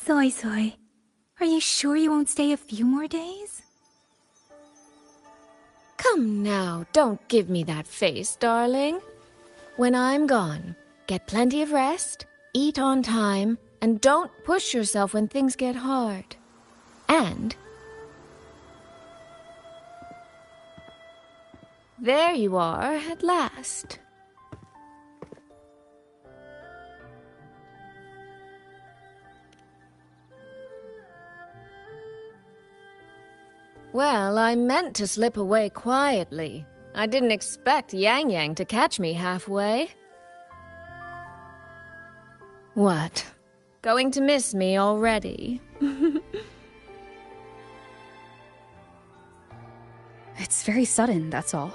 Soy Soy, are you sure you won't stay a few more days? Come now, don't give me that face, darling. When I'm gone, get plenty of rest, eat on time, and don't push yourself when things get hard. And there you are at last. Well, I meant to slip away quietly. I didn't expect Yang Yang to catch me halfway. What? Going to miss me already? It's very sudden, that's all.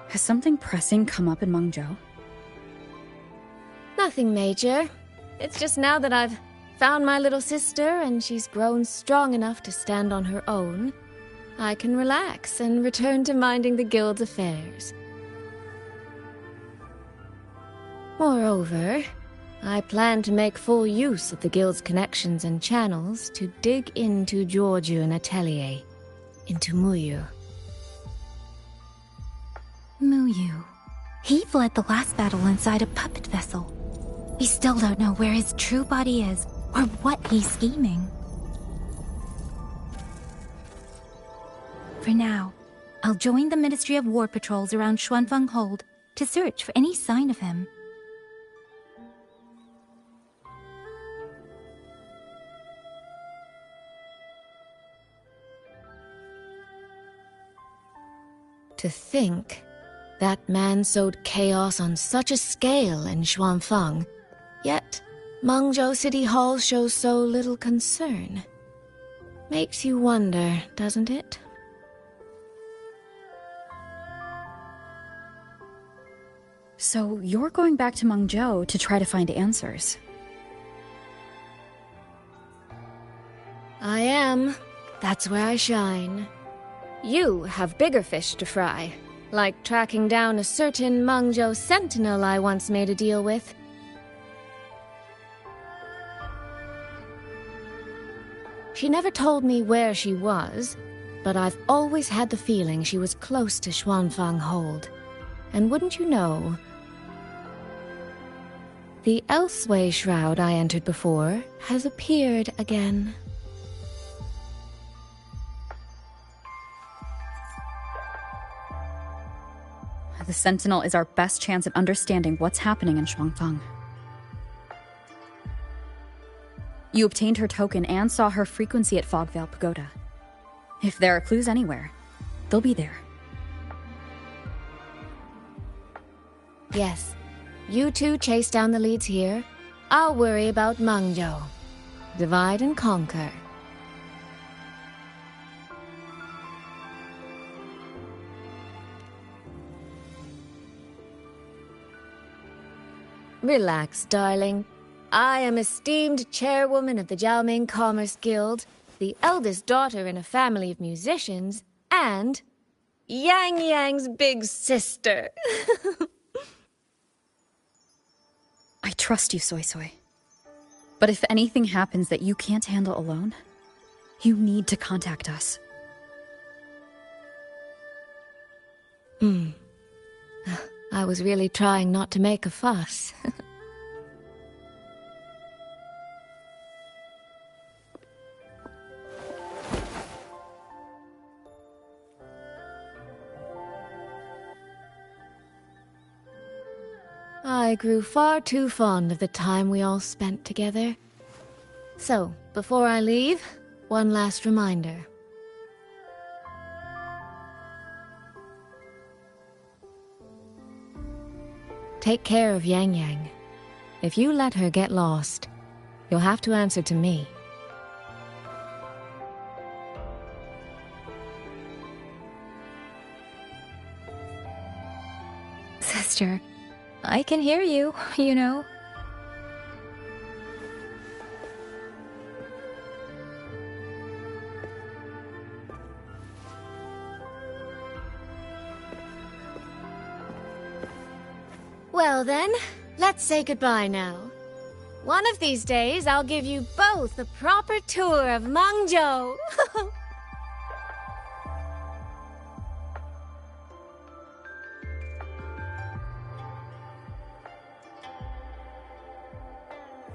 Has something pressing come up in Mengzhou? Nothing major. It's just now that I've found my little sister and she's grown strong enough to stand on her own, I can relax and return to minding the guild's affairs. Moreover, I plan to make full use of the guild's connections and channels to dig into Georgian Atelier, into Muyu. Muyu. He fled the last battle inside a puppet vessel. We still don't know where his true body is, or what he's scheming. For now, I'll join the Ministry of War patrols around Xuanfeng Hold to search for any sign of him. To think, that man sowed chaos on such a scale in Xuanfeng, yet Mengzhou City Hall shows so little concern. Makes you wonder, doesn't it? So you're going back to Mengzhou to try to find answers? I am. That's where I shine. You have bigger fish to fry, like tracking down a certain Mengzhou sentinel I once made a deal with. She never told me where she was, but I've always had the feeling she was close to Xuanfeng Hold. And wouldn't you know, the Elseway shroud I entered before has appeared again. The Sentinel is our best chance at understanding what's happening in Xuanfeng. You obtained her token and saw her frequency at Fogvale Pagoda. If there are clues anywhere, they'll be there. Yes. You two chase down the leads here. I'll worry about Mengzhou. Divide and conquer. Relax, darling. I am esteemed chairwoman of the Jiaoming Commerce Guild, the eldest daughter in a family of musicians, and Yang Yang's big sister. I trust you, Soy Soy. But if anything happens that you can't handle alone, you need to contact us. I was really trying not to make a fuss. I grew far too fond of the time we all spent together. So, before I leave, one last reminder. Take care of Yang Yang. If you let her get lost, you'll have to answer to me. Sister, I can hear you, you know. Well then, let's say goodbye now. One of these days, I'll give you both a proper tour of Mangzhou.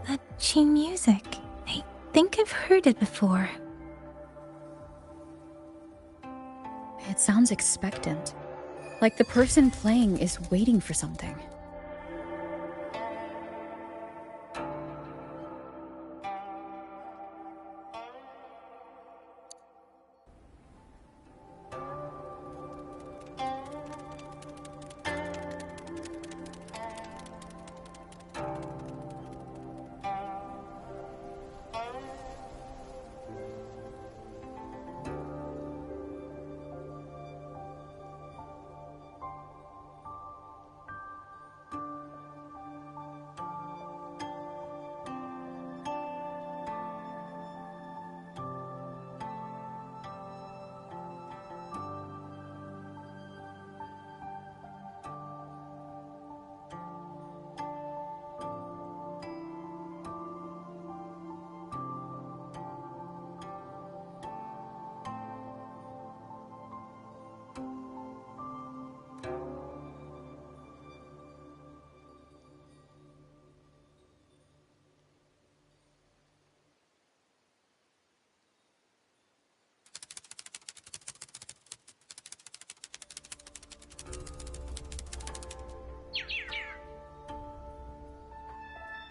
That Qing music. I think I've heard it before. It sounds expectant. Like the person playing is waiting for something.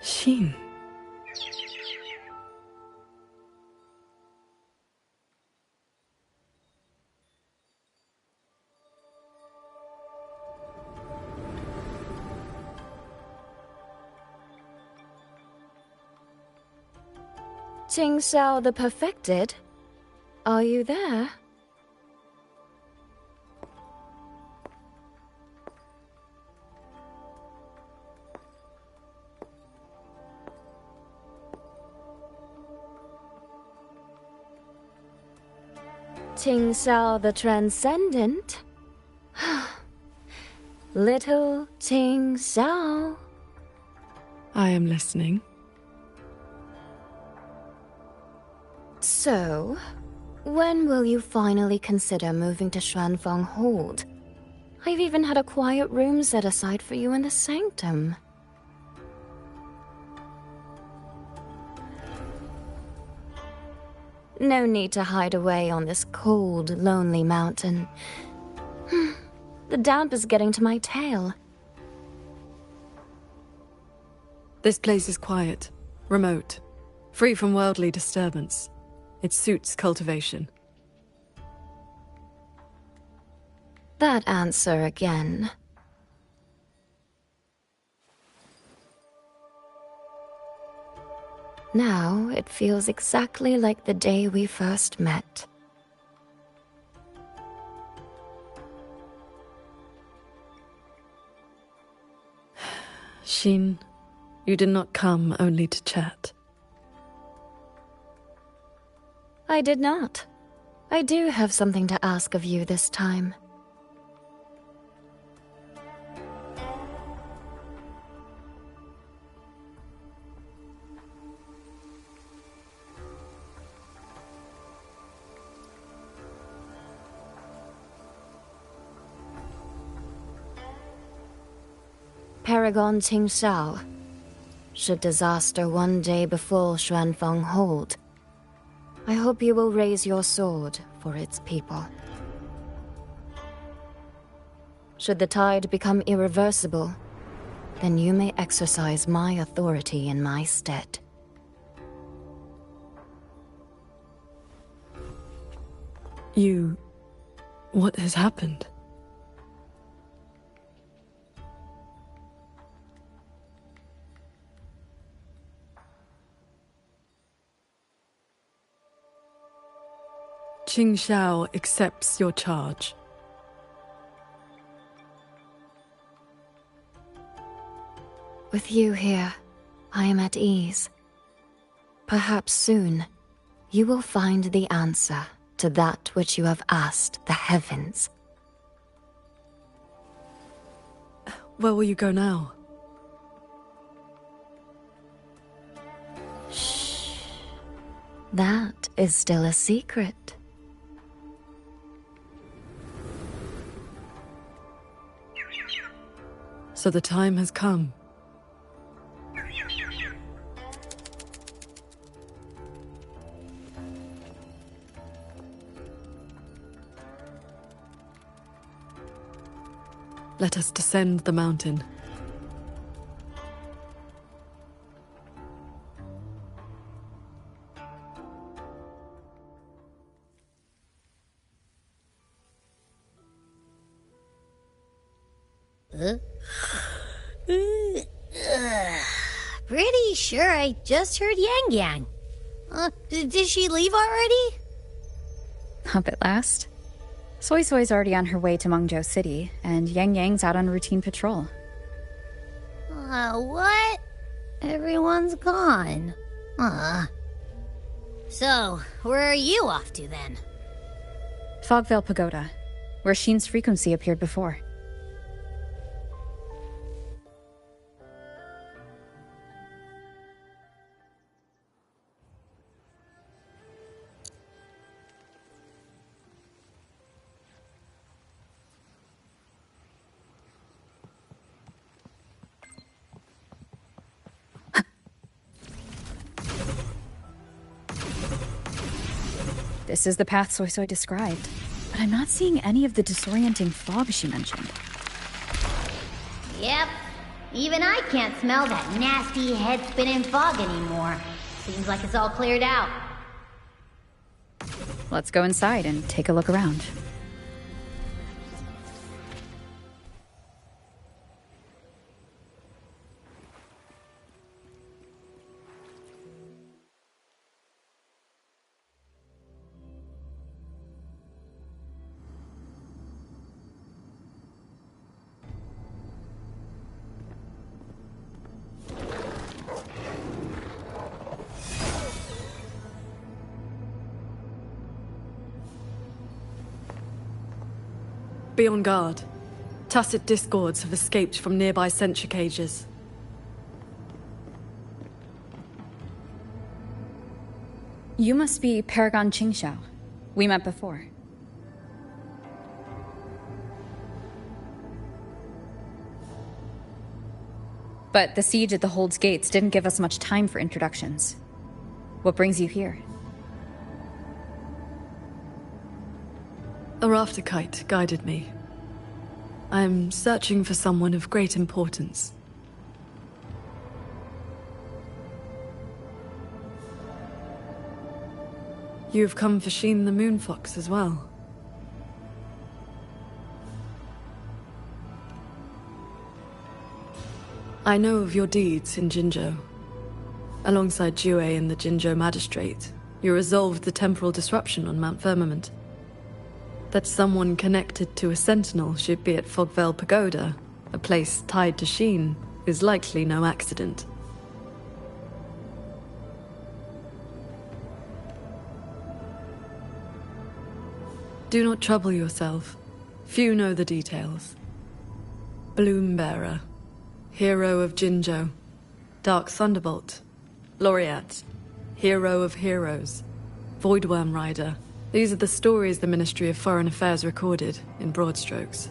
Xin. Qing Xiao the Perfected? Are you there? Qing Xiao the Transcendent? Little Qing Xiao. I am listening. So, when will you finally consider moving to Xuanfeng Hold? I've even had a quiet room set aside for you in the sanctum. No need to hide away on this cold, lonely mountain. The damp is getting to my tail. This place is quiet, remote, free from worldly disturbance. It suits cultivation. That answer again. Now it feels exactly like the day we first met. Xin, you did not come only to chat. I did not. I do have something to ask of you this time. Paragon Qing Xiao, should disaster one day befall Xuanfeng Hold, I hope you will raise your sword for its people. Should the tide become irreversible, then you may exercise my authority in my stead. What has happened? Qing Xiao accepts your charge. With you here, I am at ease. Perhaps soon, you will find the answer to that which you have asked the heavens. Where will you go now? That is still a secret. So the time has come. Let us descend the mountain. Pretty sure I just heard Yang Yang. Did she leave already? Up at last. Soy Soy's already on her way to Mengzhou City, and Yang Yang's out on routine patrol. What? Everyone's gone. So, where are you off to then? Fogvale Pagoda, where Sheen's frequency appeared before. This is the path Soy Soy described, but I'm not seeing any of the disorienting fog she mentioned. Yep. Even I can't smell that nasty head-spinning fog anymore. Seems like it's all cleared out. Let's go inside and take a look around. Be on guard. Tacit discords have escaped from nearby sentry cages. You must be Paragon Qingxiao. We met before. But the siege at the Hold's gates didn't give us much time for introductions. What brings you here? A rafter kite guided me. I'm searching for someone of great importance. You've come for Sheen the Moonfox as well. I know of your deeds in Jinzhou. Alongside Jue and the Jinzhou Magistrate, you resolved the temporal disruption on Mount Firmament. That someone connected to a sentinel should be at Fogvale Pagoda, a place tied to Sheen, is likely no accident. Do not trouble yourself. Few know the details. Bloombearer, hero of Jinzhou, Dark Thunderbolt, Laureate, hero of heroes, Voidworm Rider. These are the stories the Ministry of Foreign Affairs recorded, in broad strokes.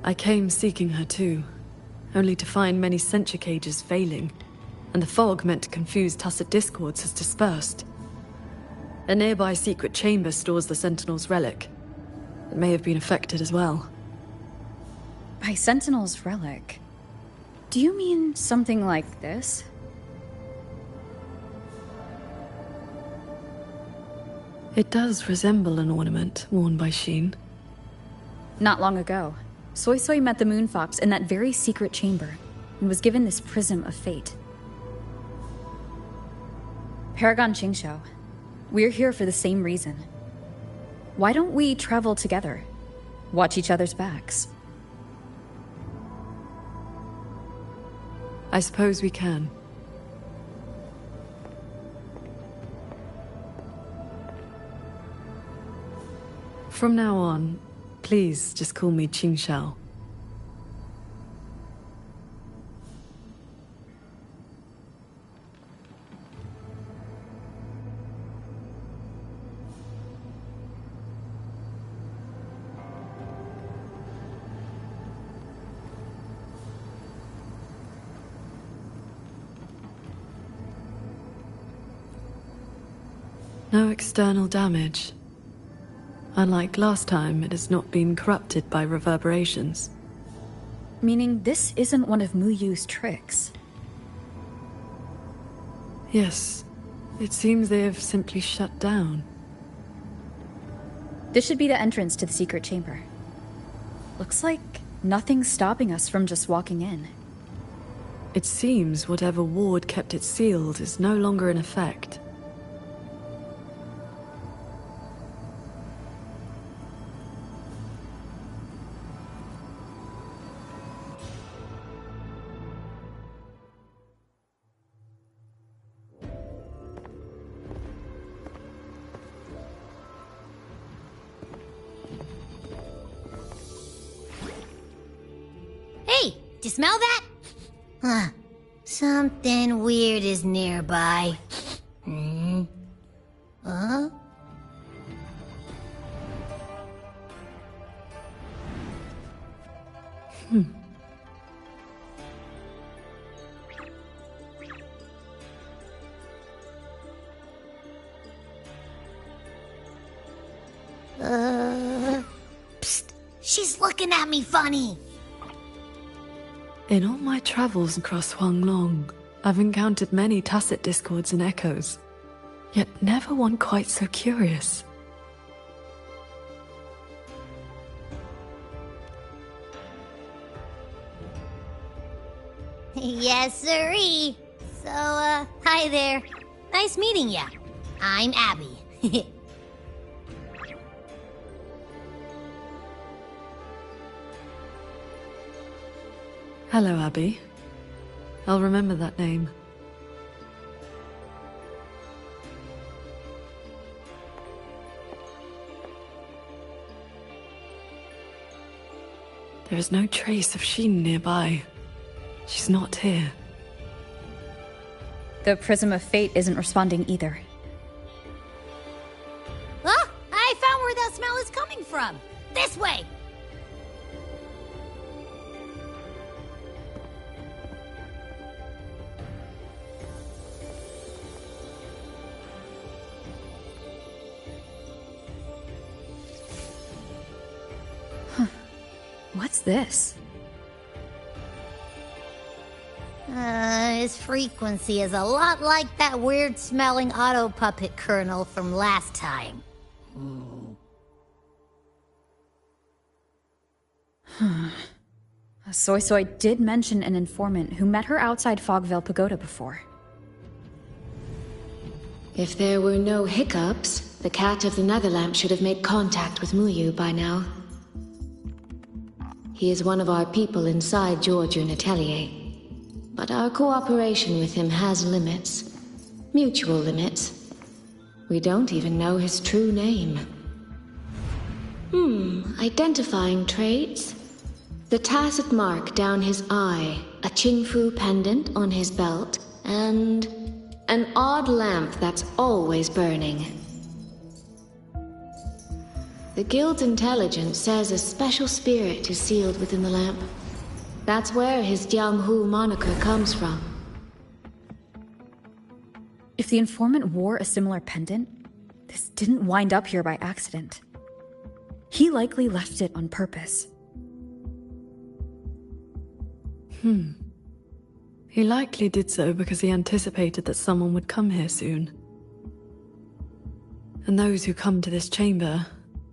I came seeking her too, only to find many sentry cages failing, and the fog meant to confuse tacit discords has dispersed. A nearby secret chamber stores the Sentinel's relic. It may have been affected as well. By Sentinel's relic? Do you mean something like this? It does resemble an ornament worn by Sheen. Not long ago, Soy Soy met the Moonfox in that very secret chamber, and was given this prism of fate. Paragon Qingxiao, we're here for the same reason. Why don't we travel together? Watch each other's backs. I suppose we can. From now on, please just call me Qing Shao. No external damage. Unlike last time, it has not been corrupted by reverberations. Meaning this isn't one of Mu Yu's tricks. Yes, it seems they have simply shut down. This should be the entrance to the secret chamber. Looks like nothing's stopping us from just walking in. It seems whatever ward kept it sealed is no longer in effect. Do you smell that? Huh. Something weird is nearby. Huh? Psst. She's looking at me funny. In all my travels across Huanglong, I've encountered many tacit discords and echoes, yet never one quite so curious. Yes, sirree. So, hi there. Nice meeting ya. I'm Abby. Hello, Abby. I'll remember that name. There is no trace of Sheen nearby. She's not here. The Prism of Fate isn't responding either. Ah! I found where that smell is coming from! This way! What's this? His frequency is a lot like that weird-smelling auto-puppet kernel from last time. Soy Soy did mention an informant who met her outside Fogvale Pagoda before. If there were no hiccups, the Cat of the Netherlamp should have made contact with Mu Yu by now. He is one of our people inside Georgian Atelier. But our cooperation with him has limits. Mutual limits. We don't even know his true name. Identifying traits? The tacit mark down his eye, a Qingfu pendant on his belt, and an odd lamp that's always burning. The Guild's intelligence says a special spirit is sealed within the lamp. That's where his Jianghu moniker comes from. If the informant wore a similar pendant, this didn't wind up here by accident. He likely left it on purpose. He likely did so because he anticipated that someone would come here soon. And those who come to this chamber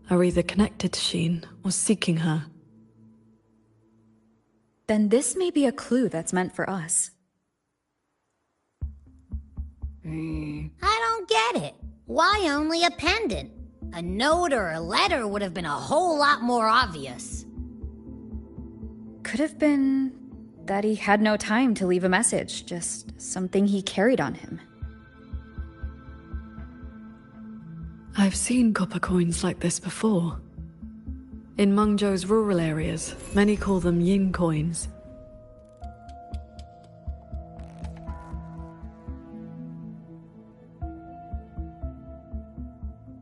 are either connected to Sheen or seeking her. Then this may be a clue that's meant for us. I don't get it. Why only a pendant? A note or a letter would have been a whole lot more obvious. Could have been that he had no time to leave a message, just something he carried on him. I've seen copper coins like this before. In Mengzhou's rural areas, many call them yin coins.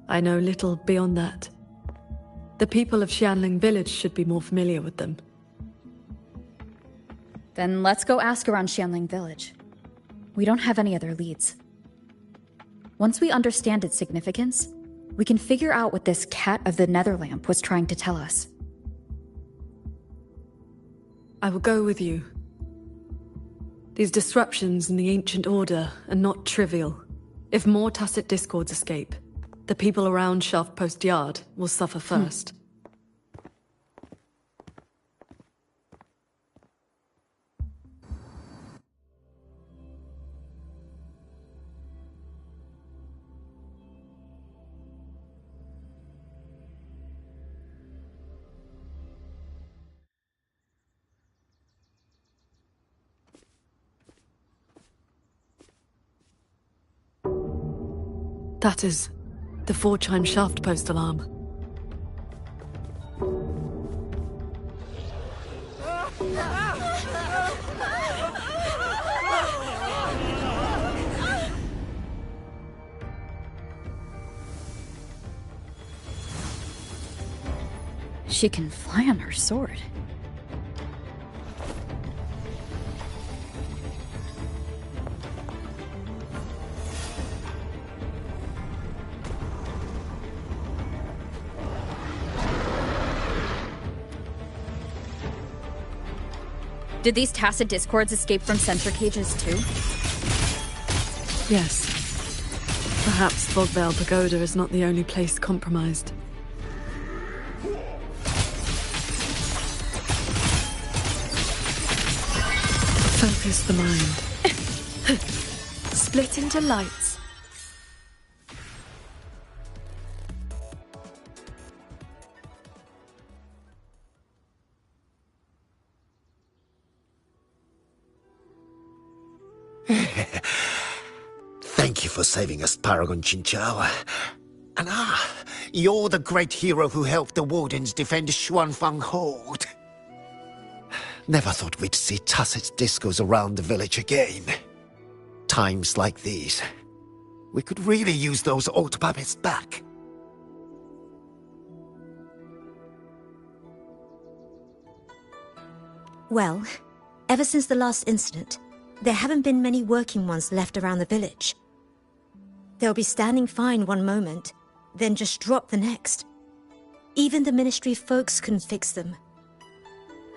I know little beyond that. The people of Xianling village should be more familiar with them. Then let's go ask around Xianling village. We don't have any other leads. Once we understand its significance, we can figure out what this cat of the Netherlamp was trying to tell us. I will go with you. These disruptions in the ancient order are not trivial. If more tacit discords escape, the people around Shaft Post Yard will suffer first. That is the 4-chime shaft post alarm. She can fly on her sword. Did these tacit discords escape from sensor cages too? Yes. Perhaps Fogvale Pagoda is not the only place compromised. Focus the mind. Split into lights. Thank you for saving us, Paragon Chinchou. And you're the great hero who helped the Wardens defend Xuanfang Hold. Never thought we'd see tacit discos around the village again. Times like these, we could really use those old puppets back. Well, ever since the last incident, there haven't been many working ones left around the village. They'll be standing fine one moment, then just drop the next. Even the Ministry folks couldn't fix them.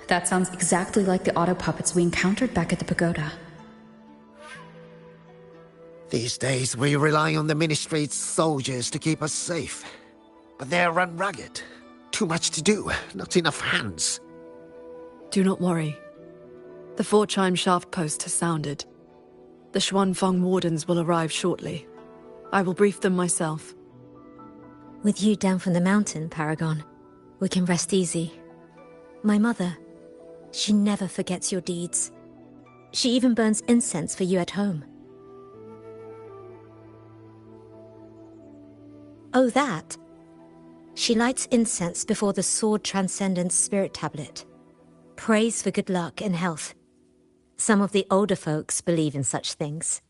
That sounds exactly like the auto puppets we encountered back at the pagoda. These days, we rely on the Ministry's soldiers to keep us safe. But they're run ragged. Too much to do, not enough hands. Do not worry. The 4-chime shaft post has sounded. The Xuanfang Wardens will arrive shortly. I will brief them myself. With you down from the mountain, Paragon, we can rest easy. My mother, she never forgets your deeds. She even burns incense for you at home. Oh, that? She lights incense before the Sword Transcendence Spirit Tablet. Prays for good luck and health. Some of the older folks believe in such things.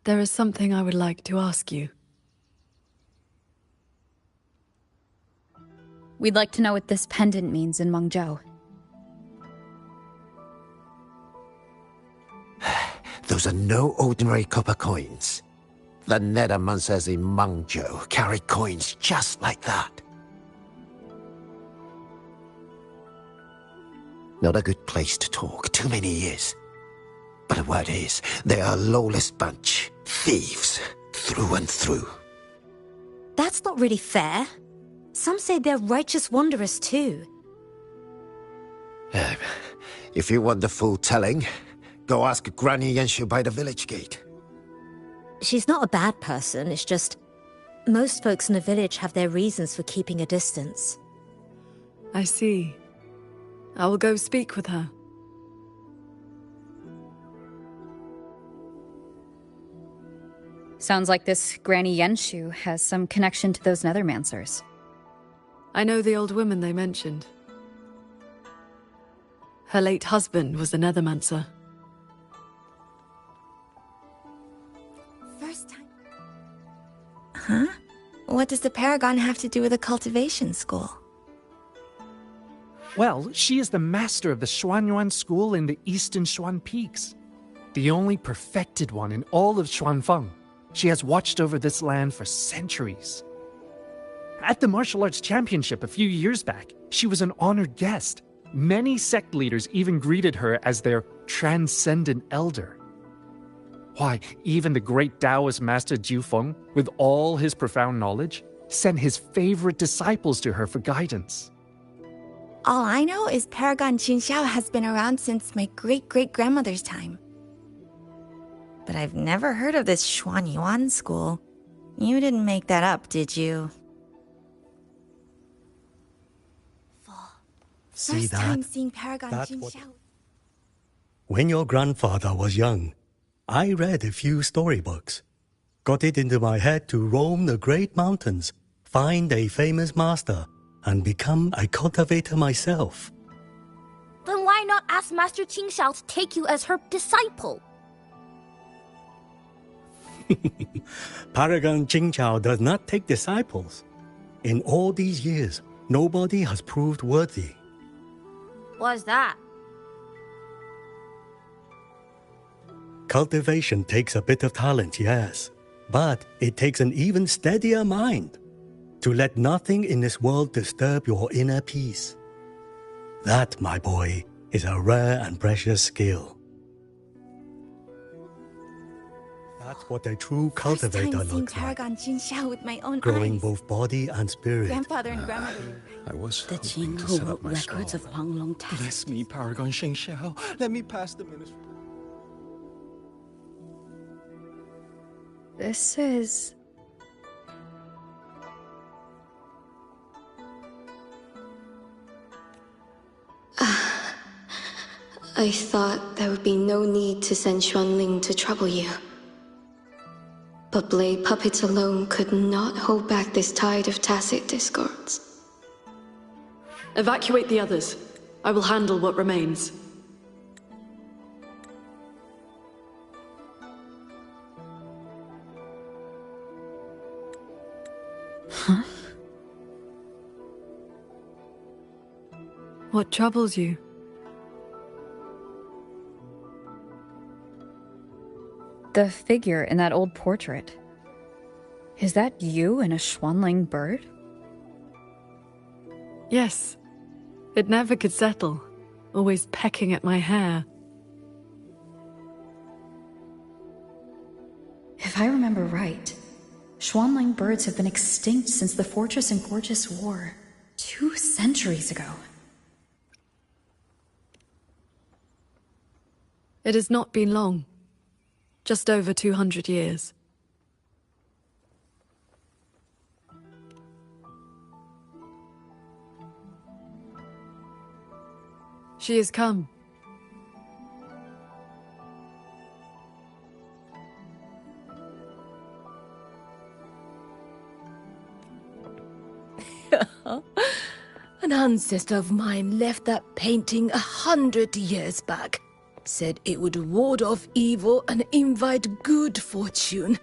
There is something I would like to ask you. We'd like to know what this pendant means in Mengzhou. Those are no ordinary copper coins. The Nethermancers in Mengzhou carry coins just like that. Not a good place to talk, too many years. But the word is, they are a lawless bunch. Thieves, through and through. That's not really fair. Some say they're righteous wanderers too. If you want the full telling, go ask Granny Yenshu by the village gate. She's not a bad person, it's just... most folks in the village have their reasons for keeping a distance. I see. I will go speak with her. Sounds like this Granny Yenshu has some connection to those Nethermancers. I know the old woman they mentioned. Her late husband was a Nethermancer. First time. Huh? What does the Paragon have to do with a cultivation school? Well, she is the master of the Xuanyuan school in the eastern Xuan Peaks. The only perfected one in all of Xuanfeng. She has watched over this land for centuries. At the martial arts championship a few years back, she was an honored guest. Many sect leaders even greeted her as their transcendent elder. Why, even the great Taoist master Jiufeng, with all his profound knowledge, sent his favorite disciples to her for guidance. All I know is Paragon Qinxiao has been around since my great-great-grandmother's time. But I've never heard of this Xuanyuan school. You didn't make that up, did you? See First that? time seeing Paragon That's Qinxiao. When your grandfather was young, I read a few storybooks. Got it into my head to roam the great mountains, find a famous master, and become a cultivator myself. Then why not ask Master Qingxiao to take you as her disciple? Paragon Qingqiao does not take disciples. In all these years, nobody has proved worthy. Why's that? Cultivation takes a bit of talent, yes, but it takes an even steadier mind to let nothing in this world disturb your inner peace. That, my boy, is a rare and precious skill. That's what a true cultivator First time seeing looks like, Paragon Qinxiao with my own growing eyes. both body and spirit. Grandfather and grandmother. I was The Qing to who set up wrote my records stall. of Panglong Bless texts. me, Paragon Shengxiao. Let me pass the ministry. This is... I thought there would be no need to send Xuanling to trouble you. But blade puppets alone could not hold back this tide of tacit discords. Evacuate the others. I will handle what remains. Huh? What troubles you? The figure in that old portrait. Is that you in a Xuanling bird? Yes. It never could settle. Always pecking at my hair. If I remember right, Xuanling birds have been extinct since the Fortress and Gorgeous War, 2 centuries ago. It has not been long. Just over 200 years. She has come. An ancestor of mine left that painting 100 years back. Said it would ward off evil and invite good fortune.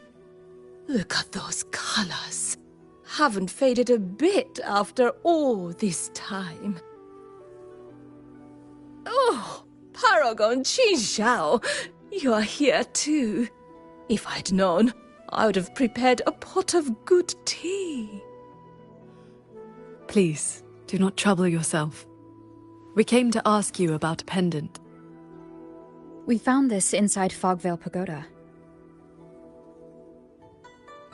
Look at those colors. Haven't faded a bit after all this time. Oh, Paragon Qinxiao, you're here too. If I'd known, I would have prepared a pot of good tea. Please, do not trouble yourself. We came to ask you about a pendant. We found this inside Fogvale Pagoda.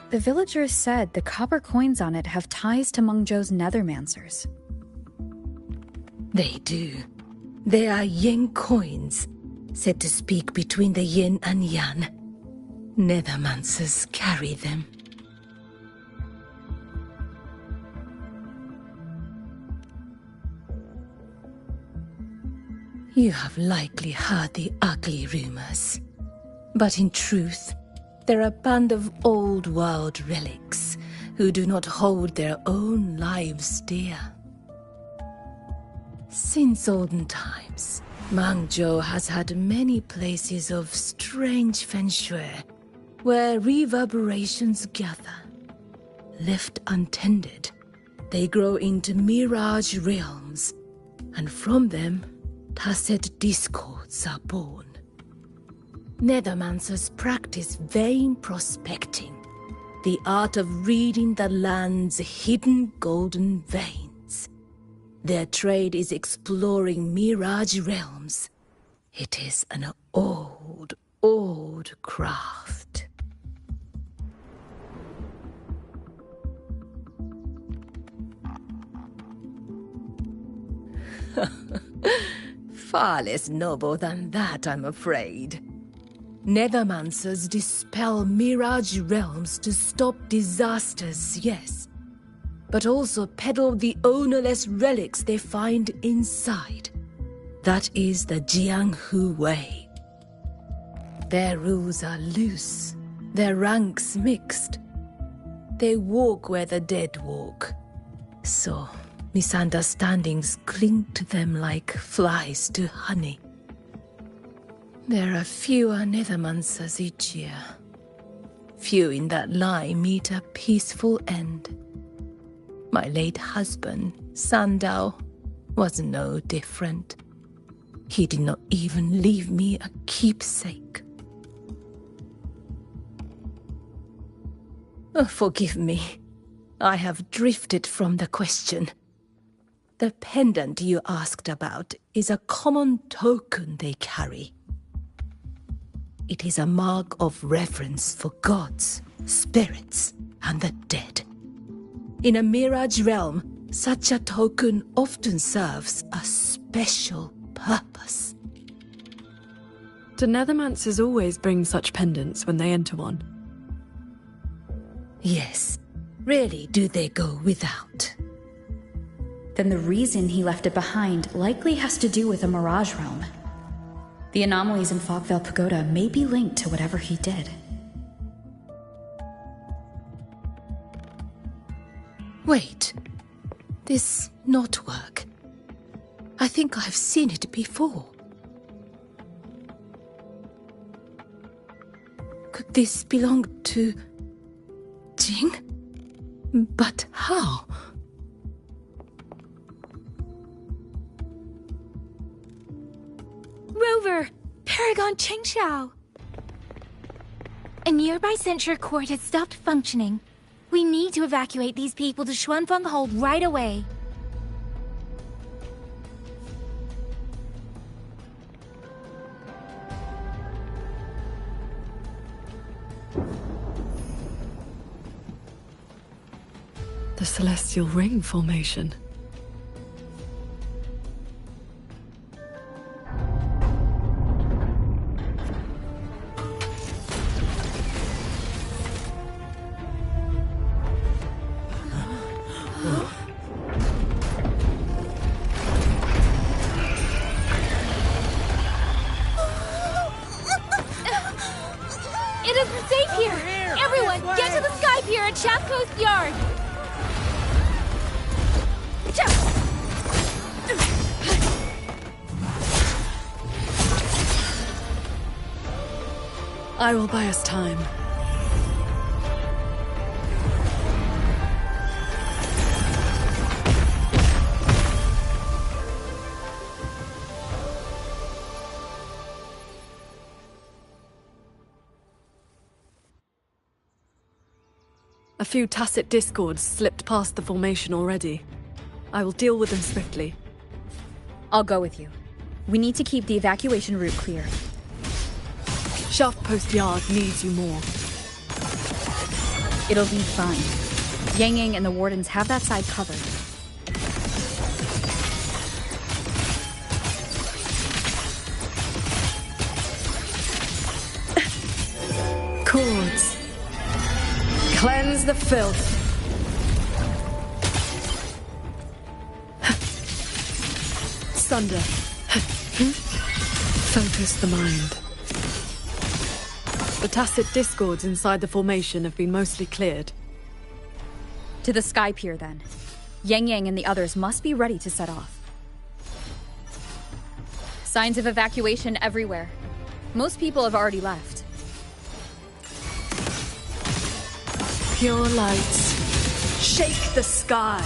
The villagers said the copper coins on it have ties to Mengzhou's Nethermancers. They do. They are yin coins, said to speak between the yin and yang. Nethermancers carry them. You have likely heard the ugly rumors. But in truth, They're a band of old world relics who do not hold their own lives dear. Since olden times, Mangzhou has had many places of strange feng shui where reverberations gather. Left untended, they grow into Mirage realms, and from them, tacit discords are born. Nethermancers practice vain prospecting, the art of reading the land's hidden golden veins. Their trade is exploring Mirage realms. It is an old, old craft. Far less noble than that, I'm afraid. Nethermancers dispel Mirage realms to stop disasters, yes, but also peddle the ownerless relics they find inside. That is the Jianghu way. Their rules are loose, their ranks mixed. They walk where the dead walk, so misunderstandings cling to them like flies to honey. There are fewer Nethermancers each year. Few in that line meet a peaceful end. My late husband, Sandao, was no different. He did not even leave me a keepsake. Oh, forgive me. I have drifted from the question. The pendant you asked about is a common token they carry. It is a mark of reverence for gods, spirits, and the dead. In a Mirage realm, such a token often serves a special purpose. Do Nethermancers always bring such pendants when they enter one? Yes. Rarely do they go without. Then the reason he left it behind likely has to do with a Mirage realm. The anomalies in Fogvale Pagoda may be linked to whatever he did. Wait. This knotwork. I think I've seen it before. Could this belong to Jing? But how? Rover! Paragon Qingxiao! A nearby censure court has stopped functioning. We need to evacuate these people to Xuanfeng Hold right away. The Celestial Ring formation. It isn't safe here! Everyone, get to the Sky Pier at Chaff Coast Yard! I will buy us time. A few tacit discords slipped past the formation already. I will deal with them swiftly. I'll go with you. We need to keep the evacuation route clear. Shaft Post Yard needs you more. It'll be fine. Yang Yang and the Wardens have that side covered. Cords. Cleanse the filth. Sunder. Focus the mind. The tacit discords inside the formation have been mostly cleared. To the Sky Pier, then. Yang Yang and the others must be ready to set off. Signs of evacuation everywhere. Most people have already left. Pure lights. Shake the sky.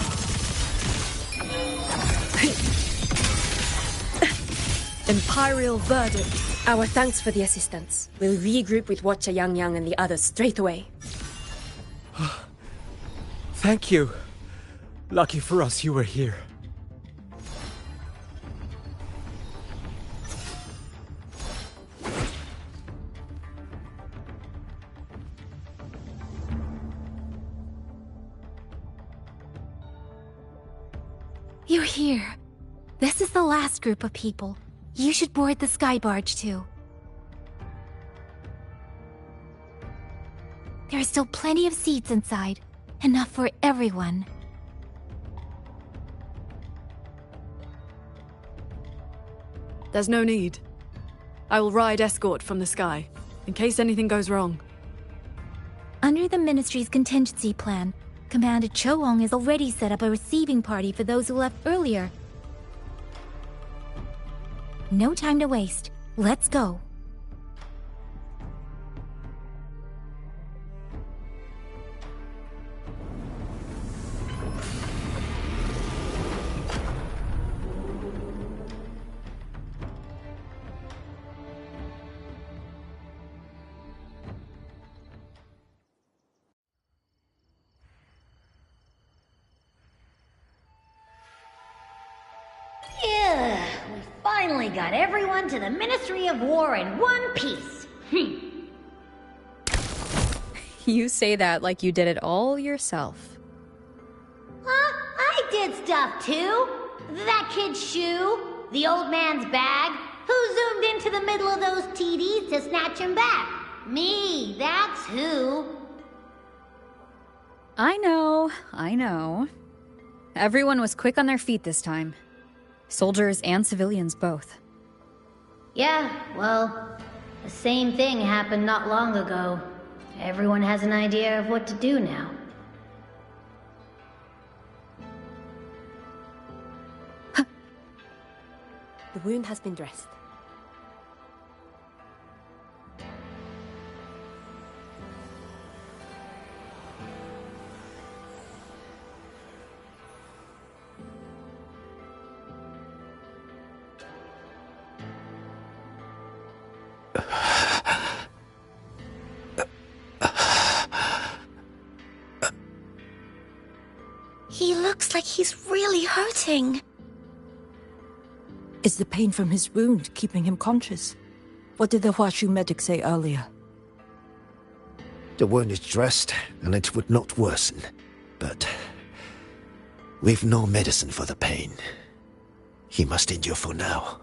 Imperial verdict. Our thanks for the assistance. We'll regroup with Watcher Yang Yang and the others straight away. Thank you. Lucky for us you were here. You're here. This is the last group of people. You should board the sky barge too. There are still plenty of seats inside. Enough for everyone. There's no need. I will ride escort from the sky, in case anything goes wrong. Under the Ministry's contingency plan, Commander Cho-Ong has already set up a receiving party for those who left earlier. No time to waste. Let's go. Yeah, we finally got everyone to the Ministry of War in one piece. You say that like you did it all yourself. I did stuff too. That kid's shoe, the old man's bag. Who zoomed into the middle of those TDs to snatch him back? Me, that's who. I know. Everyone was quick on their feet this time. Soldiers and civilians both. Yeah, well, the same thing happened not long ago. Everyone has an idea of what to do now. The wound has been dressed. He looks like he's really hurting. Is the pain from his wound keeping him conscious? What did the Huashu medic say earlier? The wound is dressed, and it would not worsen. But we've no medicine for the pain. He must endure for now.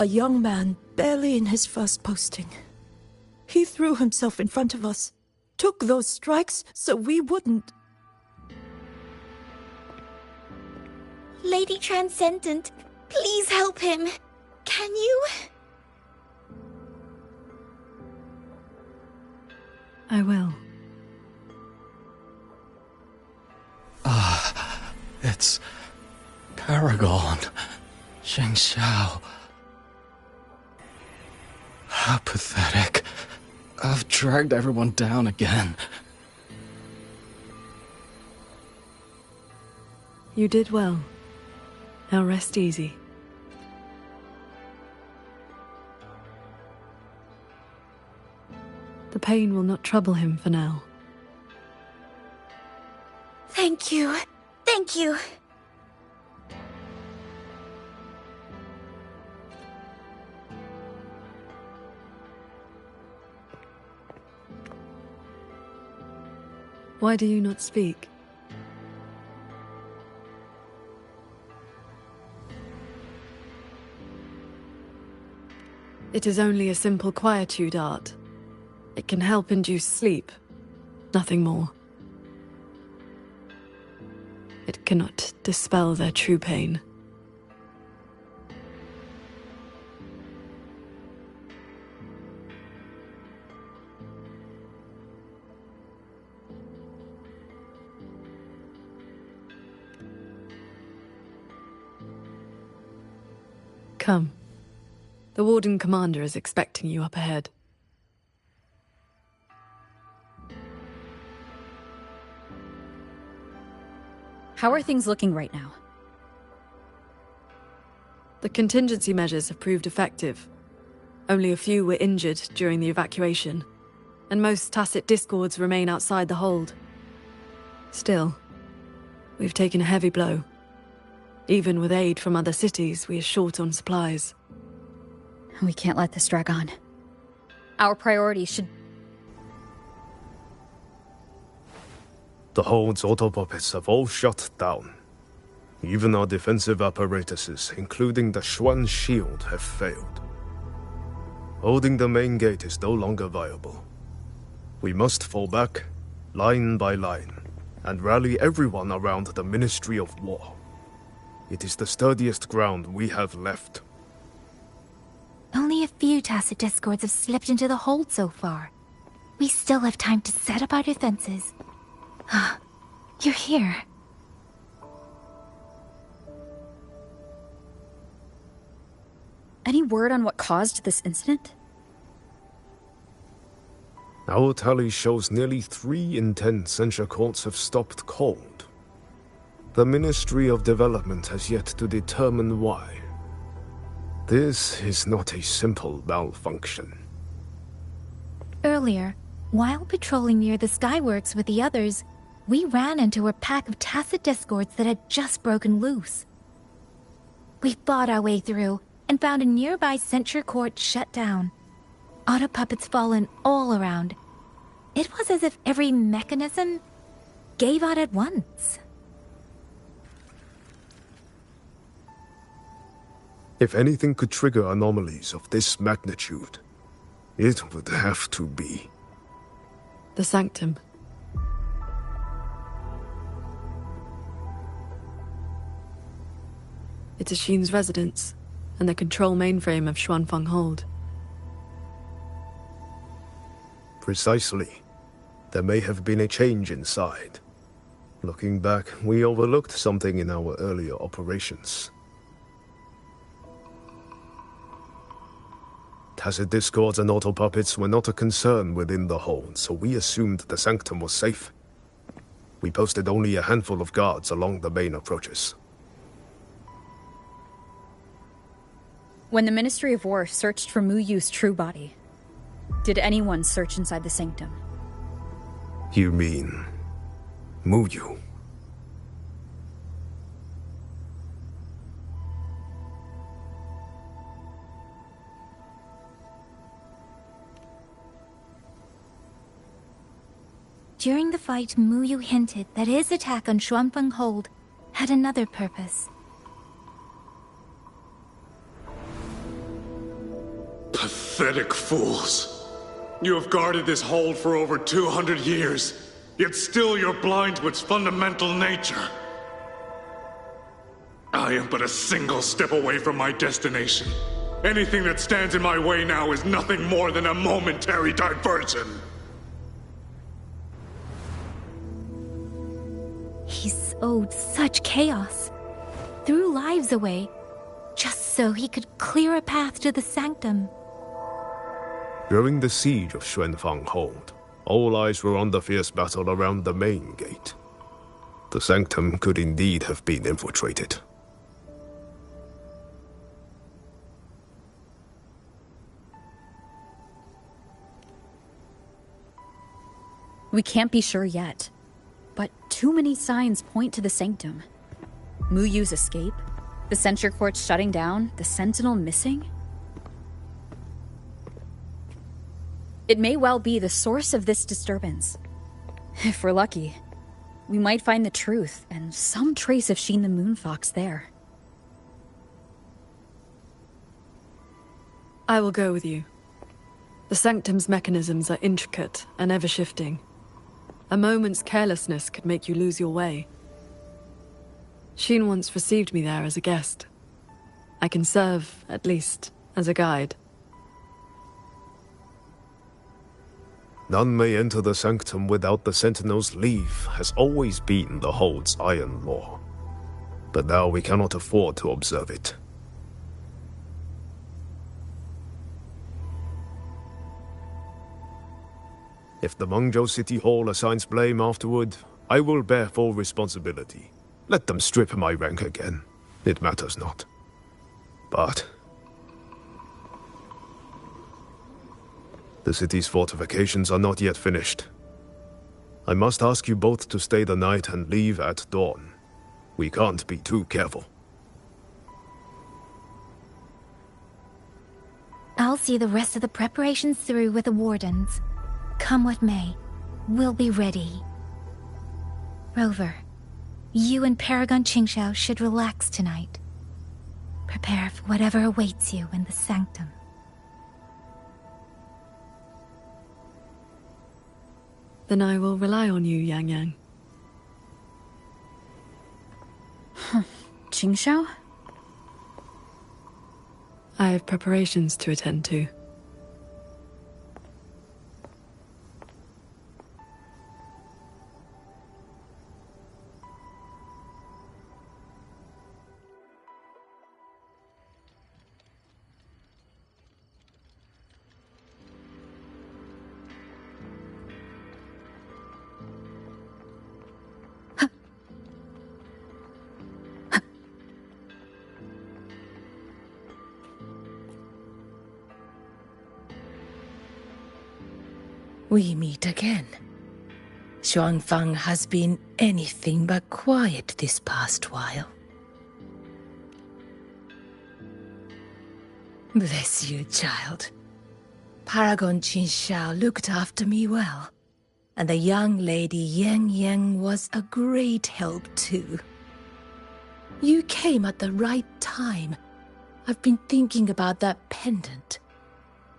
A young man, barely in his first posting. He threw himself in front of us, took those strikes so we wouldn't. Lady Transcendent, please help him. Can you? I will. It's Paragon. Sheng Xiao. How pathetic. I've dragged everyone down again. You did well. Now rest easy. The pain will not trouble him for now. Thank you. Thank you. Why do you not speak? It is only a simple quietude art. It can help induce sleep, nothing more. It cannot dispel their true pain. Come. The Warden Commander is expecting you up ahead. How are things looking right now? The contingency measures have proved effective. Only a few were injured during the evacuation, and most tacit discords remain outside the hold. Still, we've taken a heavy blow. Even with aid from other cities, we are short on supplies. We can't let this drag on. Our priority should... The hold's autopuppets have all shut down. Even our defensive apparatuses, including the Xuan shield, have failed. Holding the main gate is no longer viable. We must fall back, line by line, and rally everyone around the Ministry of War. It is the sturdiest ground we have left. Only a few tacit discords have slipped into the hold so far. We still have time to set up our defenses. You're here. Any word on what caused this incident? Our tally shows nearly 3 in 10 censure courts have stopped cold. The Ministry of Development has yet to determine why. This is not a simple malfunction. Earlier, while patrolling near the Skyworks with the others, we ran into a pack of tacit discords that had just broken loose. We fought our way through and found a nearby censure court shut down. Auto puppets fallen all around. It was as if every mechanism gave out at once. If anything could trigger anomalies of this magnitude, it would have to be the Sanctum. It is Shin's residence, and the control mainframe of Xuanfeng Hold. Precisely. There may have been a change inside. Looking back, we overlooked something in our earlier operations. Tacit discords and auto-puppets were not a concern within the hold, so we assumed the Sanctum was safe. We posted only a handful of guards along the main approaches. When the Ministry of War searched for Mu Yu's true body, did anyone search inside the Sanctum? You mean Mu Yu? During the fight, Mu Yu hinted that his attack on Xuanfeng Hold had another purpose. Pathetic fools. You have guarded this hold for over 200 years, yet still you're blind to its fundamental nature. I am but a single step away from my destination. Anything that stands in my way now is nothing more than a momentary diversion. He sowed such chaos, threw lives away, just so he could clear a path to the Sanctum. During the siege of Xuanfeng Hold, all eyes were on the fierce battle around the main gate. The Sanctum could indeed have been infiltrated. We can't be sure yet, but too many signs point to the Sanctum. Mu Yu's escape, the censure court shutting down, the Sentinel missing. It may well be the source of this disturbance. If we're lucky, we might find the truth and some trace of Shin the Moonfox there. I will go with you. The Sanctum's mechanisms are intricate and ever-shifting. A moment's carelessness could make you lose your way. Shin once received me there as a guest. I can serve, at least, as a guide. None may enter the Sanctum without the Sentinel's leave has always been the Hold's iron law. But now we cannot afford to observe it. If the Mengzhou City Hall assigns blame afterward, I will bear full responsibility. Let them strip my rank again. It matters not. But the city's fortifications are not yet finished. I must ask you both to stay the night and leave at dawn. We can't be too careful. I'll see the rest of the preparations through with the wardens. Come what may, we'll be ready. Rover, you and Paragon Qingxiao should relax tonight. Prepare for whatever awaits you in the sanctum. Then I will rely on you, Yang Yang. Qingxiao? I have preparations to attend to. We meet again. Xuanfang has been anything but quiet this past while. Bless you, child. Paragon Qingxiao looked after me well, and the young lady Yang Yang was a great help too. You came at the right time. I've been thinking about that pendant.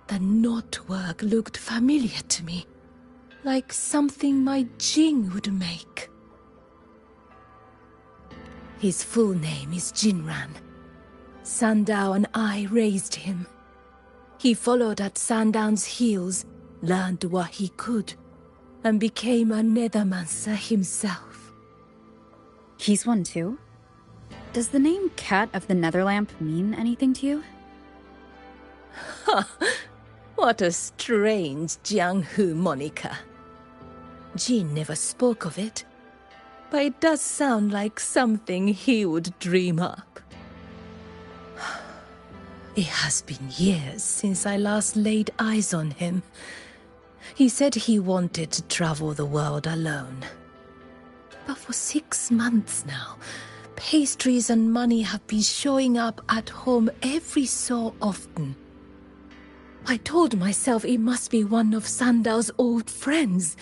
The knotwork looked familiar to me, like something my Jing would make. His full name is Jinran. Sandao and I raised him. He followed at Sandown's heels, learned what he could, and became a nethermancer himself. He's one too? Does the name Cat of the Netherlamp mean anything to you? What a strange Jianghu moniker. Jin never spoke of it, but it does sound like something he would dream up. It has been years since I last laid eyes on him. He said he wanted to travel the world alone. But for 6 months now, pastries and money have been showing up at home every so often. I told myself it must be one of Sandao's old friends.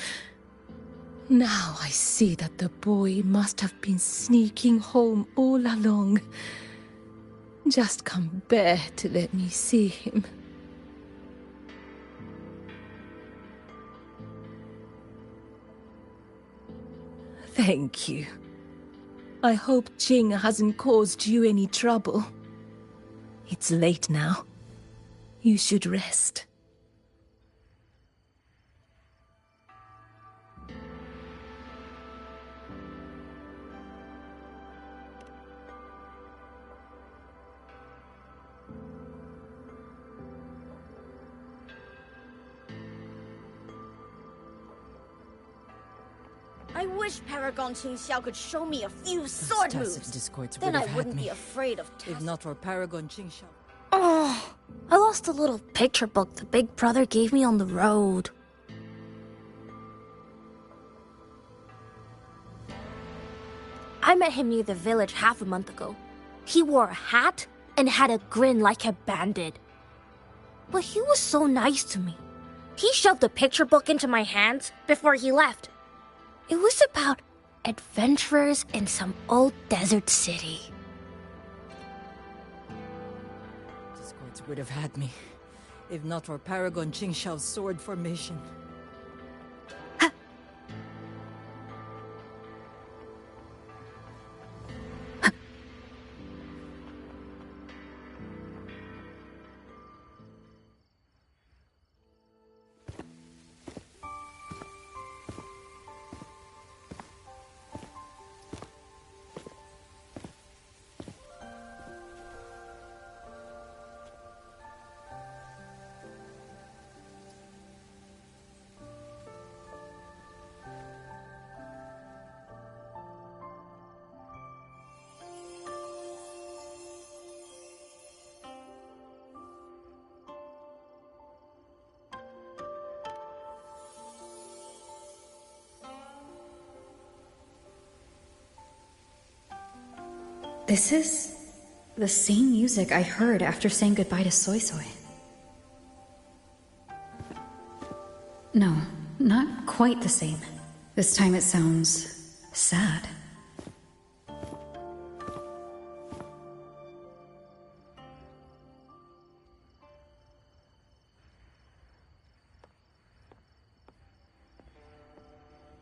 Now I see that the boy must have been sneaking home all along. Just can't bear to let me see him. Thank you. I hope Jing hasn't caused you any trouble. It's late now. You should rest. I wish Paragon Qingxiao could show me a few sword moves. Then I wouldn't be afraid of If not for Paragon Qingxiao. Oh, I lost a little picture book the big brother gave me on the road. I met him near the village half a month ago. He wore a hat and had a grin like a bandit. But he was so nice to me. He shoved the picture book into my hands before he left. It was about adventurers in some old desert city. Discords would have had me, if not for Paragon Qingxiao's sword formation. This is the same music I heard after saying goodbye to Soy Soy. No, not quite the same. This time it sounds sad.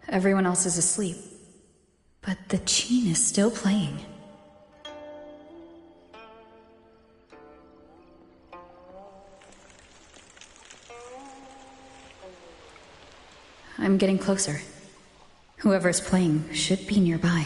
Everyone else is asleep, but the Qin is still playing. I'm getting closer. Whoever's playing should be nearby.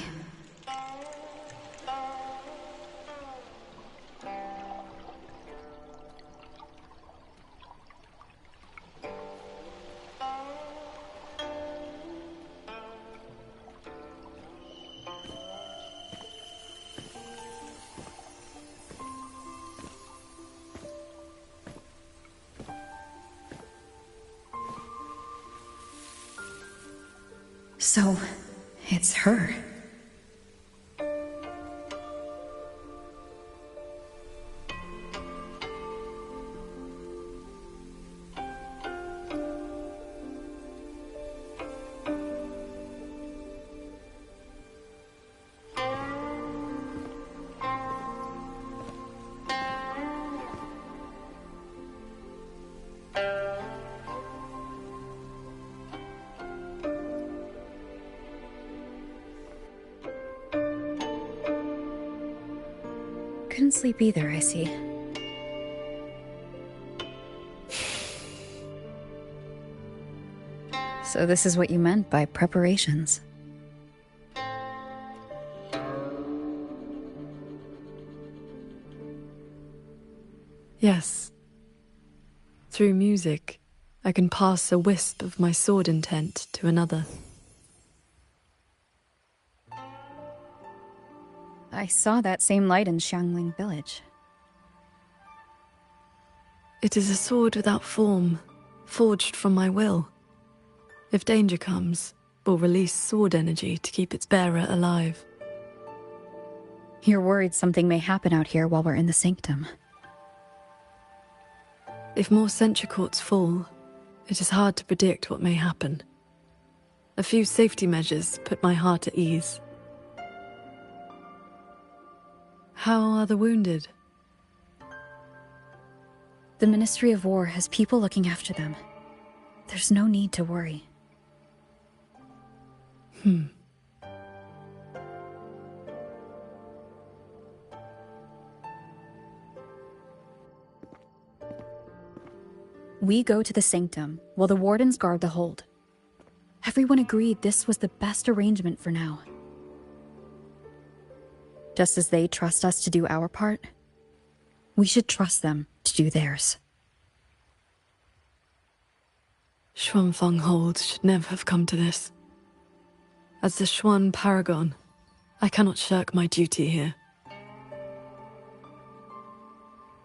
So, it's her. Couldn't sleep either, I see. So this is what you meant by preparations. Yes. Through music, I can pass a wisp of my sword intent to another. I saw that same light in Xiangling village. It is a sword without form, forged from my will. If danger comes, will release sword energy to keep its bearer alive. You're worried something may happen out here while we're in the sanctum. If more sentry courts fall, it is hard to predict what may happen. A few safety measures put my heart at ease. How are the wounded? The Ministry of War has people looking after them. There's no need to worry. We go to the sanctum, while the wardens guard the hold. Everyone agreed this was the best arrangement for now. Just as they trust us to do our part, we should trust them to do theirs. Xuanfeng Hold should never have come to this. As the Xuan Paragon, I cannot shirk my duty here.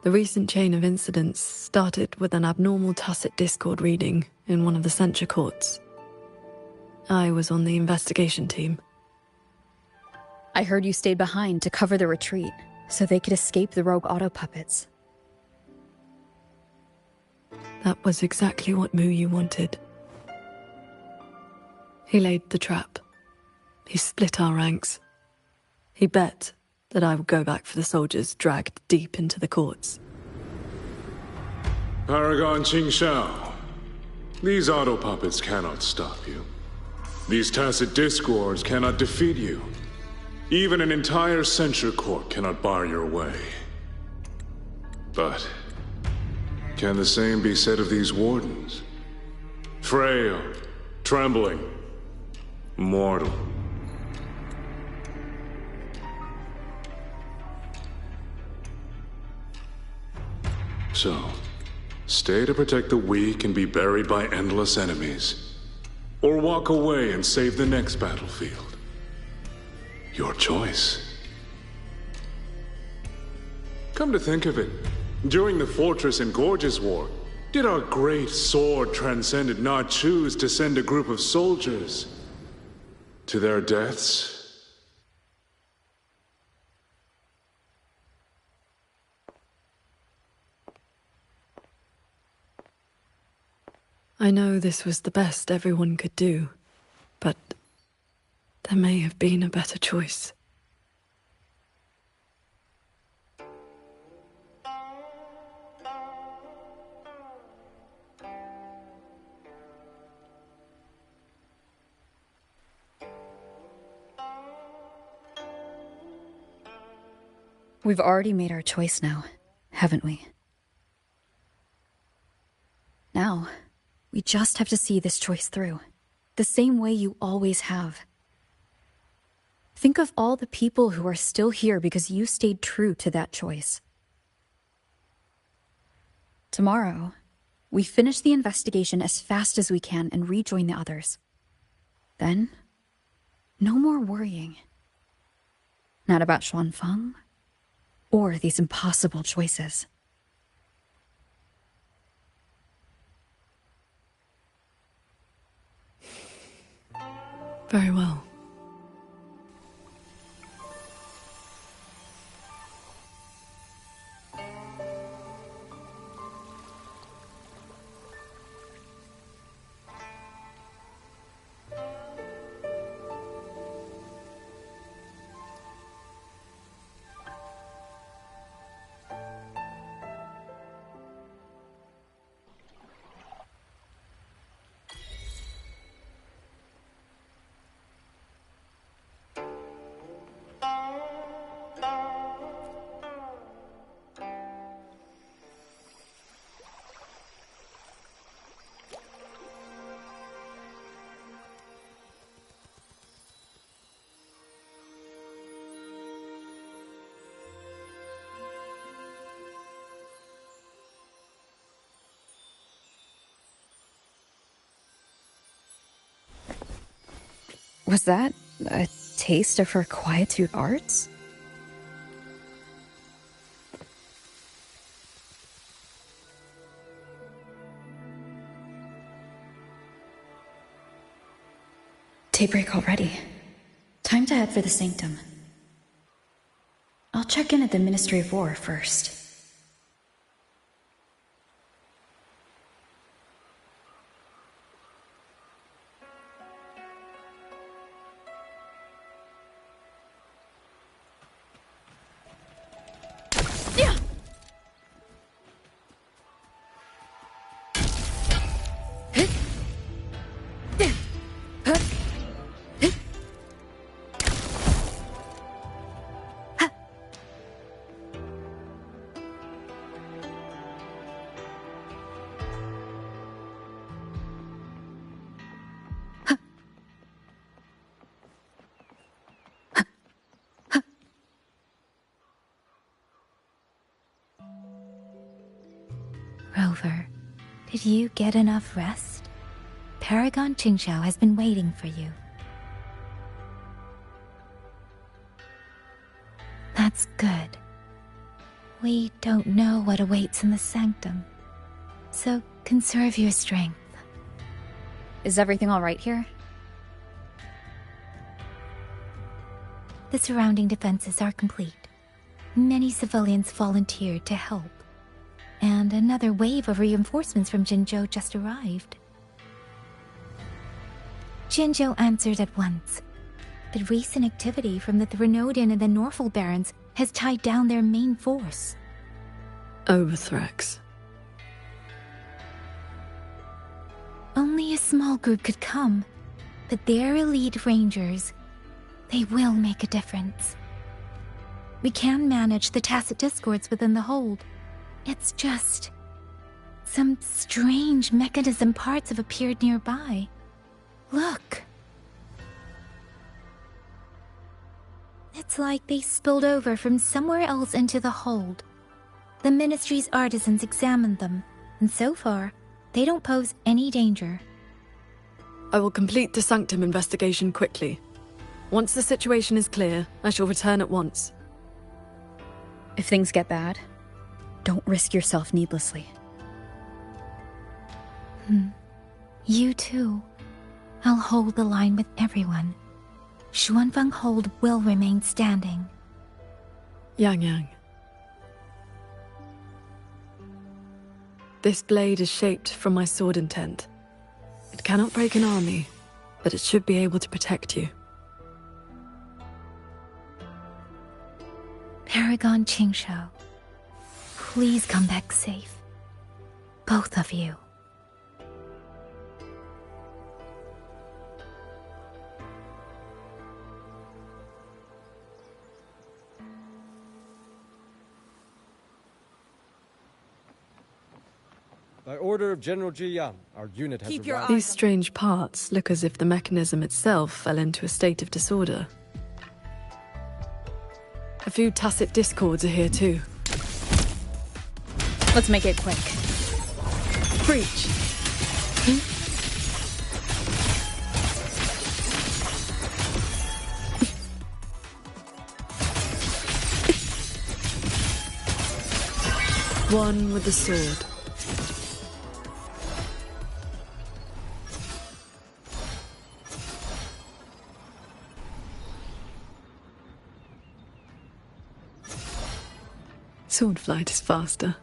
The recent chain of incidents started with an abnormal tacit discord reading in one of the censure courts. I was on the investigation team. I heard you stayed behind to cover the retreat, so they could escape the rogue auto puppets. That was exactly what Mu Yu wanted. He laid the trap. He split our ranks. He bet that I would go back for the soldiers dragged deep into the courts. Paragon Qingxiao, these auto puppets cannot stop you. These tacit discords cannot defeat you. Even an entire censure court cannot bar your way. But can the same be said of these wardens? Frail, trembling, mortal. So, stay to protect the weak and be buried by endless enemies. Or walk away and save the next battlefield. Your choice. Come to think of it, during the Fortress and Gorges War, did our great sword transcendent not choose to send a group of soldiers to their deaths? I know this was the best everyone could do, but there may have been a better choice. We've already made our choice now, haven't we? Now, we just have to see this choice through, the same way you always have. Think of all the people who are still here because you stayed true to that choice. Tomorrow, we finish the investigation as fast as we can and rejoin the others. Then, no more worrying. Not about Xuanfang, or these impossible choices. Very well. Was that a taste of her quietude arts? Daybreak already. Time to head for the Sanctum. I'll check in at the Ministry of War first. Rover, did you get enough rest? Paragon Qingxiao has been waiting for you. That's good. We don't know what awaits in the Sanctum, so conserve your strength. Is everything all right here? The surrounding defenses are complete. Many civilians volunteered to help. And another wave of reinforcements from Jinzhou just arrived. Jinzhou answered at once, but recent activity from the Threnodian and the Norful Barons has tied down their main force. Overthrex. Only a small group could come, but their elite rangers, they will make a difference. We can manage the tacit discords within the hold. It's just... some strange mechanism parts have appeared nearby. Look. It's like they spilled over from somewhere else into the hold. The Ministry's artisans examined them, and so far, they don't pose any danger. I will complete the Sanctum investigation quickly. Once the situation is clear, I shall return at once. If things get bad, don't risk yourself needlessly. You too. I'll hold the line with everyone. Xuanfang Hold will remain standing. Yang. This blade is shaped from my sword intent. cannot break an army, but it should be able to protect you. Paragon Qingshao, please come back safe. Both of you. By order of General Ji Yang, our unit has arrived. These strange parts look as if the mechanism itself fell into a state of disorder. A few tacit discords are here too. Let's make it quick. Preach. One with the sword. Sword flight is faster.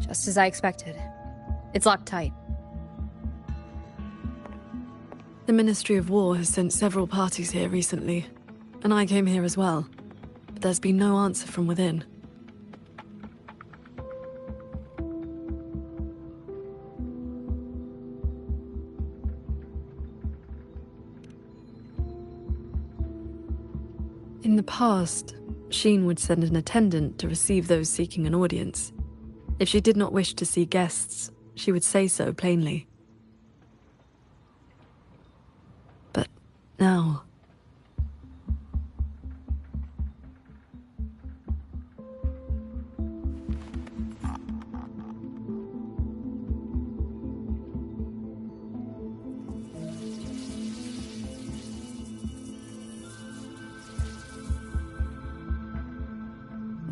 Just as I expected. It's locked tight. The Ministry of War has sent several parties here recently, and I came here as well. But there's been no answer from within. In the past, Sheen would send an attendant to receive those seeking an audience. If she did not wish to see guests, she would say so plainly. But now...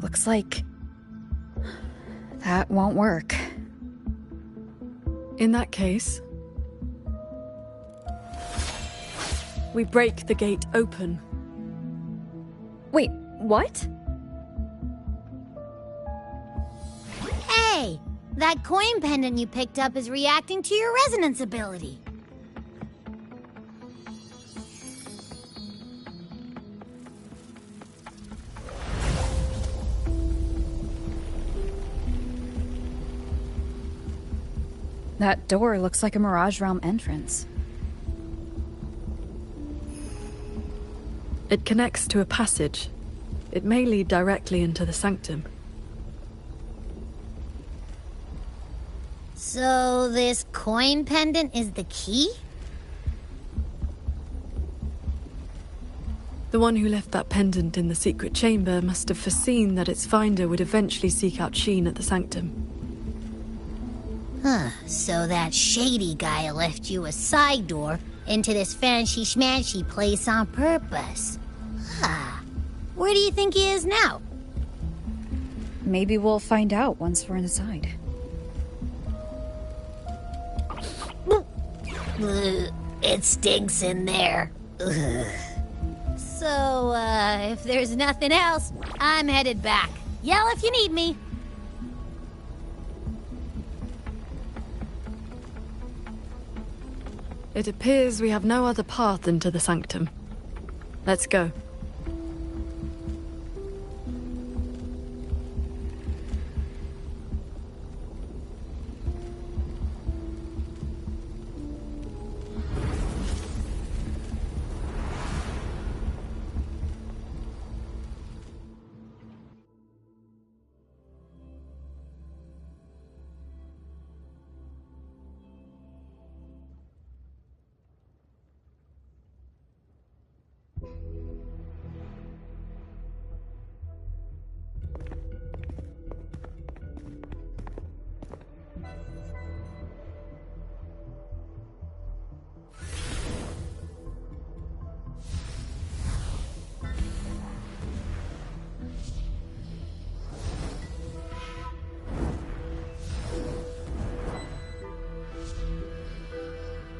Looks like that won't work. In that case, we break the gate open. Wait, what? Hey! That coin pendant you picked up is reacting to your resonance ability. That door looks like a Mirage Realm entrance. It connects to a passage. It may lead directly into the sanctum. So this coin pendant is the key? The one who left that pendant in the secret chamber must have foreseen that its finder would eventually seek out Sheen at the sanctum. Huh, so that shady guy left you a side door into this fancy-schmancy place on purpose. Huh. Where do you think he is now? Maybe we'll find out once we're inside. It stinks in there. Ugh. So, if there's nothing else, I'm headed back. Yell if you need me. It appears we have no other path into the sanctum. Let's go.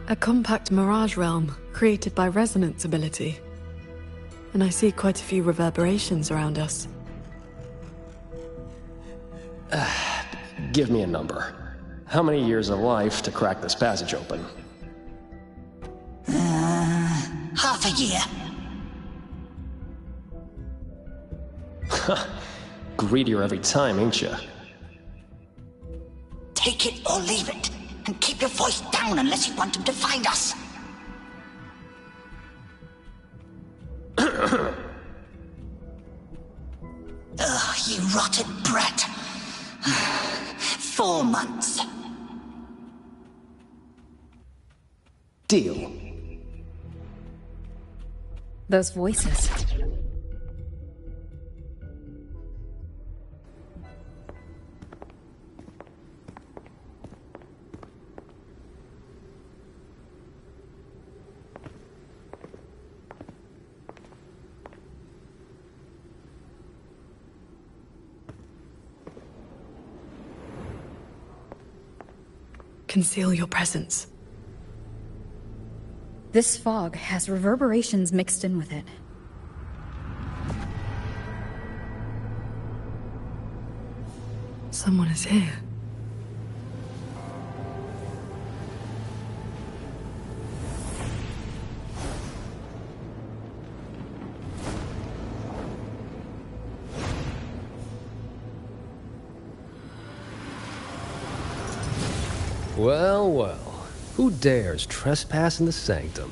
A compact Mirage realm created by resonance ability. And I see quite a few reverberations around us. Give me a number. How many years of life to crack this passage open? Half a year. Greedier every time, ain't ya? Take it or leave it. And keep your voice down unless you want him to find us. Ugh, you rotten brat. 4 months. Deal. Those voices. Conceal your presence. This fog has reverberations mixed in with it. Someone is here. Well, well. Who dares trespass in the sanctum?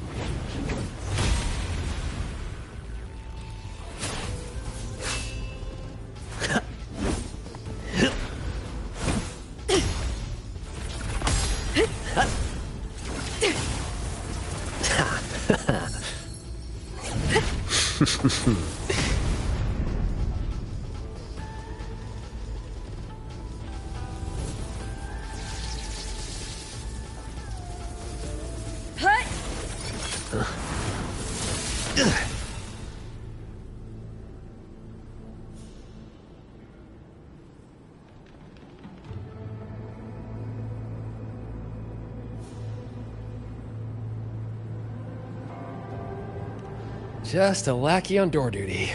Just a lackey on door duty.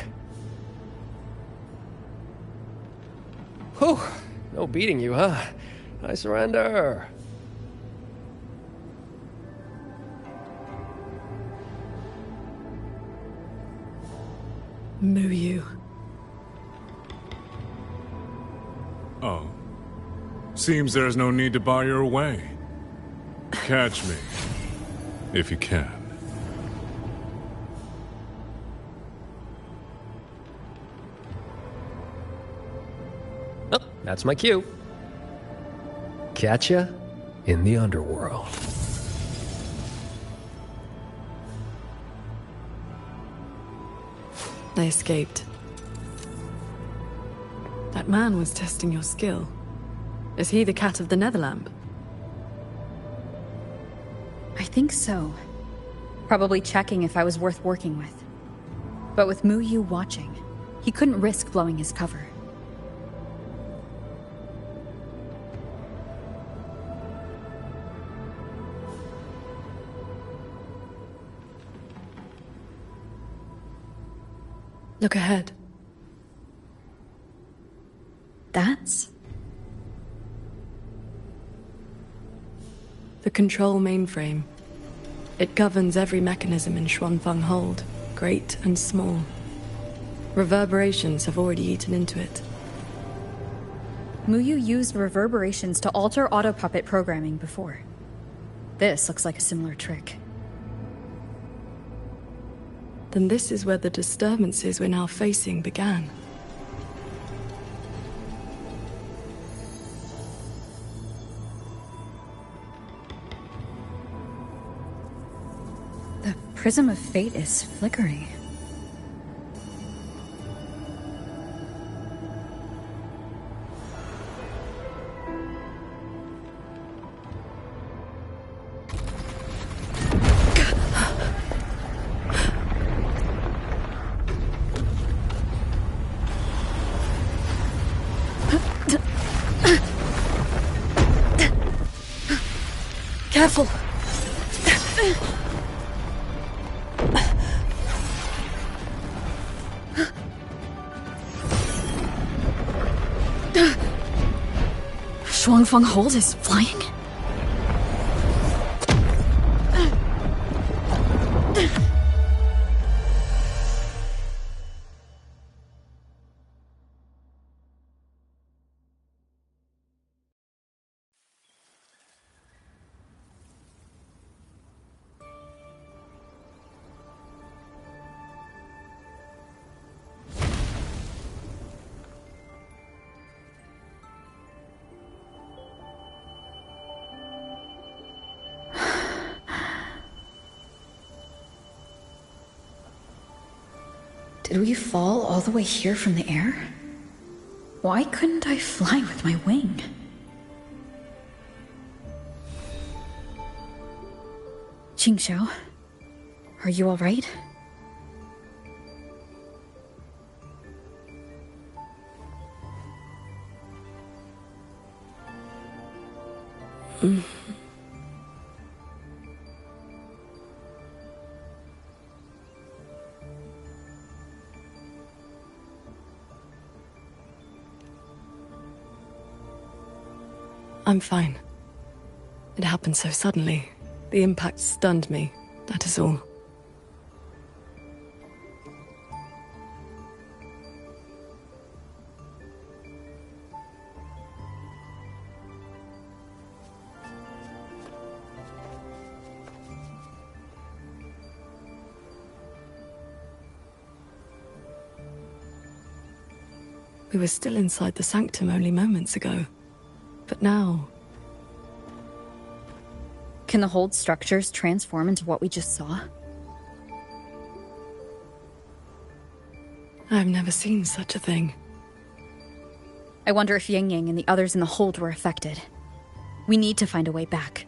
Whew, no beating you, huh? I surrender. Muyu. Oh. Seems there's no need to bar your way. Catch me. If you can. Oh, that's my cue. Catch ya in the underworld. I escaped. That man was testing your skill. Is he the cat of the Netherlamp? I think so. Probably checking if I was worth working with. But with Muyu watching, he couldn't risk blowing his cover. Look ahead. That's? The control mainframe. It governs every mechanism in Xuanfeng Hold, great and small. Reverberations have already eaten into it. Muyu used reverberations to alter auto-puppet programming before. This looks like a similar trick. Then this is where the disturbances we're now facing began. The Prism of Fate is flickering. Careful! Shuangfeng Hold is flying? Did we fall all the way here from the air? Why couldn't I fly with my wing? Qingxiao, are you all right? I'm fine. It happened so suddenly. The impact stunned me, that is all. We were still inside the sanctum only moments ago. But now... Can the hold structures transform into what we just saw? I've never seen such a thing. I wonder if Yang Yang and the others in the hold were affected. We need to find a way back.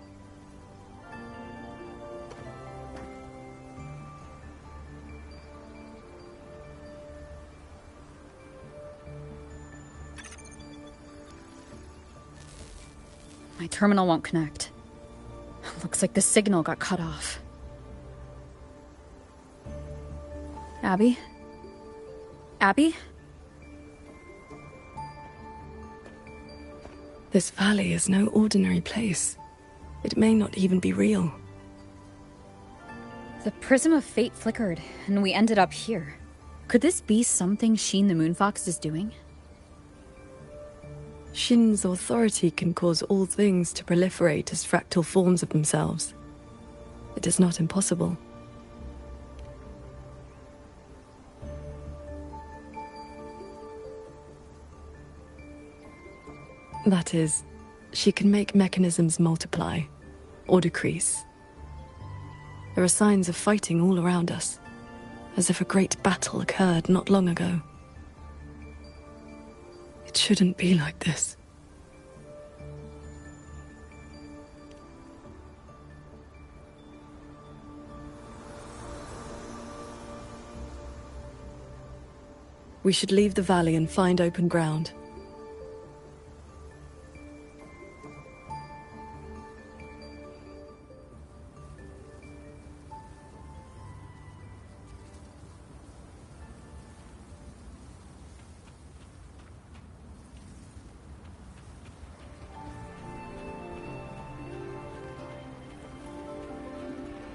My terminal won't connect. Looks like the signal got cut off. Abby? Abby? This valley is no ordinary place. It may not even be real. The prism of fate flickered, and we ended up here. Could this be something Sheen the Moonfox is doing? Shin's authority can cause all things to proliferate as fractal forms of themselves. It is not impossible. That is, she can make mechanisms multiply, or decrease. There are signs of fighting all around us, as if a great battle occurred not long ago. It shouldn't be like this. We should leave the valley and find open ground.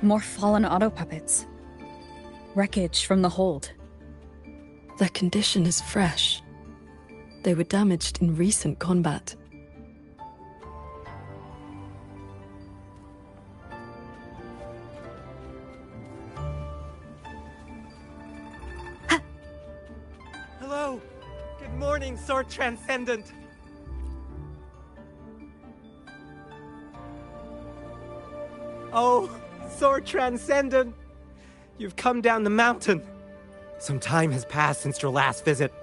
More fallen auto puppets. Wreckage from the hold. Their condition is fresh. They were damaged in recent combat. Hello! Good morning, Sword Transcendent! Oh, Sword Transcendent! You've come down the mountain. Some time has passed since your last visit.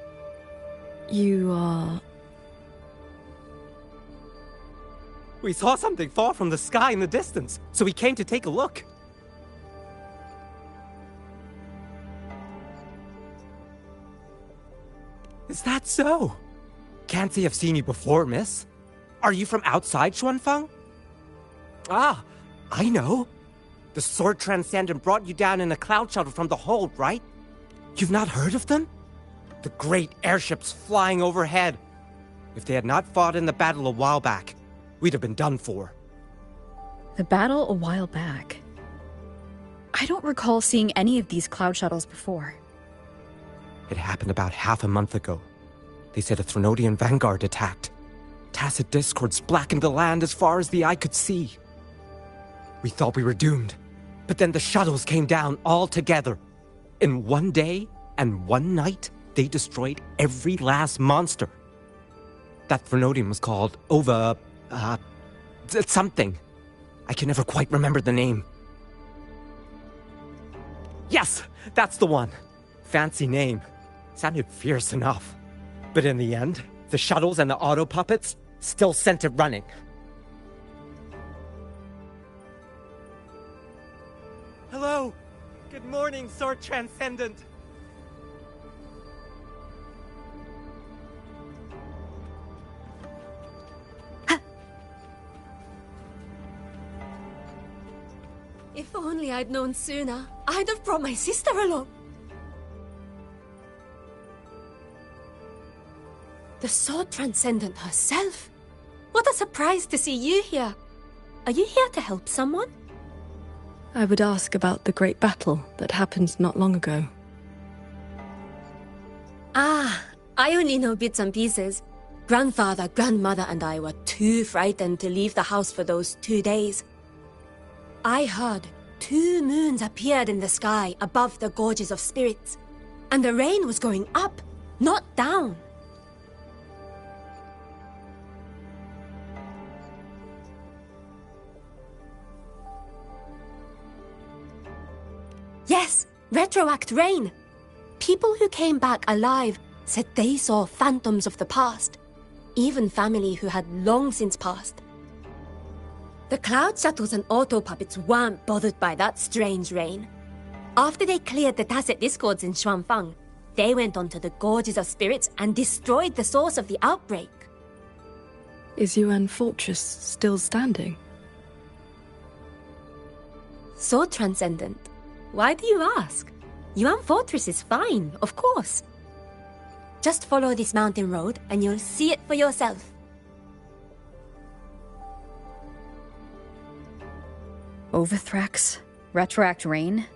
You are... We saw something fall from the sky in the distance, so we came to take a look. Is that so? Can't say I've seen you before, miss. Are you from outside Xuanfeng? Ah, I know. The Sword Transcendent brought you down in a cloud shuttle from the hold, right? You've not heard of them? The great airships flying overhead. If they had not fought in the battle a while back, we'd have been done for. The battle a while back? I don't recall seeing any of these cloud shuttles before. It happened about half a month ago. They said a Threnodian vanguard attacked. Tacit discords blackened the land as far as the eye could see. We thought we were doomed, but then the shuttles came down all together. In one day and one night, they destroyed every last monster. That Threnodian was called something. I can never quite remember the name. Yes, that's the one. Fancy name. Sounded fierce enough. But in the end, the shuttles and the auto puppets still sent it running. Hello. Good morning, Sword Transcendent. If only I'd known sooner, I'd have brought my sister along. The Sword Transcendent herself? What a surprise to see you here. Are you here to help someone? I would ask about the great battle that happened not long ago. Ah, I only know bits and pieces. Grandfather, grandmother, and I were too frightened to leave the house for those 2 days. I heard 2 moons appeared in the sky above the gorges of spirits, and the rain was going up, not down. Yes, retroact rain. People who came back alive said they saw phantoms of the past, even family who had long since passed. The cloud shuttles and auto puppets weren't bothered by that strange rain. After they cleared the tacit discords in Xuanfang, they went onto the gorges of spirits and destroyed the source of the outbreak. Is Yuan Fortress still standing? Sword Transcendent. Why do you ask? Yuan Fortress is fine, of course. Just follow this mountain road and you'll see it for yourself. Overthrax, Retroact Rain,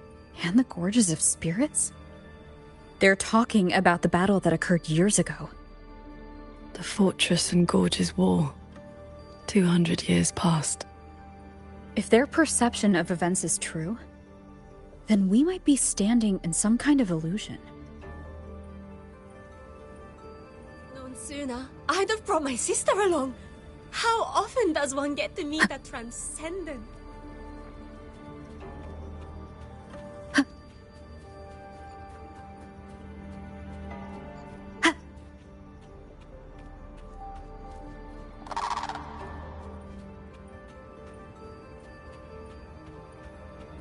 and the Gorges of Spirits? They're talking about the battle that occurred years ago. The Fortress and Gorges War. 200 years past. If their perception of events is true, then we might be standing in some kind of illusion. Known sooner, I'd have brought my sister along. How often does one get to meet a transcendent?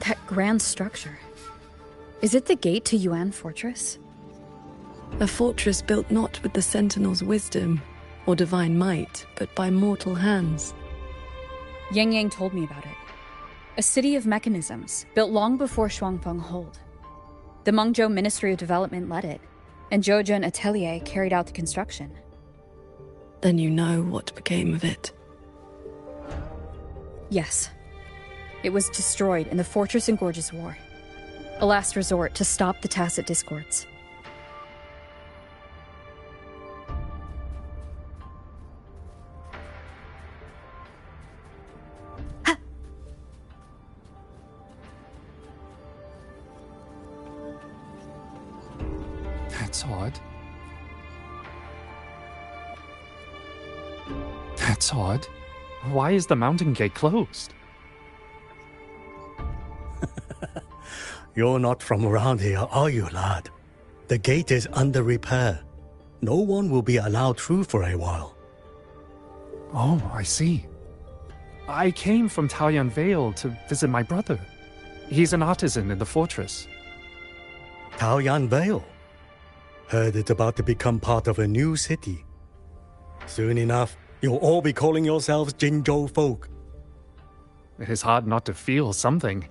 That grand structure. Is it the gate to Yuan Fortress? A fortress built not with the Sentinel's wisdom or divine might, but by mortal hands. Yang Yang told me about it. A city of mechanisms, built long before Xuanfeng Hold. The Mengzhou Ministry of Development led it, and Zhouzhen Atelier carried out the construction. Then you know what became of it. Yes. It was destroyed in the Fortress and Gorges War. A last resort to stop the tacit discords. That's odd. That's odd. Why is the mountain gate closed? You're not from around here, are you, lad? The gate is under repair. No one will be allowed through for a while. Oh, I see. I came from Taoyuan Vale to visit my brother. He's an artisan in the fortress. Taoyuan Vale? Heard it's about to become part of a new city. Soon enough, you'll all be calling yourselves Jinzhou folk. It is hard not to feel something.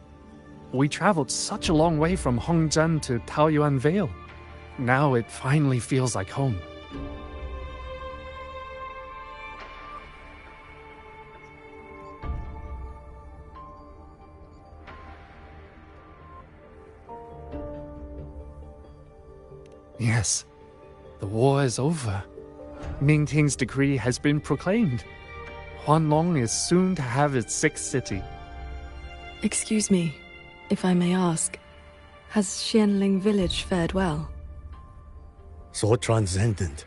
We traveled such a long way from Hongzhen to Taoyuan Vale. Now it finally feels like home. Yes, the war is over. Mingting's decree has been proclaimed. Huanlong is soon to have its sixth city. Excuse me, if I may ask, has Xianling village fared well? So transcendent.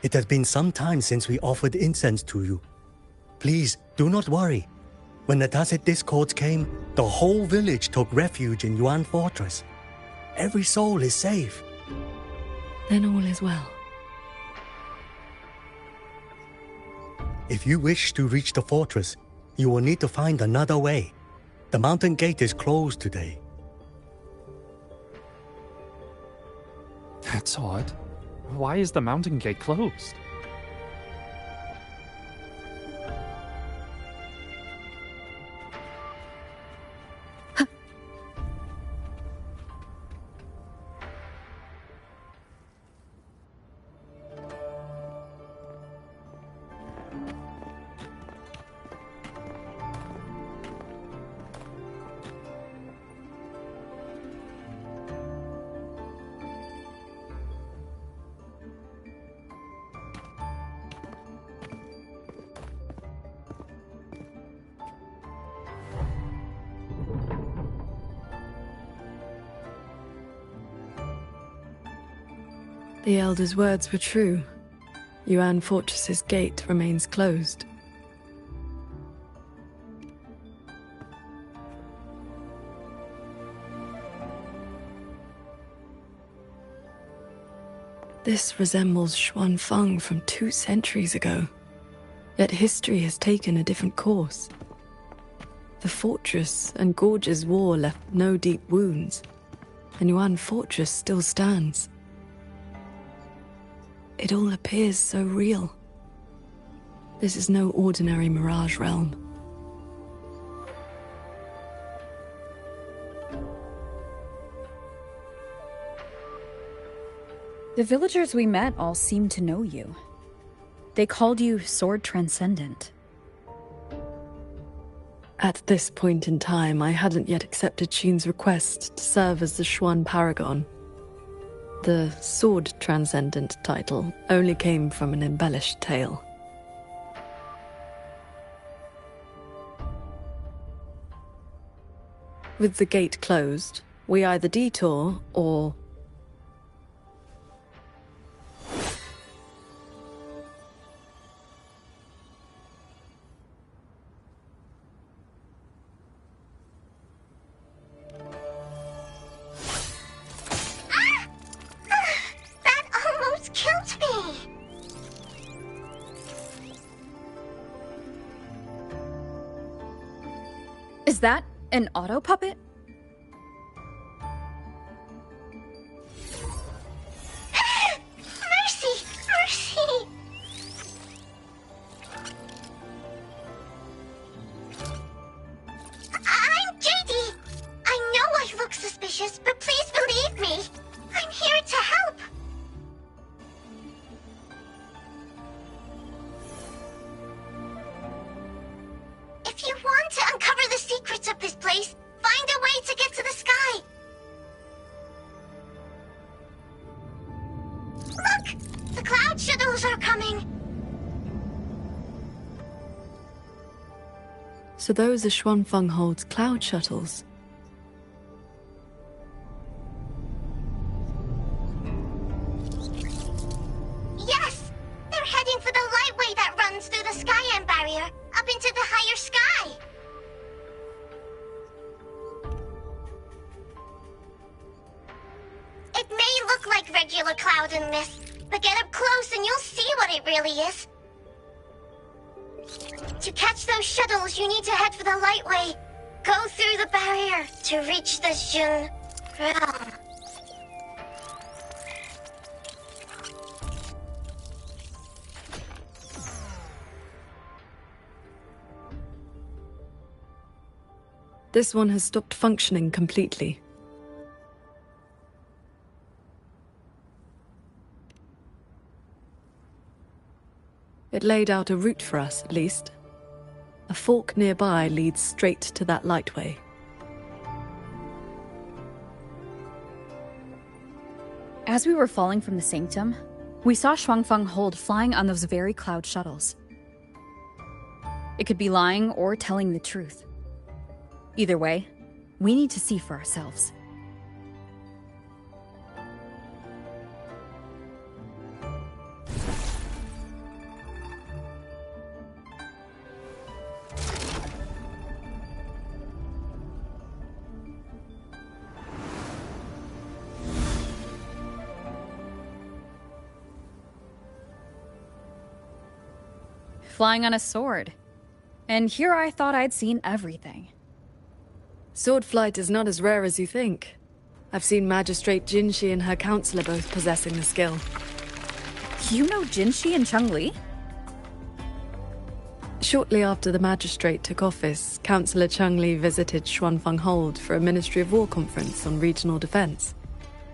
It has been some time since we offered incense to you. Please, do not worry. When the Tacit Discords came, the whole village took refuge in Yuan Fortress. Every soul is safe. Then all is well. If you wish to reach the fortress, you will need to find another way. The mountain gate is closed today. That's odd. Why is the mountain gate closed? The Elder's words were true. Yuan Fortress's gate remains closed. This resembles Xuanfeng from 2 centuries ago. Yet history has taken a different course. The fortress and Gorge's war left no deep wounds, and Yuan Fortress still stands. It all appears so real. This is no ordinary Mirage realm. The villagers we met all seemed to know you. They called you Sword Transcendent. At this point in time, I hadn't yet accepted Xun's request to serve as the Xuan Paragon. The Sword Transcendent title only came from an embellished tale. With the gate closed, we either detour or... Is that an auto puppet? Mercy! Mercy! I'm JD. I know I look suspicious, but please believe me. I'm here to help. If you want to uncover the secrets of this place, find a way to get to the sky. Look! The cloud shuttles are coming. So those are Xuanfeng Hold's cloud shuttles. Yes! They're heading for the lightway that runs through the Skyend barrier, up into the higher sky. It may look like regular cloud and mist, but get up close and you'll see what it really is. To catch those shuttles, you need to head for the lightway. Go through the barrier to reach the Xun realm. This one has stopped functioning completely. It laid out a route for us, at least. A fork nearby leads straight to that lightway. As we were falling from the sanctum, we saw Xuanfeng Hold flying on those very cloud shuttles. It could be lying or telling the truth. Either way, we need to see for ourselves. Flying on a sword. And here I thought I'd seen everything. Sword flight is not as rare as you think. I've seen Magistrate Jinshi and her counselor both possessing the skill. You know Jinshi and Changli? Shortly after the Magistrate took office, Councillor Changli visited Xuanfeng Hold for a Ministry of War conference on regional defense.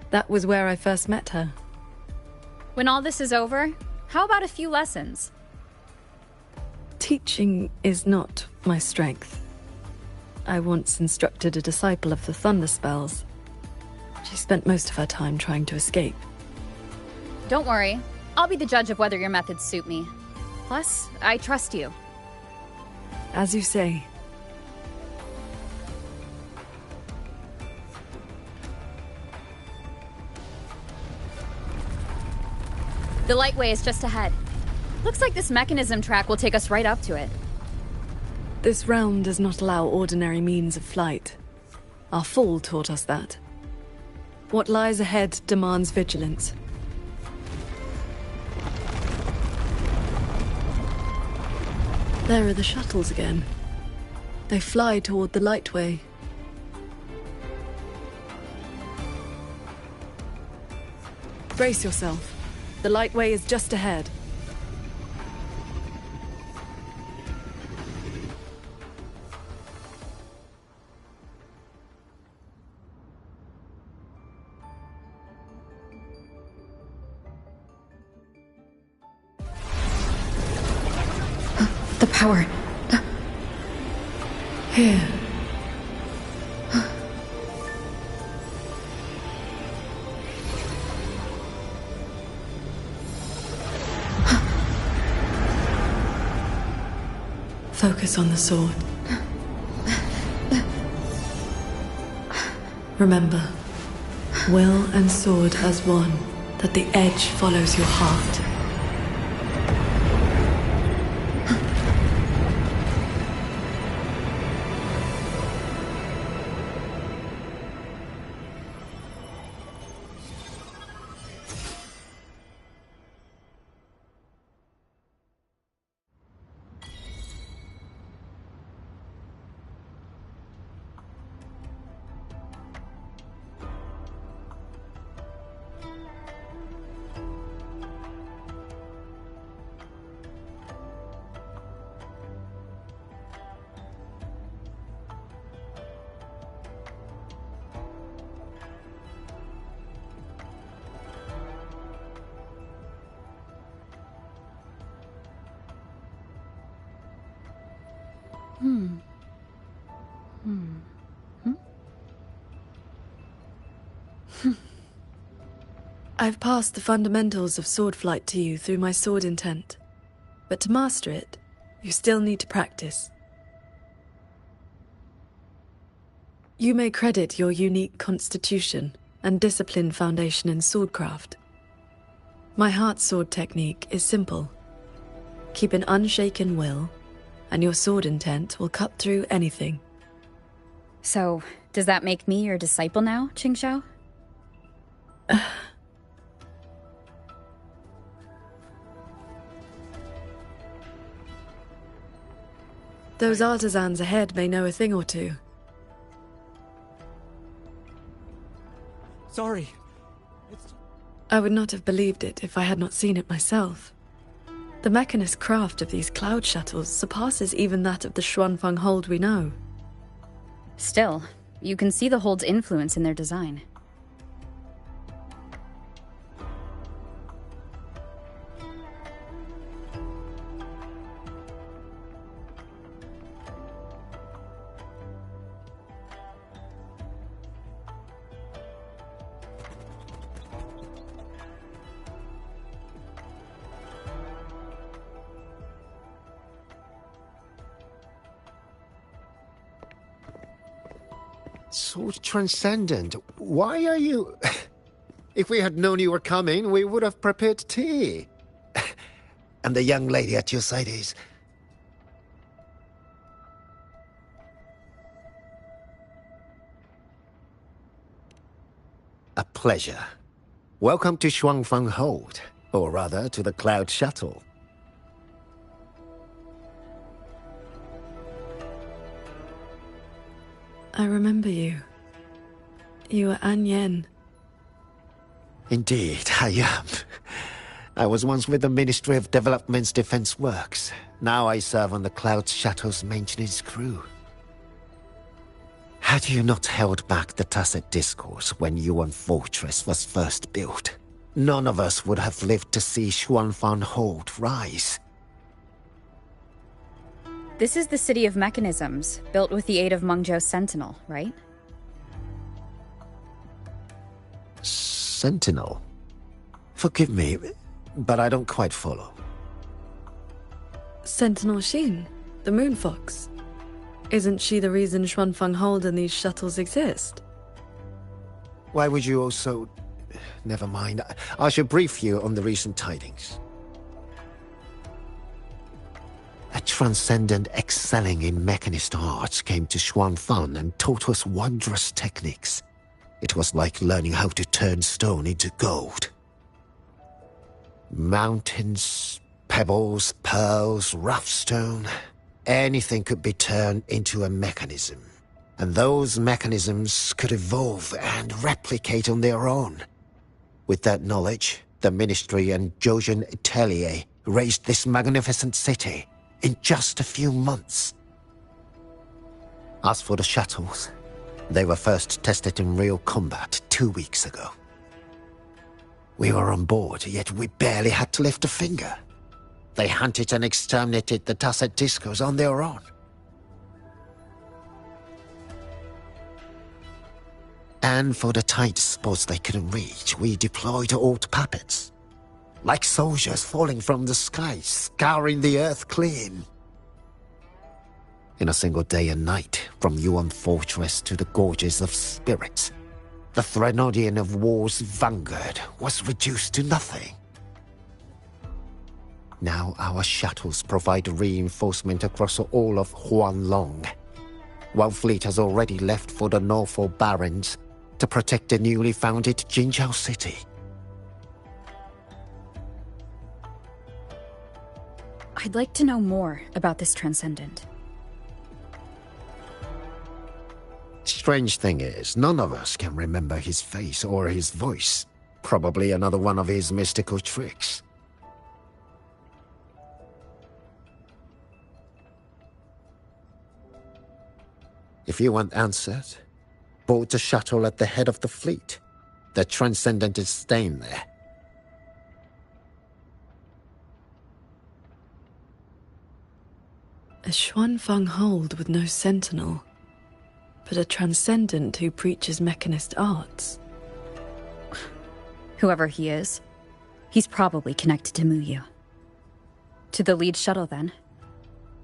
That was where I first met her. When all this is over, how about a few lessons? Teaching is not my strength. I once instructed a disciple of the Thunder Spells. She spent most of her time trying to escape. Don't worry. I'll be the judge of whether your methods suit me. Plus, I trust you. As you say. The lightway is just ahead. Looks like this mechanism track will take us right up to it. This realm does not allow ordinary means of flight. Our fall taught us that. What lies ahead demands vigilance. There are the shuttles again. They fly toward the lightway. Brace yourself. The lightway is just ahead. The power. Here. Focus on the sword. Remember, will and sword as one, that the edge follows your heart. I've passed the fundamentals of sword flight to you through my sword intent. But to master it, you still need to practice. You may credit your unique constitution and disciplined foundation in swordcraft. My heart sword technique is simple. Keep an unshaken will, and your sword intent will cut through anything. So, does that make me your disciple now, Qingxiao? Those artisans ahead may know a thing or two. Sorry. I would not have believed it if I had not seen it myself. The mechanist craft of these cloud shuttles surpasses even that of the Xuanfeng Hold we know. Still, you can see the Hold's influence in their design. So transcendent. Why are you... If we had known you were coming, we would have prepared tea. And the young lady at your side is... A pleasure. Welcome to Shuangfang Hold, or rather, to the Cloud Shuttle. I remember you. You were An Yen. Indeed, I am. I was once with the Ministry of Development's Defense Works. Now I serve on the Cloud Shuttle's maintenance crew. Had you not held back the Tacit Discourse when Yuan Fortress was first built, none of us would have lived to see Shuangfang Hold rise. This is the City of Mechanisms, built with the aid of Mengzhou's Sentinel, right? Sentinel? Forgive me, but I don't quite follow. Sentinel Xin, the Moon Fox. Isn't she the reason Shuangfang Hold and these shuttles exist? Why would you also... Never mind. I should brief you on the recent tidings. A transcendent excelling in mechanist arts came to Shuangfang and taught us wondrous techniques. It was like learning how to turn stone into gold. Mountains, pebbles, pearls, rough stone. Anything could be turned into a mechanism. And those mechanisms could evolve and replicate on their own. With that knowledge, the Ministry and Zhouzhen Atelier raised this magnificent city in just a few months. As for the shuttles, they were first tested in real combat 2 weeks ago. We were on board, yet we barely had to lift a finger. They hunted and exterminated the Tacit Discos on their own. And for the tight spots they couldn't reach, we deployed old puppets. Like soldiers falling from the sky, scouring the earth clean. In a single day and night, from Yuan Fortress to the Gorges of Spirits, the Threnodian of War's vanguard was reduced to nothing. Now our shuttles provide reinforcement across all of Huanglong. One fleet has already left for the Norfolk Barrens to protect the newly founded Jinzhou city. I'd like to know more about this Transcendent. Strange thing is, none of us can remember his face or his voice. Probably another one of his mystical tricks. If you want answered, board the shuttle at the head of the fleet. The Transcendent is staying there. A Shuangfang Hold with no sentinel, but a Transcendent who preaches mechanist arts. Whoever he is, he's probably connected to Muyu. To the lead shuttle, then.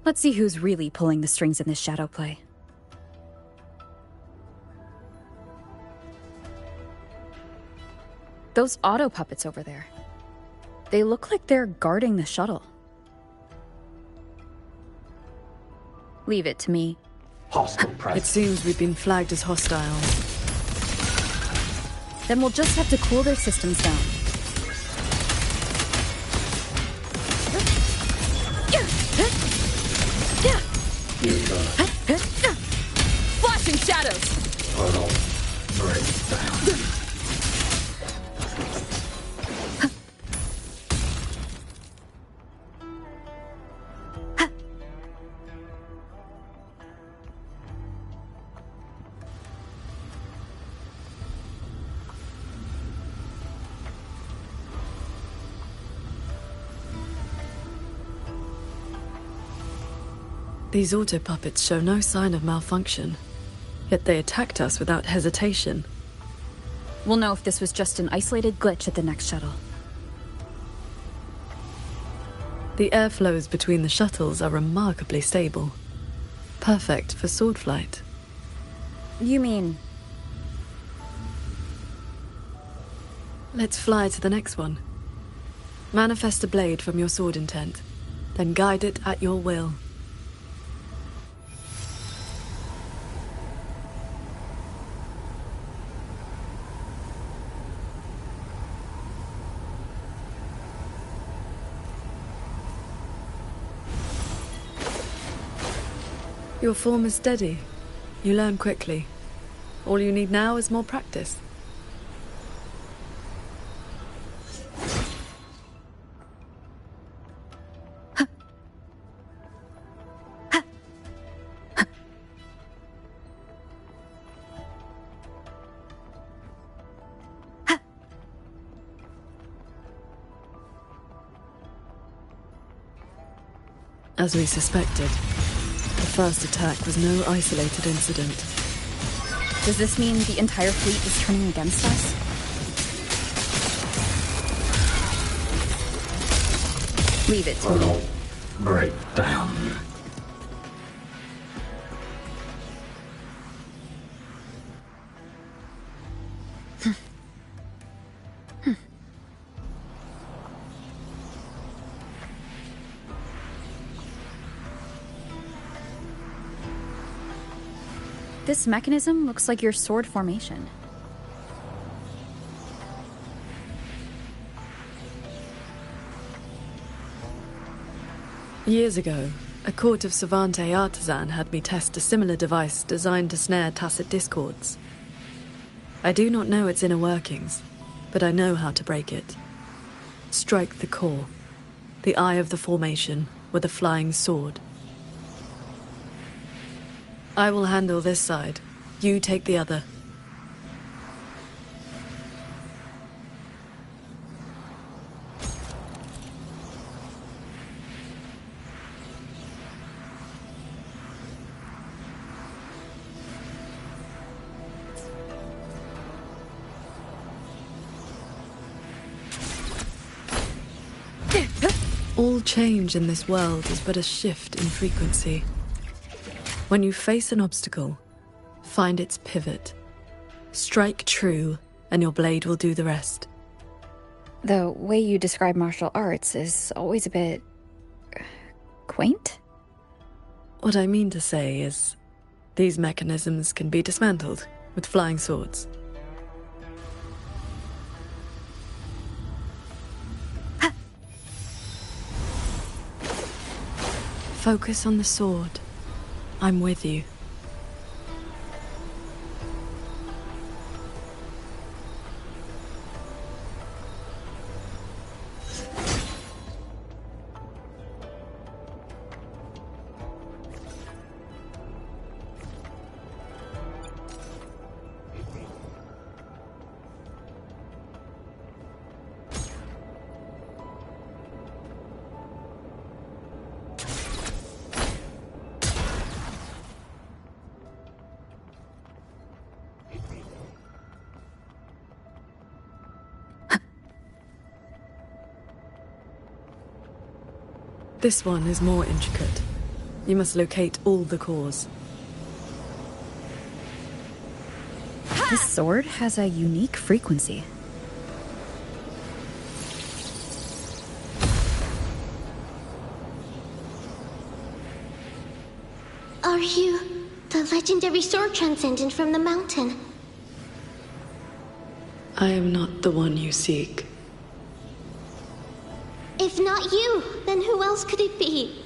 Let's see who's really pulling the strings in this shadow play. Those auto puppets over there. They look like they're guarding the shuttle. Leave it to me. It seems we've been flagged as hostile. Then we'll just have to cool their systems down. Flashing shadows! Break down. These auto puppets show no sign of malfunction, yet they attacked us without hesitation. We'll know if this was just an isolated glitch at the next shuttle. The airflows between the shuttles are remarkably stable. Perfect for sword flight. You mean... Let's fly to the next one. Manifest a blade from your sword intent, then guide it at your will. Your form is steady. You learn quickly. All you need now is more practice. As we suspected, the first attack was no isolated incident. Does this mean the entire fleet is turning against us? Leave it to me. Breakdown. This mechanism looks like your sword formation. Years ago, a court of Savante artisan had me test a similar device designed to snare tacit discords. I do not know its inner workings, but I know how to break it. Strike the core, the eye of the formation, with a flying sword. I will handle this side. You take the other. All change in this world is but a shift in frequency. When you face an obstacle, find its pivot. Strike true, and your blade will do the rest. The way you describe martial arts is always a bit... quaint? What I mean to say is, these mechanisms can be dismantled with flying swords. Focus on the sword. I'm with you. This one is more intricate. You must locate all the cores. This sword has a unique frequency. Are you the legendary sword transcendent from the mountain? I am not the one you seek. If not you, then who else could it be?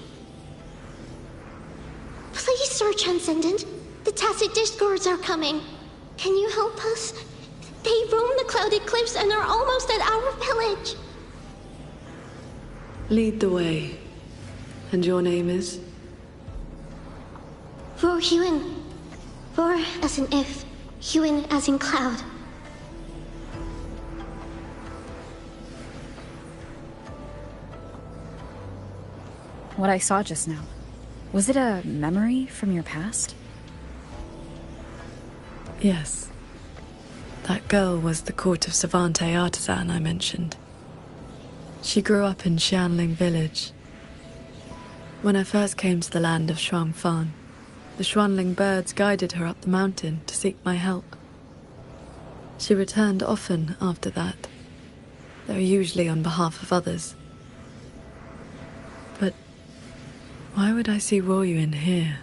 Please, Sword Transcendent. The Tacit Discords are coming. Can you help us? They roam the clouded cliffs and are almost at our village. Lead the way. And your name is? Vor Huin. Vor as in if, Huin as in cloud. What I saw just now. Was it a memory from your past? Yes. That girl was the court of Savante artisan I mentioned. She grew up in Xianling village. When I first came to the land of Xuanfang, the Xuanling birds guided her up the mountain to seek my help. She returned often after that, though usually on behalf of others. But why would I see Wu Yuan here?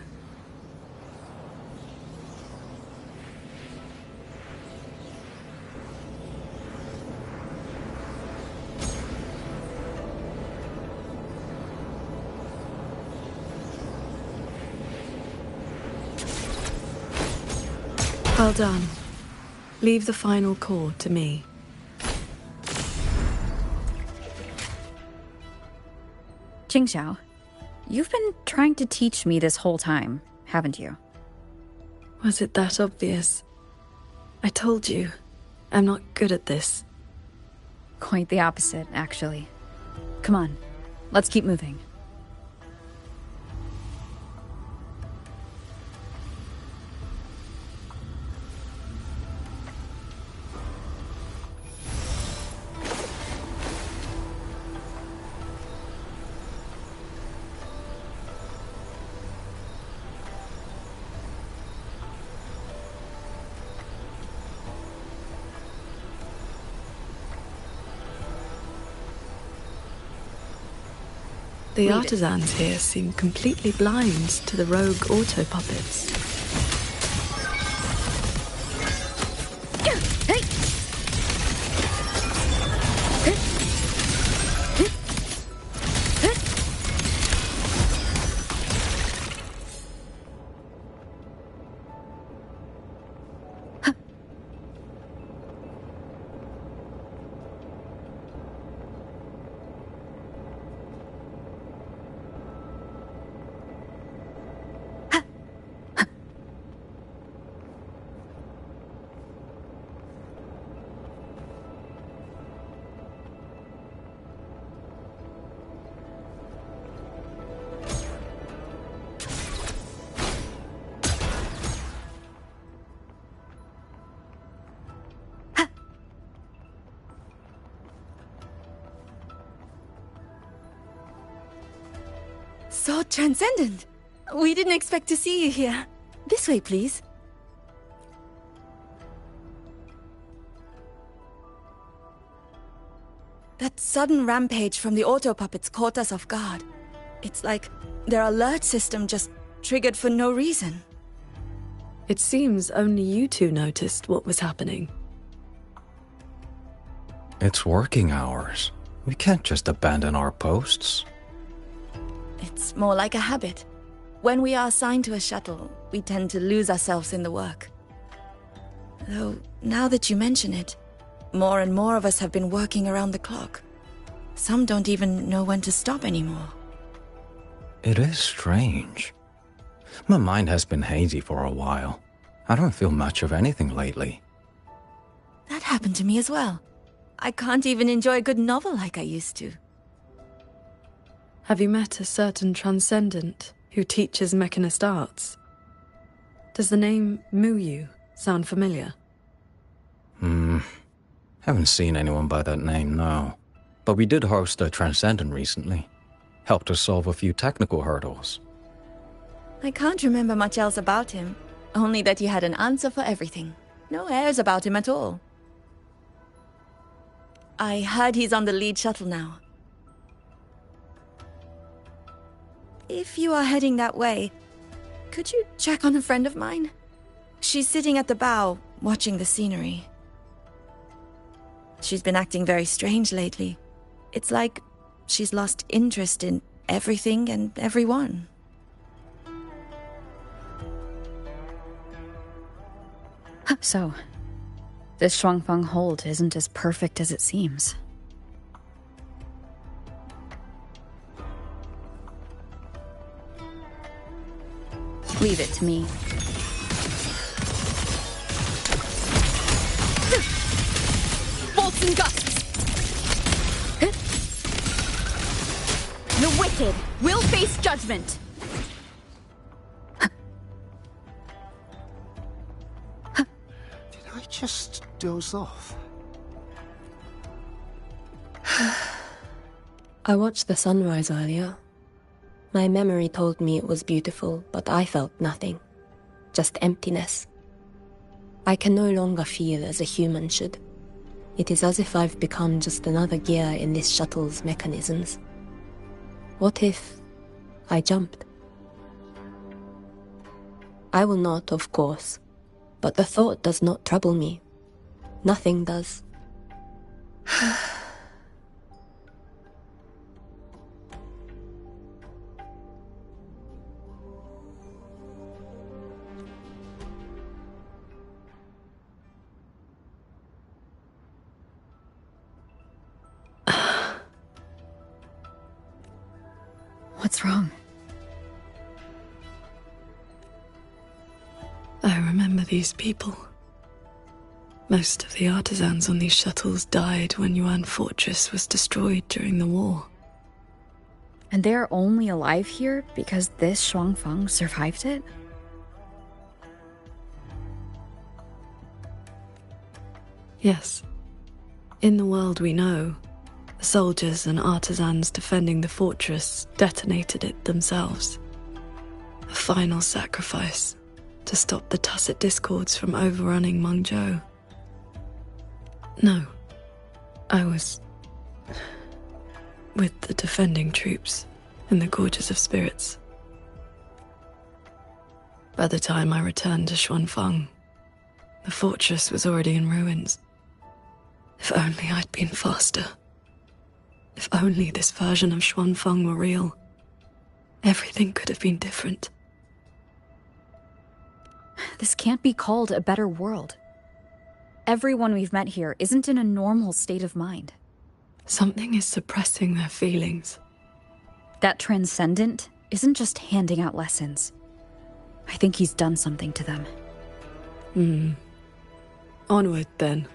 Well done. Leave the final core to me. Qingxiao, you've been trying to teach me this whole time, haven't you? Was it that obvious? I told you, I'm not good at this. Quite the opposite, actually. Come on, let's keep moving. The artisans here seem completely blind to the rogue auto puppets. So transcendent. We didn't expect to see you here. This way, please. That sudden rampage from the auto puppets caught us off guard. It's like their alert system just triggered for no reason. It seems only you two noticed what was happening. It's working hours. We can't just abandon our posts. It's more like a habit. When we are assigned to a shuttle, we tend to lose ourselves in the work. Though, now that you mention it, more and more of us have been working around the clock. Some don't even know when to stop anymore. It is strange. My mind has been hazy for a while. I don't feel much of anything lately. That happened to me as well. I can't even enjoy a good novel like I used to. Have you met a certain transcendent who teaches mechanist arts? Does the name Muyu sound familiar? Haven't seen anyone by that name, no. But we did host a transcendent recently. Helped us solve a few technical hurdles. I can't remember much else about him, only that he had an answer for everything. No airs about him at all. I heard he's on the lead shuttle now. If you are heading that way, could you check on a friend of mine? She's sitting at the bow, watching the scenery. She's been acting very strange lately. It's like she's lost interest in everything and everyone. So, this Xuanfang hold isn't as perfect as it seems. Leave it to me. Bolts and gusts! The wicked will face judgment! just doze off? I watched the sunrise earlier. My memory told me it was beautiful, but I felt nothing. Just emptiness. I can no longer feel as a human should. It is as if I've become just another gear in this shuttle's mechanisms. What if I jumped? I will not, of course, but the thought does not trouble me. Nothing does. What's wrong? I remember these people. Most of the artisans on these shuttles died when Yuan Fortress was destroyed during the war. And they're only alive here because this Shuangfang survived it? Yes. In the world we know, the soldiers and artisans defending the fortress detonated it themselves. A final sacrifice to stop the Tacit Discords from overrunning Mengzhou. No, I was with the defending troops in the Gorges of Spirits. By the time I returned to Xuanfang, the fortress was already in ruins. If only I'd been faster. If only this version of Xuanfang were real. Everything could have been different. This can't be called a better world. Everyone we've met here isn't in a normal state of mind. Something is suppressing their feelings. That Transcendent isn't just handing out lessons. I think he's done something to them. Onward, then.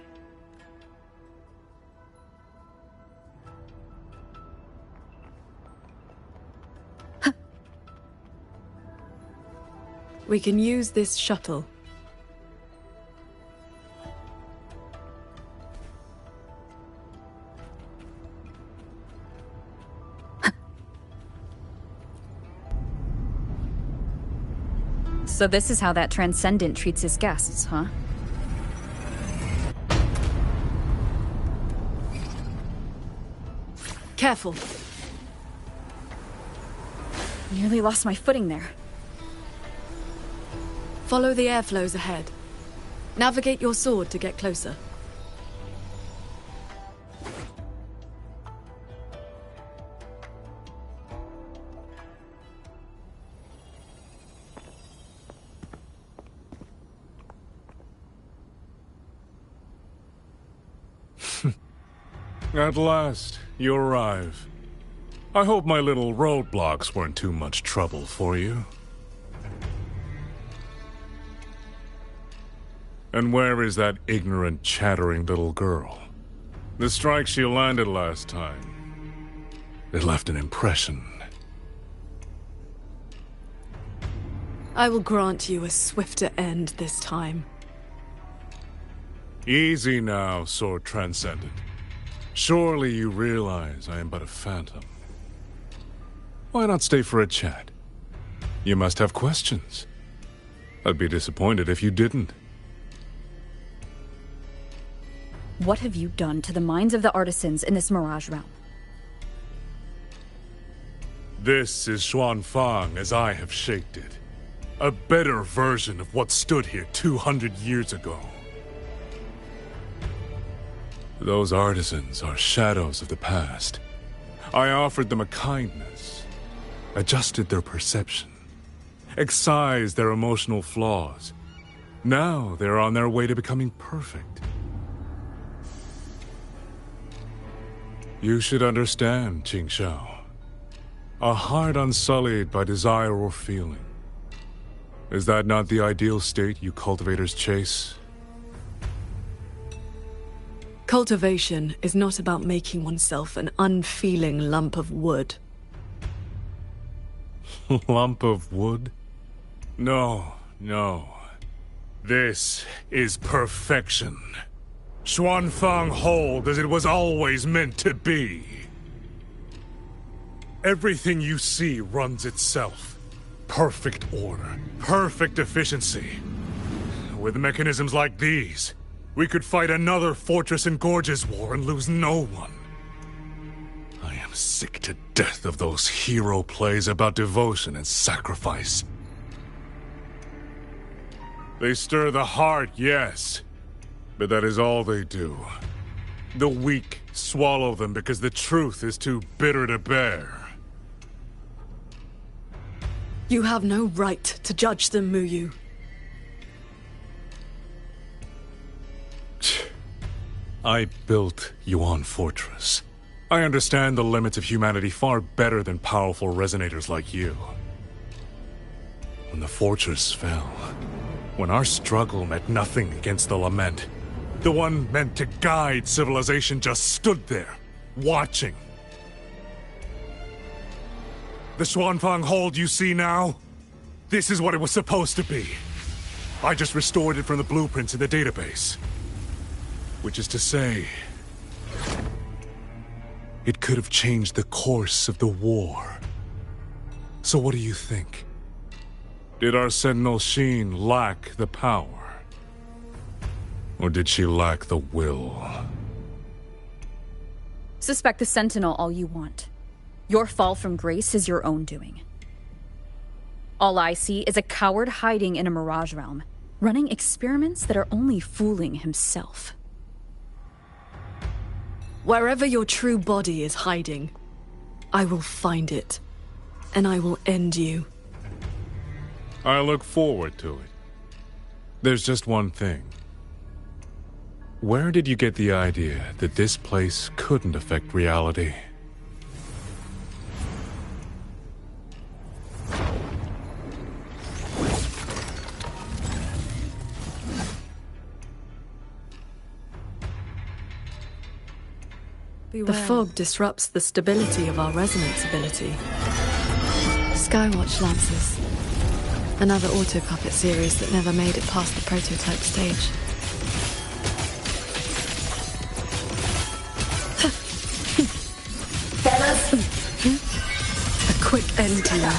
We can use this shuttle. So this is how that Transcendent treats his guests, huh? Careful. Nearly lost my footing there. Follow the airflows ahead. Navigate your sword to get closer. At last, you arrive. I hope my little roadblocks weren't too much trouble for you. And where is that ignorant, chattering little girl? The strike she landed last time. It left an impression. I will grant you a swifter end this time. Easy now, Sword Transcendent. Surely you realize I am but a phantom. Why not stay for a chat? You must have questions. I'd be disappointed if you didn't. What have you done to the minds of the artisans in this Mirage realm? This is Xuanfang as I have shaped it. A better version of what stood here 200 years ago. Those artisans are shadows of the past. I offered them a kindness, adjusted their perception, excised their emotional flaws. Now they're on their way to becoming perfect. You should understand, Qingxiao. A heart unsullied by desire or feeling. Is that not the ideal state you cultivators chase? Cultivation is not about making oneself an unfeeling lump of wood. Lump of wood? No, no. This is perfection. Xuanfang Hold as it was always meant to be. Everything you see runs itself. Perfect order, perfect efficiency. With mechanisms like these, we could fight another Fortress and Gorges war and lose no one. I am sick to death of those hero plays about devotion and sacrifice. They stir the heart, yes, but that is all they do. The weak swallow them because the truth is too bitter to bear. You have no right to judge them, Muyu. I built Yuan Fortress. I understand the limits of humanity far better than powerful resonators like you. When the fortress fell, when our struggle meant nothing against the lament, the one meant to guide civilization just stood there, watching. The Xuanfang Hold you see now? This is what it was supposed to be. I just restored it from the blueprints in the database. Which is to say, it could have changed the course of the war. So what do you think? Did our Sentinel Sheen lack the power? Or did she lack the will? Suspect the Sentinel all you want. Your fall from grace is your own doing. All I see is a coward hiding in a Mirage realm, running experiments that are only fooling himself. Wherever your true body is hiding, I will find it, and I will end you. I look forward to it. There's just one thing. Where did you get the idea that this place couldn't affect reality? The fog disrupts the stability of our resonance ability. Skywatch Lancers. Another auto-puppet series that never made it past the prototype stage. A quick end to you.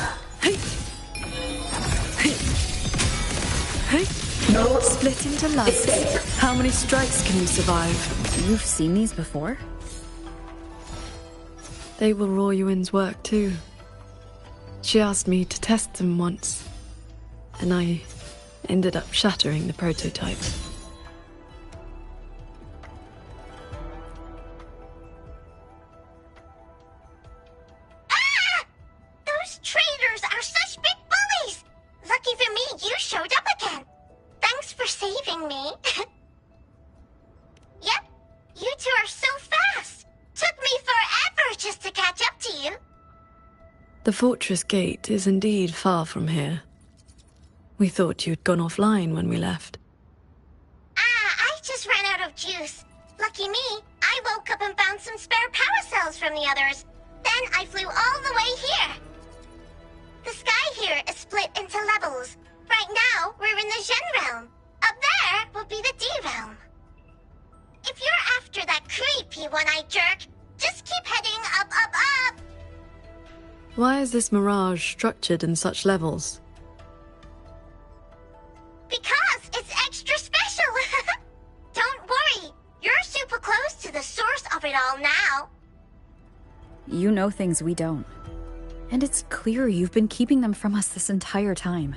No. Split into lumps. How many strikes can you survive? You've seen these before? They will Royuin's work too. She asked me to test them once, and I ended up shattering the prototype. Ah! Those traitors are such big bullies! Lucky for me, you showed up again. Thanks for saving me. Yep, you two are so fast. Took me forever just to catch up to you. The fortress gate is indeed far from here. We thought you'd gone offline when we left. I just ran out of juice. Lucky me, I woke up and found some spare power cells from the others. Then I flew all the way here. The sky here is split into levels. Right now, we're in the Zhen realm. Up there will be the D realm. If you're after that creepy one-eyed jerk, just keep heading up, up, up. Why is this Mirage structured in such levels? Because it's extra special. Don't worry, you're super close to the source of it all now. You know things we don't. And it's clear you've been keeping them from us this entire time.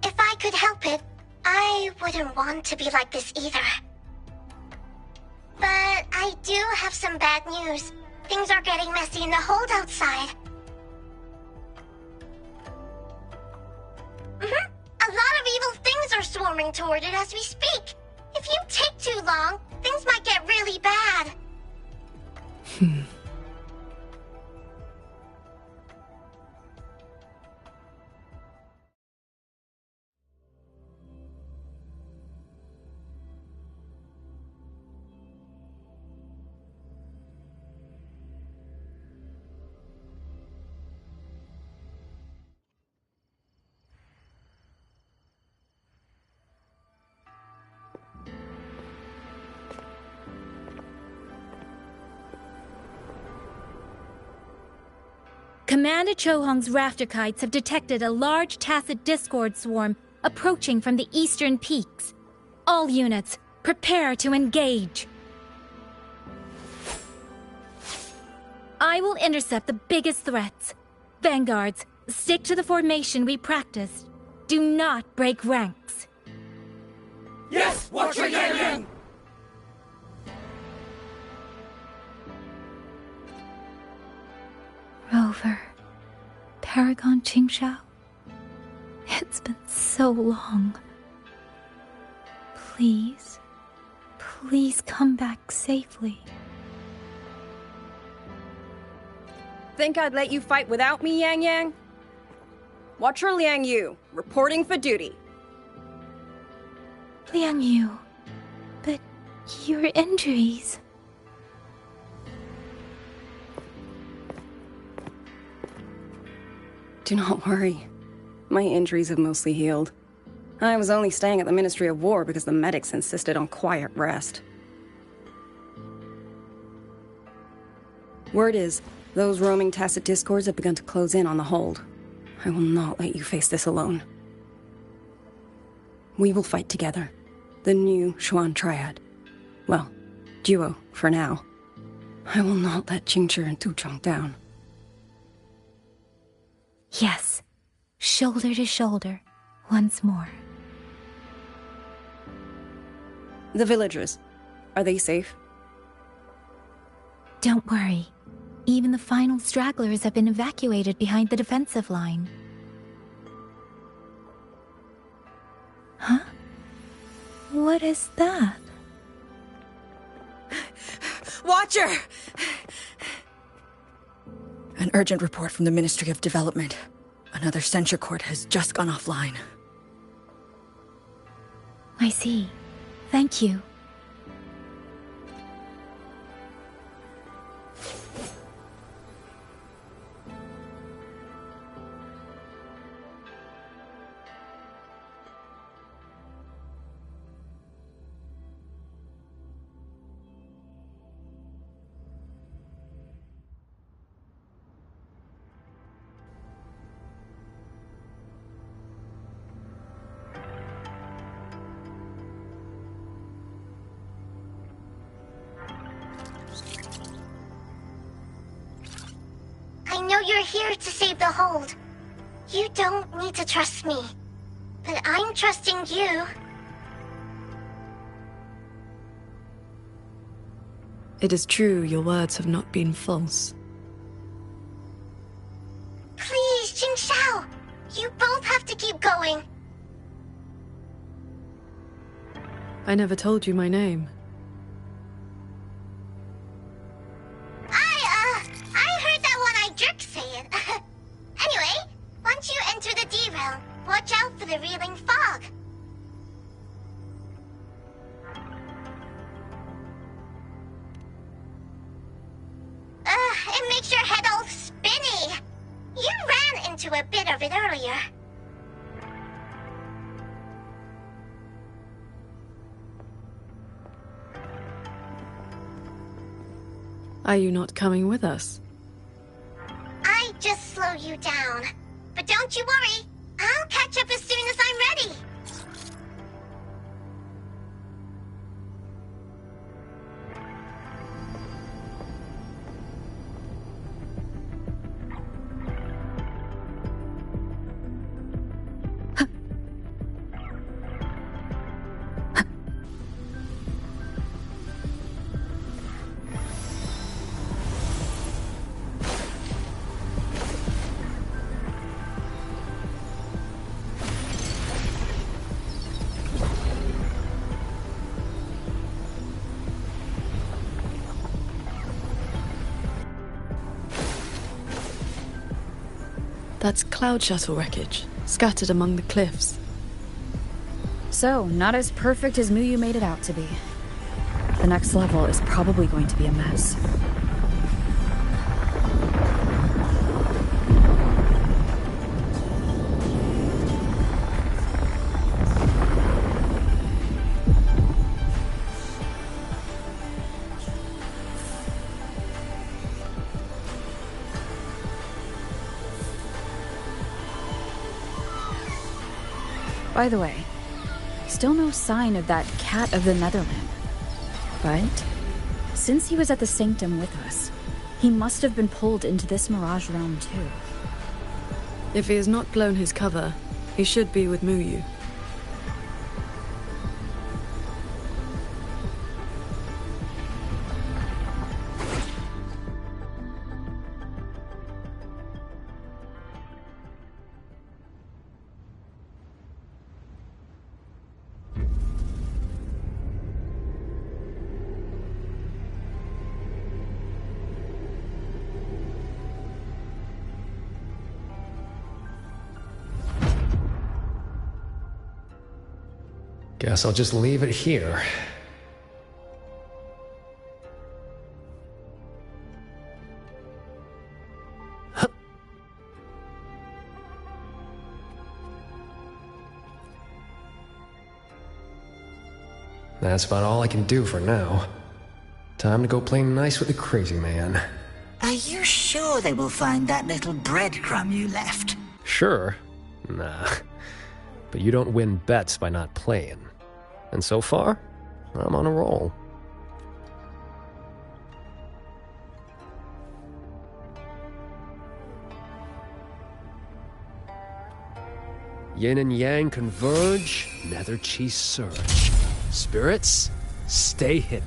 If I could help it, I wouldn't want to be like this either. But I do have some bad news. Things are getting messy in the hold outside. A lot of evil things are swarming toward it as we speak. If you take too long, things might get really bad. Commander Chohong's rafter kites have detected a large Tacet Discord swarm approaching from the eastern peaks. All units, prepare to engage. I will intercept the biggest threats. Vanguards, stick to the formation we practiced. Do not break ranks. Yes, Watcher Yang Yang! Rover, Paragon Qingshao. It's been so long. Please, please come back safely. Think I'd let you fight without me, Yang Yang? Watcher Liang Yu, reporting for duty. Liang Yu, but your injuries... Do not worry. My injuries have mostly healed. I was only staying at the Ministry of War because the medics insisted on quiet rest. Word is, those roaming Tacet Discords have begun to close in on the hold. I will not let you face this alone. We will fight together. The new Xuan Triad. Well, duo, for now. I will not let Qingzhi and Tuchong down. Yes, shoulder to shoulder, once more. The villagers, are they safe? Don't worry. Even the final stragglers have been evacuated behind the defensive line. Huh? What is that? Watcher! An urgent report from the Ministry of Development. Another censure court has just gone offline. I see. Thank you. I know you're here to save the hold. You don't need to trust me. But I'm trusting you. It is true your words have not been false. Please, Qingshao! You both have to keep going. I never told you my name. I heard that one-eyed jerk say it. Anyway, once you enter the D realm, watch out for the reeling fog. It makes your head all spinny. You ran into a bit of it earlier. Are you not coming with us? I just slow you down. But don't you worry. I'll catch up as soon as I'm ready. That's cloud shuttle wreckage, scattered among the cliffs. So, not as perfect as Muyu made it out to be. The next level is probably going to be a mess. By the way, still no sign of that cat of the Netherland. But since he was at the Sanctum with us, he must have been pulled into this Mirage realm too. If he has not blown his cover, he should be with Muyu. Guess I'll just leave it here. That's about all I can do for now. Time to go play nice with the crazy man. Are you sure they will find that little breadcrumb you left? Sure. Nah. But you don't win bets by not playing. And so far, I'm on a roll. Yin and yang converge, nether chi surge. Spirits, stay hidden.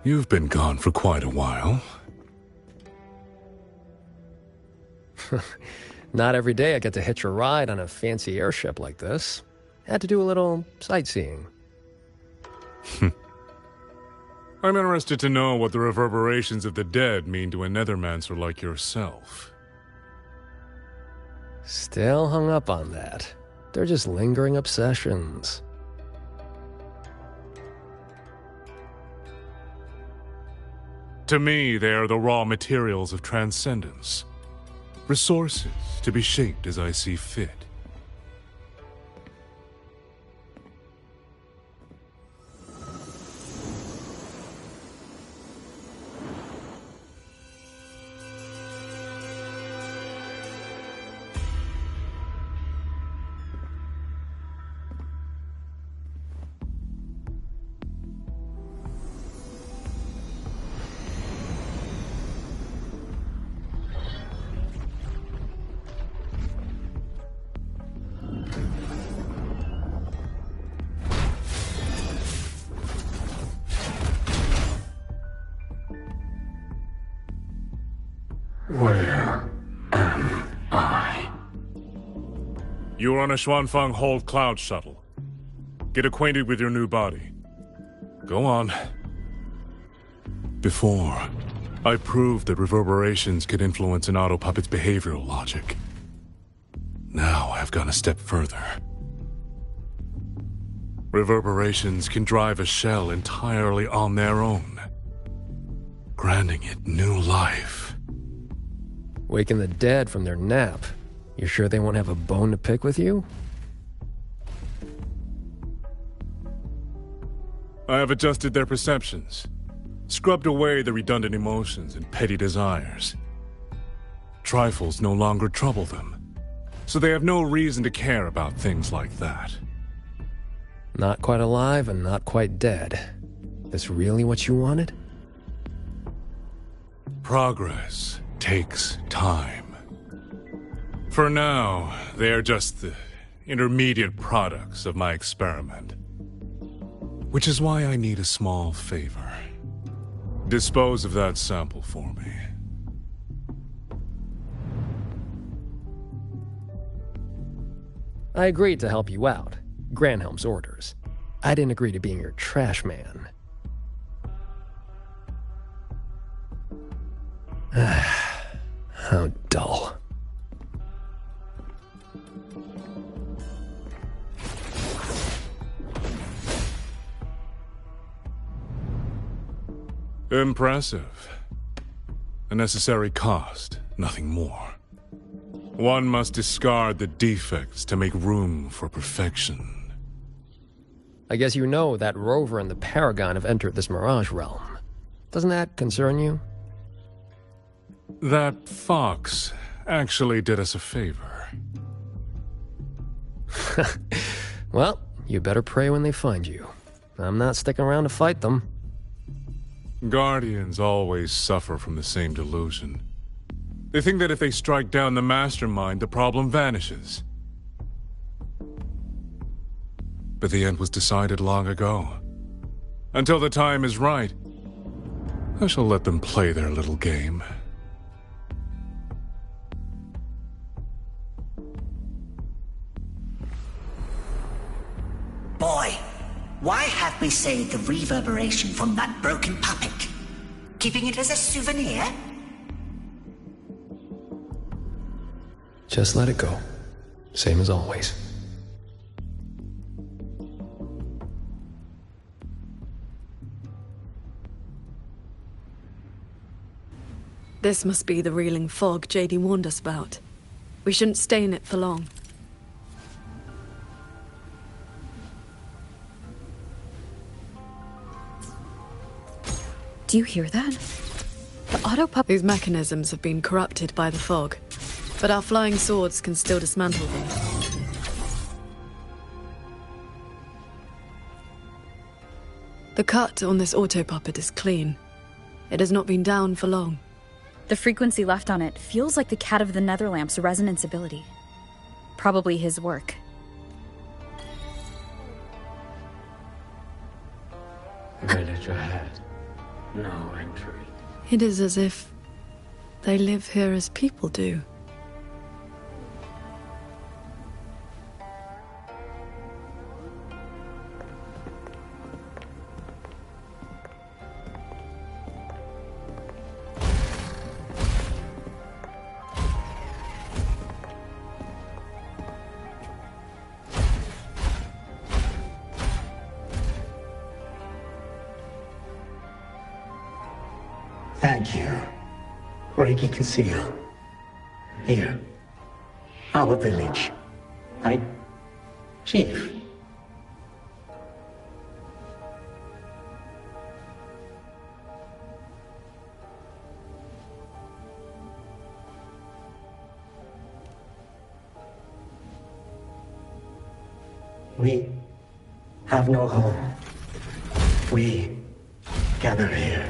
You've been gone for quite a while. Not every day I get to hitch a ride on a fancy airship like this. Had to do a little sightseeing. I'm interested to know what the reverberations of the dead mean to a nethermancer like yourself. Still hung up on that. They're just lingering obsessions. To me, they are the raw materials of transcendence. Resources to be shaped as I see fit. Where am I? You are on a Xuanfang Hold Cloud shuttle. Get acquainted with your new body. Go on. Before, I proved that reverberations could influence an autopuppet's behavioral logic. Now I've gone a step further. Reverberations can drive a shell entirely on their own, granting it new life. Waking the dead from their nap. You sure they won't have a bone to pick with you? I have adjusted their perceptions, scrubbed away the redundant emotions and petty desires. Trifles no longer trouble them, so they have no reason to care about things like that. Not quite alive and not quite dead. This really what you wanted? Progress takes time. For now, they are just the intermediate products of my experiment. Which is why I need a small favor. Dispose of that sample for me. I agreed to help you out. Granhelm's orders. I didn't agree to being your trash man. How dull. Impressive. A necessary cost, nothing more. One must discard the defects to make room for perfection. I guess you know that Rover and the Paragon have entered this Mirage realm. Doesn't that concern you? That fox actually did us a favor. Well, you better pray when they find you. I'm not sticking around to fight them. Guardians always suffer from the same delusion. They think that if they strike down the mastermind, the problem vanishes. But the end was decided long ago. Until the time is right, I shall let them play their little game. Boy, why have we saved the reverberation from that broken puppet? Keeping it as a souvenir? Just let it go. Same as always. This must be the reeling fog JD warned us about. We shouldn't stay in it for long. Do you hear that? The auto pup— These mechanisms have been corrupted by the fog, but our flying swords can still dismantle them. The cut on this auto-puppet is clean. It has not been down for long. The frequency left on it feels like the Cat of the Netherlamp's resonance ability. Probably his work. Village ahead. No entry. It is as if they live here as people do. Thank you. Breaking conceal. Here. Our village. Chief. We have no home. We gather here.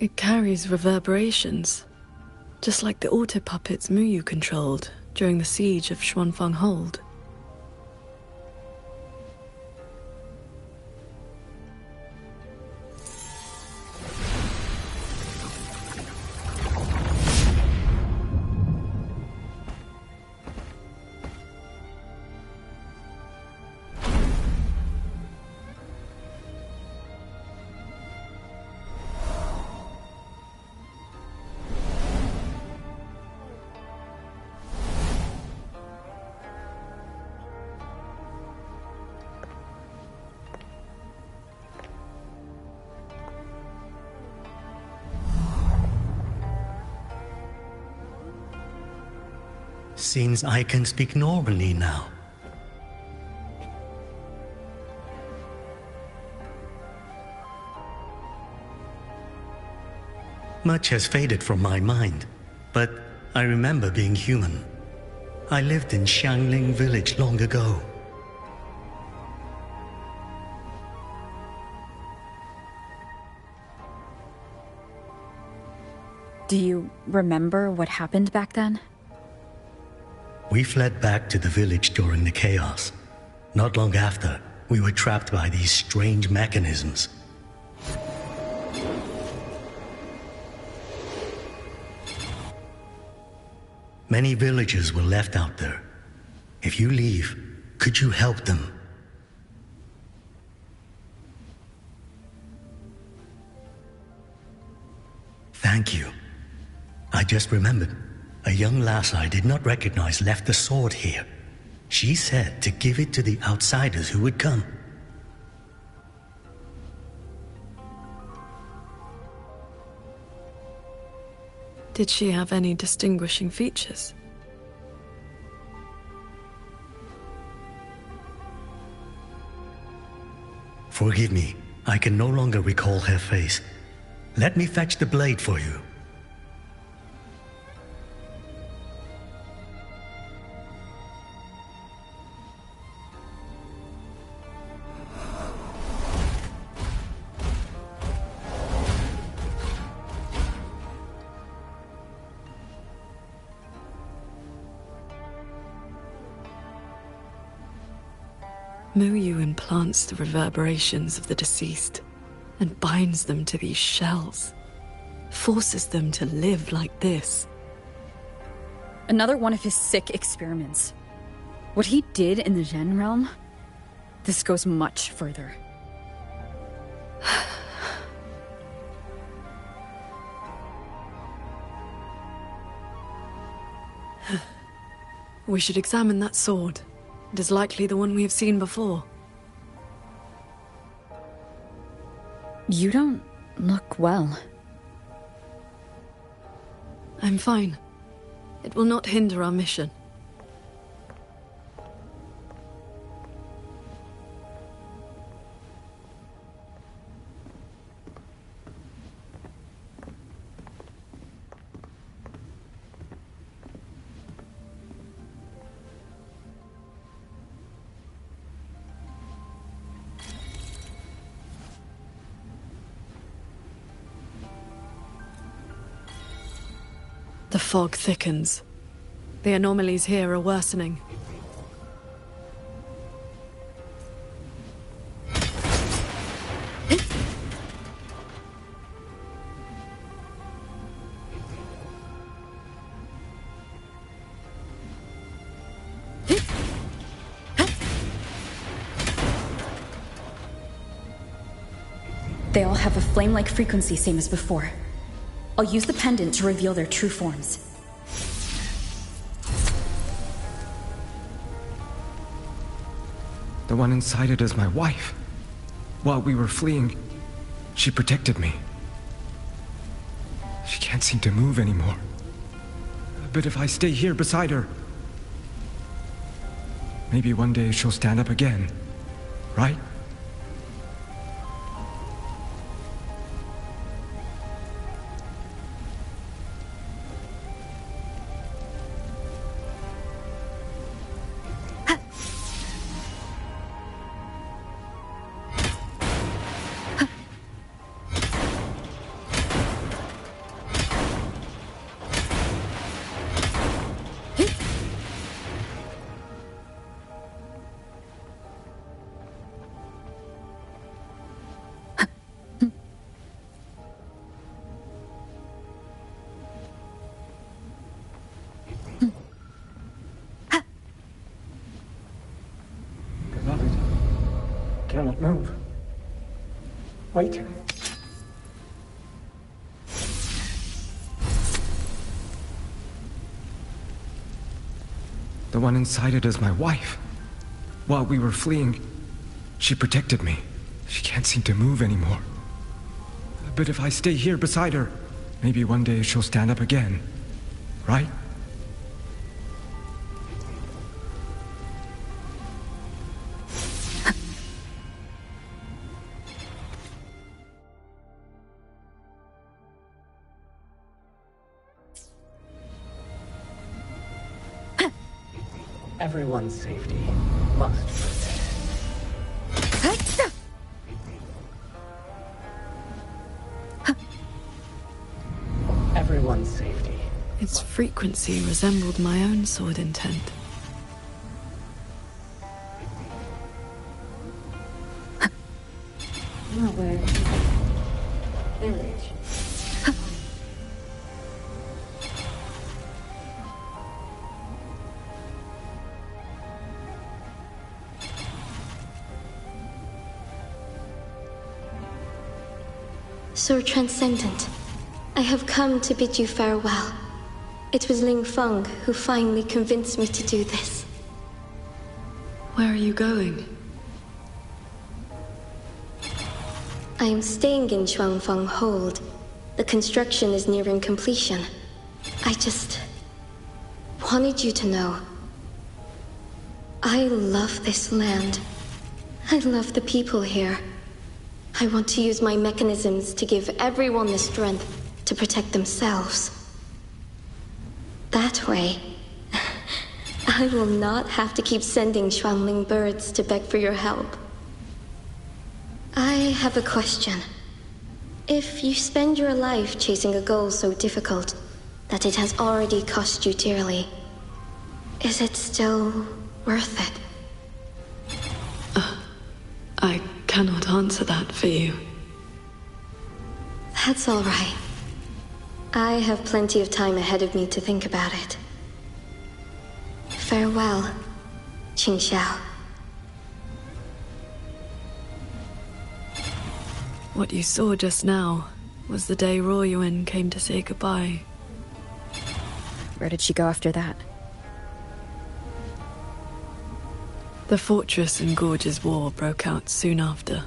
It carries reverberations, just like the auto-puppets Muyu controlled during the siege of Xuanfeng Hold. Seems I can speak normally now. Much has faded from my mind, but I remember being human. I lived in Xiangling village long ago. Do you remember what happened back then? We fled back to the village during the chaos. Not long after, we were trapped by these strange mechanisms. Many villagers were left out there. If you leave, could you help them? Thank you. I just remembered. A young lass I did not recognize left the sword here. She said to give it to the outsiders who would come. Did she have any distinguishing features? Forgive me, I can no longer recall her face. Let me fetch the blade for you. Muyu implants the reverberations of the deceased and binds them to these shells, forces them to live like this. Another one of his sick experiments. What he did in the Zhen realm, this goes much further. We should examine that sword. It is likely the one we have seen before. You don't look well. I'm fine. It will not hinder our mission. The fog thickens. The anomalies here are worsening. They all have a flame-like frequency, same as before. I'll use the pendant to reveal their true forms. The one inside it is my wife. While we were fleeing, she protected me. She can't seem to move anymore. But if I stay here beside her, maybe one day she'll stand up again, right? Cannot move. Wait. The one inside it is my wife. While we were fleeing, she protected me. She can't seem to move anymore. But if I stay here beside her, maybe one day she'll stand up again, right? Everyone's safety must be protected. Everyone's safety. Its frequency resembled my own sword intent. Nowhere. Village. Sir Transcendent, I have come to bid you farewell. It was Ling Feng who finally convinced me to do this. Where are you going? I am staying in Shuangfang Hold. The construction is nearing completion. I just wanted you to know. I love this land. I love the people here. I want to use my mechanisms to give everyone the strength to protect themselves. That way, I will not have to keep sending Xuanling birds to beg for your help. I have a question. If you spend your life chasing a goal so difficult that it has already cost you dearly, is it still worth it? I cannot answer that for you. That's all right. I have plenty of time ahead of me to think about it. Farewell, Qingxiao. What you saw just now was the day Ruoyuan came to say goodbye. Where did she go after that? The Fortress and Gorge's War broke out soon after.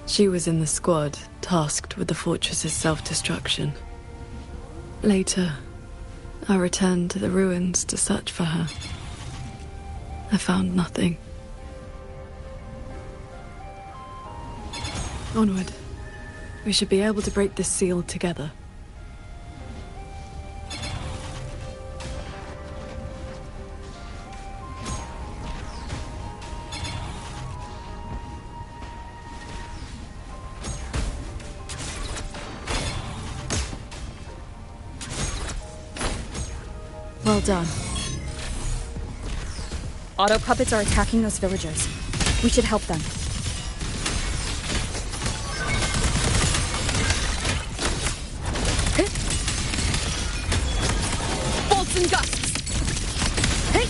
She was in the squad tasked with the fortress's self-destruction. Later, I returned to the ruins to search for her. I found nothing. Onward. We should be able to break this seal together. Well done. Auto puppets are attacking those villagers. We should help them. Bolts and gusts! Hey!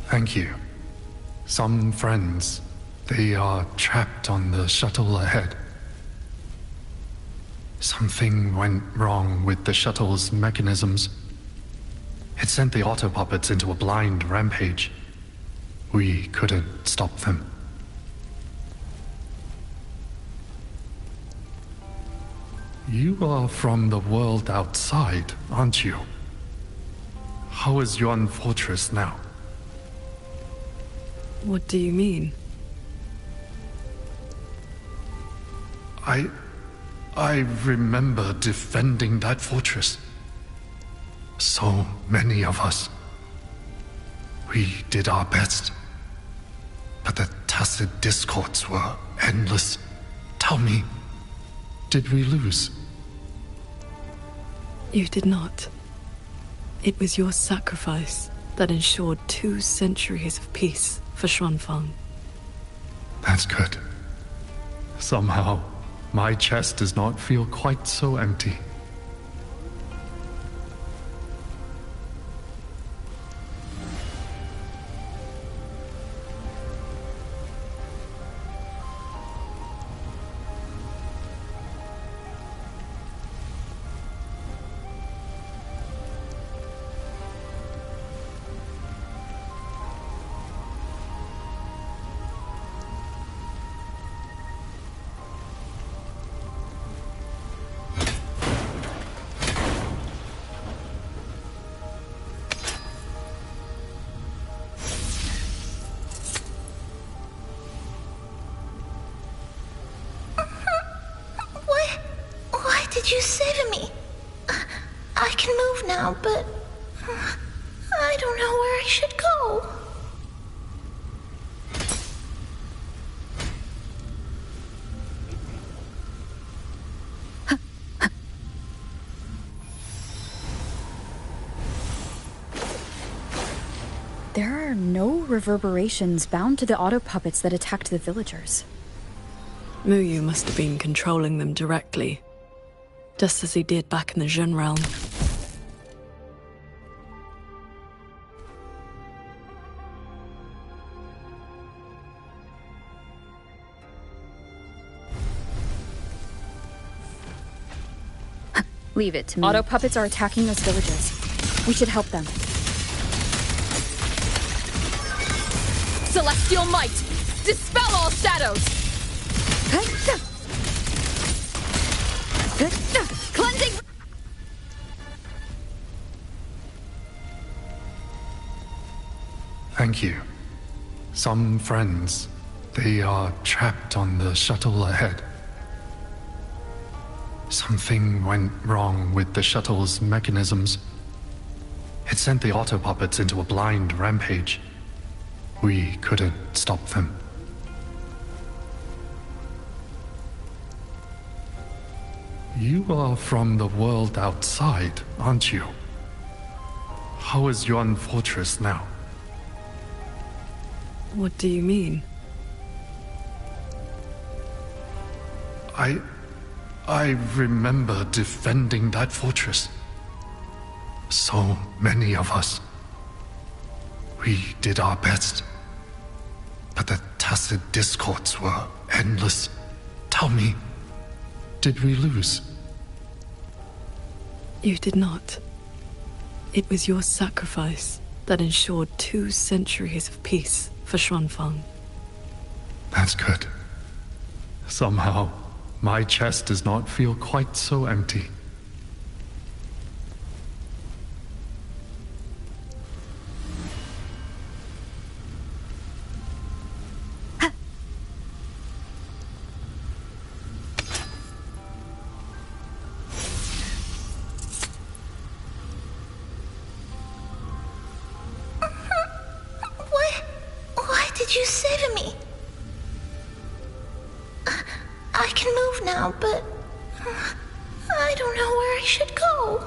Thank you. Some friends. They are trapped on the shuttle ahead. Something went wrong with the shuttle's mechanisms. It sent the auto puppets into a blind rampage. We couldn't stop them. You are from the world outside, aren't you? How is Yuan Fortress now? What do you mean? I remember defending that fortress. So many of us. We did our best. But the tacit discords were endless. Tell me, did we lose? You did not. It was your sacrifice that ensured 2 centuries of peace for Xuanfang. That's good. Somehow, my chest does not feel quite so empty. You saved me. I can move now, but I don't know where I should go. There are no reverberations bound to the auto puppets that attacked the villagers. Muyu must have been controlling them directly. Just as he did back in the Zhen realm. Leave it to me. Auto puppets are attacking those villages. We should help them. Celestial might! Dispel all shadows! Cleansing! Thank you. Some friends, they are trapped on the shuttle ahead. Something went wrong with the shuttle's mechanisms. It sent the auto puppets into a blind rampage. We couldn't stop them. You are from the world outside, aren't you? How is Yuan Fortress now? What do you mean? I remember defending that fortress. So many of us. We did our best. But the tacit discords were endless. Tell me, did we lose? You did not. It was your sacrifice that ensured 2 centuries of peace for Xuanfang. That's good. Somehow, my chest does not feel quite so empty. Why did you save me? I can move now, but I don't know where I should go.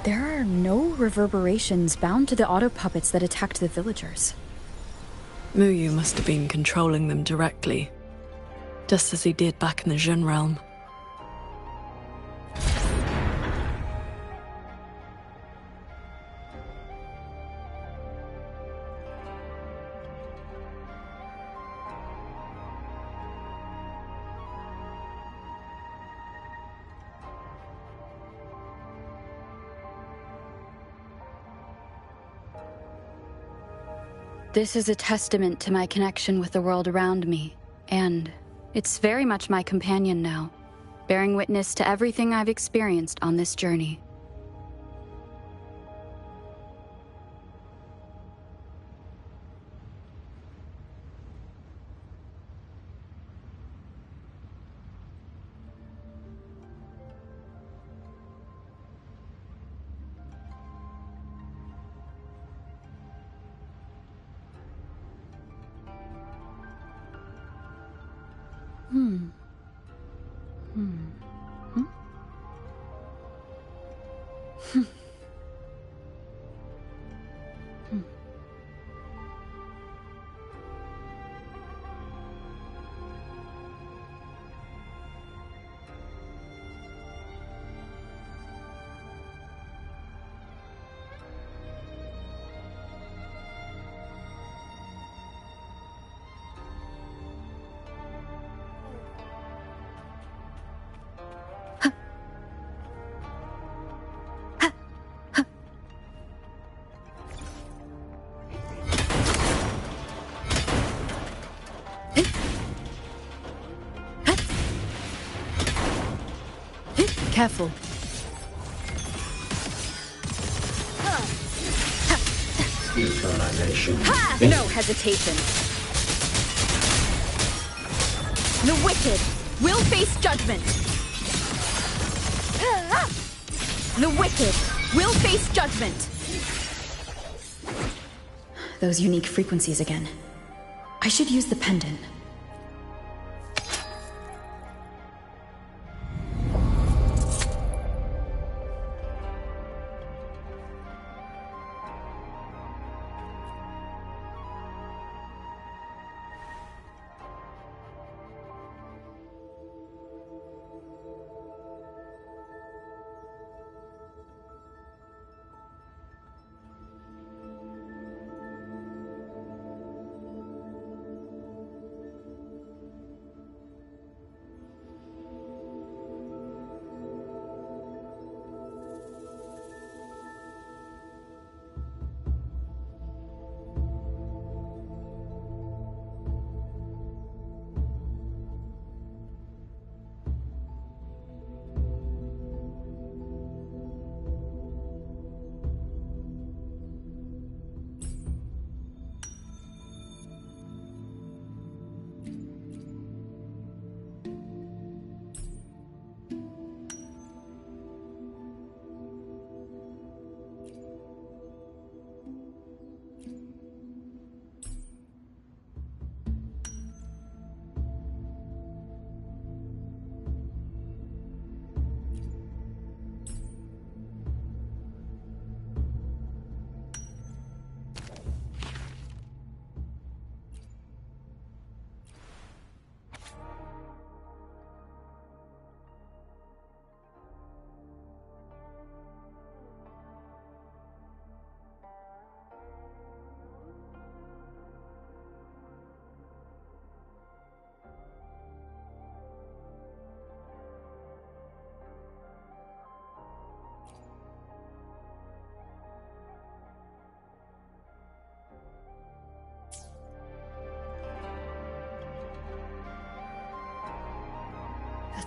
There are no reverberations bound to the auto puppets that attacked the villagers. Muyu must have been controlling them directly, just as he did back in the Jun realm. This is a testament to my connection with the world around me, and it's very much my companion now, bearing witness to everything I've experienced on this journey. Careful. No hesitation. The wicked will face judgment. The wicked will face judgment. Those unique frequencies again. I should use the pendant.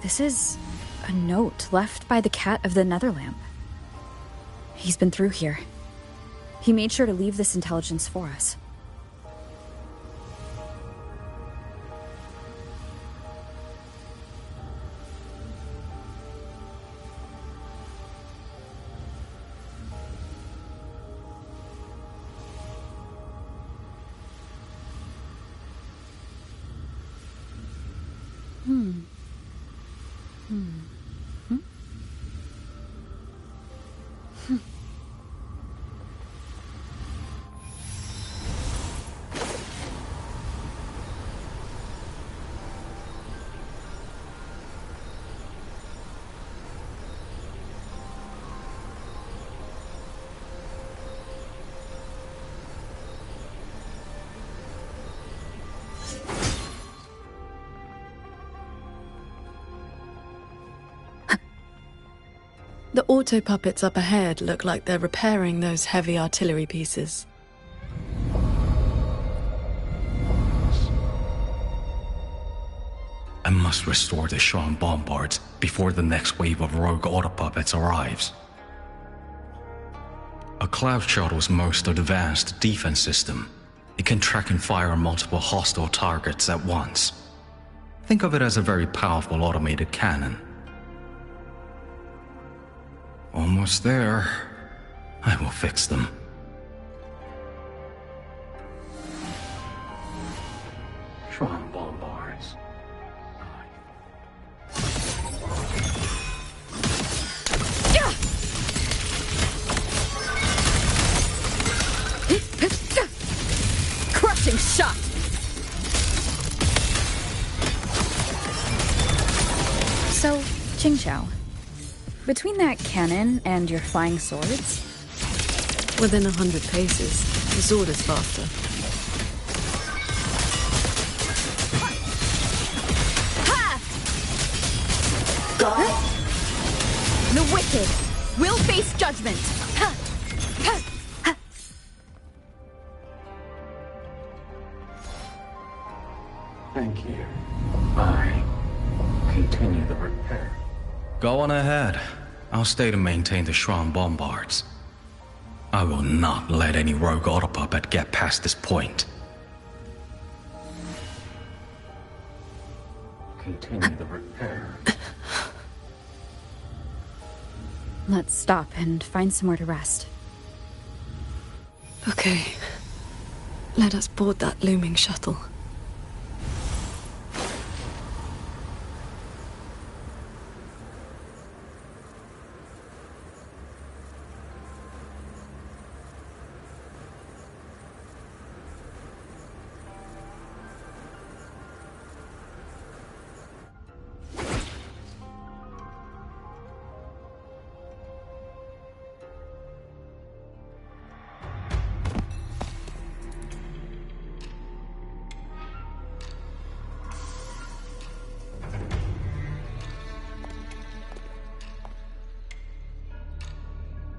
This is a note left by the cat of the Netherlamp. He's been through here. He made sure to leave this intelligence for us. The auto puppets up ahead look like they're repairing those heavy artillery pieces. I must restore the Schwann bombards before the next wave of rogue auto puppets arrives. A cloud shuttle's most advanced defense system. It can track and fire on multiple hostile targets at once. Think of it as a very powerful automated cannon. Almost there. I will fix them. Schwann bombards. Crushing shot! So, Qingqiao, between that cannon and your flying swords? Within 100 paces, the sword is faster. The wicked will face judgment. Thank you. I continue the repair. Go on ahead. I'll stay to maintain the Schwann bombards. I will not let any rogue auto puppet get past this point. Continue the repair. Let's stop and find somewhere to rest. Okay. Let us board that looming shuttle.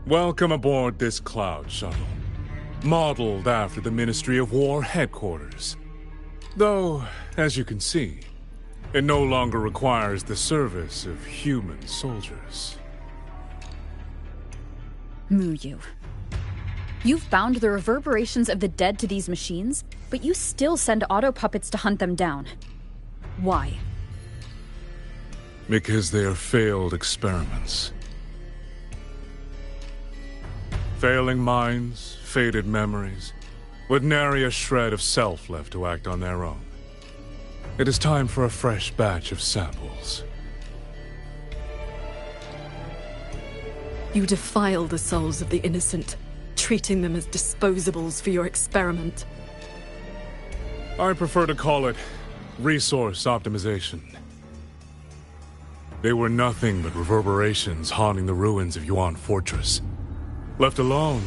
Welcome aboard this cloud shuttle, modeled after the Ministry of War headquarters. Though, as you can see, it no longer requires the service of human soldiers. Muyu. You've bound the reverberations of the dead to these machines, but you still send auto puppets to hunt them down. Why? Because they are failed experiments. Failing minds, faded memories, with nary a shred of self left to act on their own. It is time for a fresh batch of samples. You defile the souls of the innocent, treating them as disposables for your experiment. I prefer to call it resource optimization. They were nothing but reverberations haunting the ruins of Yuan Fortress. Left alone,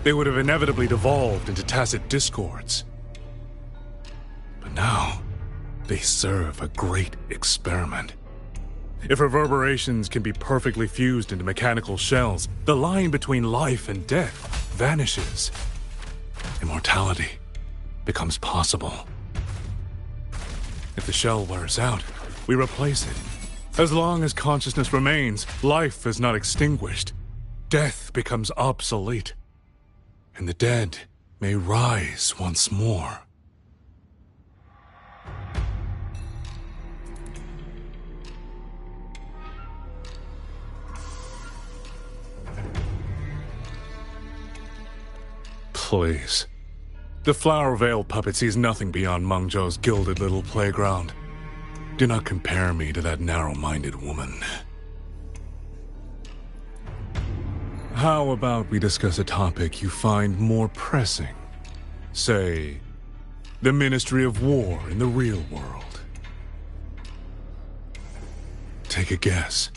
they would have inevitably devolved into tacit discords. But now, they serve a great experiment. If reverberations can be perfectly fused into mechanical shells, the line between life and death vanishes. Immortality becomes possible. If the shell wears out, we replace it, As long as consciousness remains, life is not extinguished. Death becomes obsolete. And the dead may rise once more. Please. The Flower Veil puppet sees nothing beyond Mengzhou's gilded little playground. Do not compare me to that narrow-minded woman. How about we discuss a topic you find more pressing? Say, the Ministry of War in the real world. Take a guess.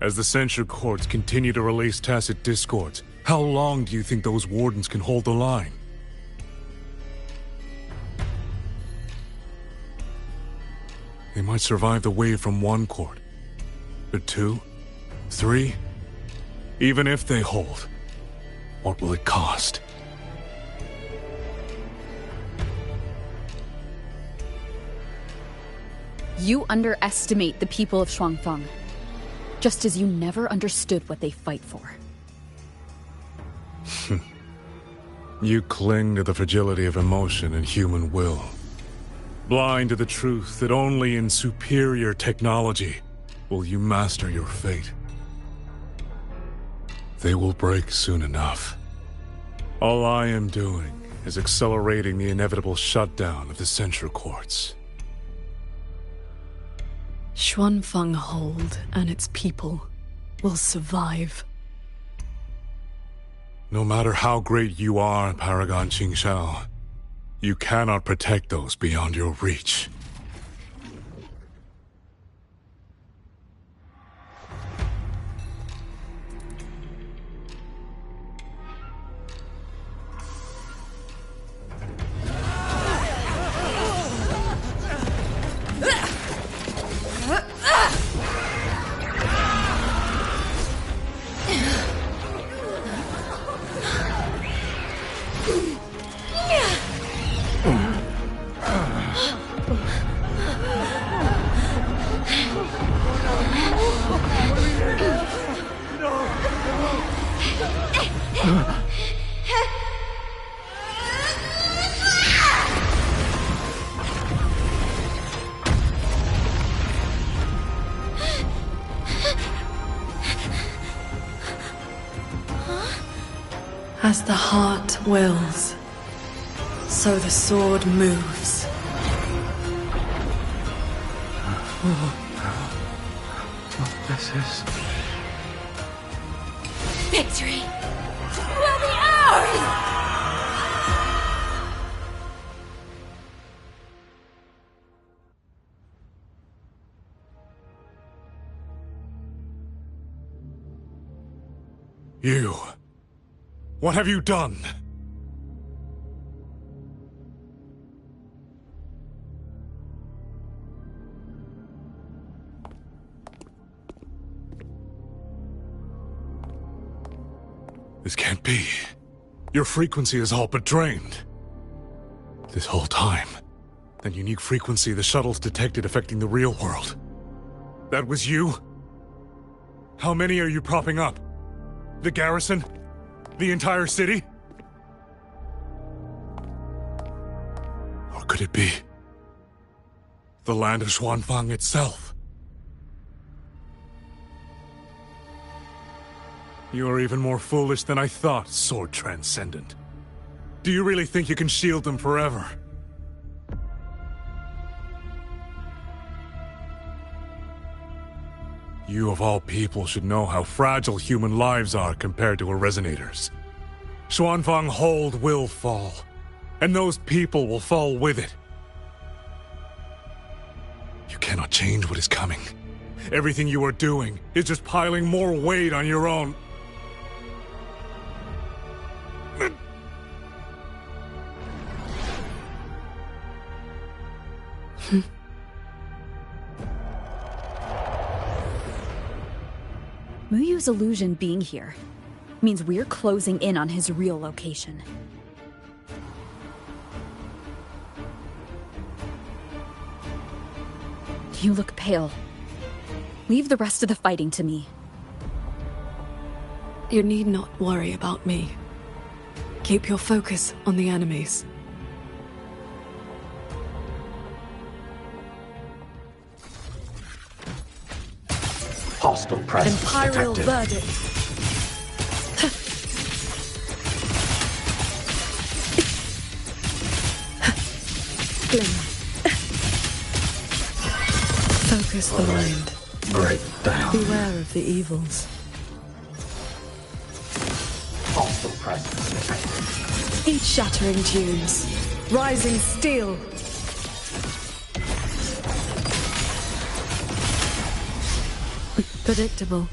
As the censure courts continue to release tacit discords, how long do you think those wardens can hold the line? They might survive the wave from one court, but 2, 3, even if they hold, what will it cost? You underestimate the people of Xuanfeng, just as you never understood what they fight for. You cling to the fragility of emotion and human will. Blind to the truth that only in superior technology will you master your fate. They will break soon enough. All I am doing is accelerating the inevitable shutdown of the censure courts. Xuanfeng Hold and its people will survive. No matter how great you are, Paragon Qingshao, you cannot protect those beyond your reach. As the heart wills, so the sword moves. This is... Victory will be ours! You... what have you done? This can't be. Your frequency is all but drained. This whole time, that unique frequency the shuttles detected affecting the real world. That was you? How many are you propping up? The garrison? The entire city? Or could it be the land of Xuanfeng itself? You are even more foolish than I thought, Sword Transcendent. Do you really think you can shield them forever? You of all people should know how fragile human lives are compared to a Resonator's. Xuanfeng Hold will fall, and those people will fall with it. You cannot change what is coming. Everything you are doing is just piling more weight on your own. Muyu's illusion being here means we're closing in on his real location. You look pale. Leave the rest of the fighting to me. You need not worry about me. Keep your focus on the enemies. Hostile presence Imperial detected. verdict. Glimmer. Focus the mind. Break down. Beware of the evils. Hostile presence detected. Each shattering tunes. Rising steel. Predictable.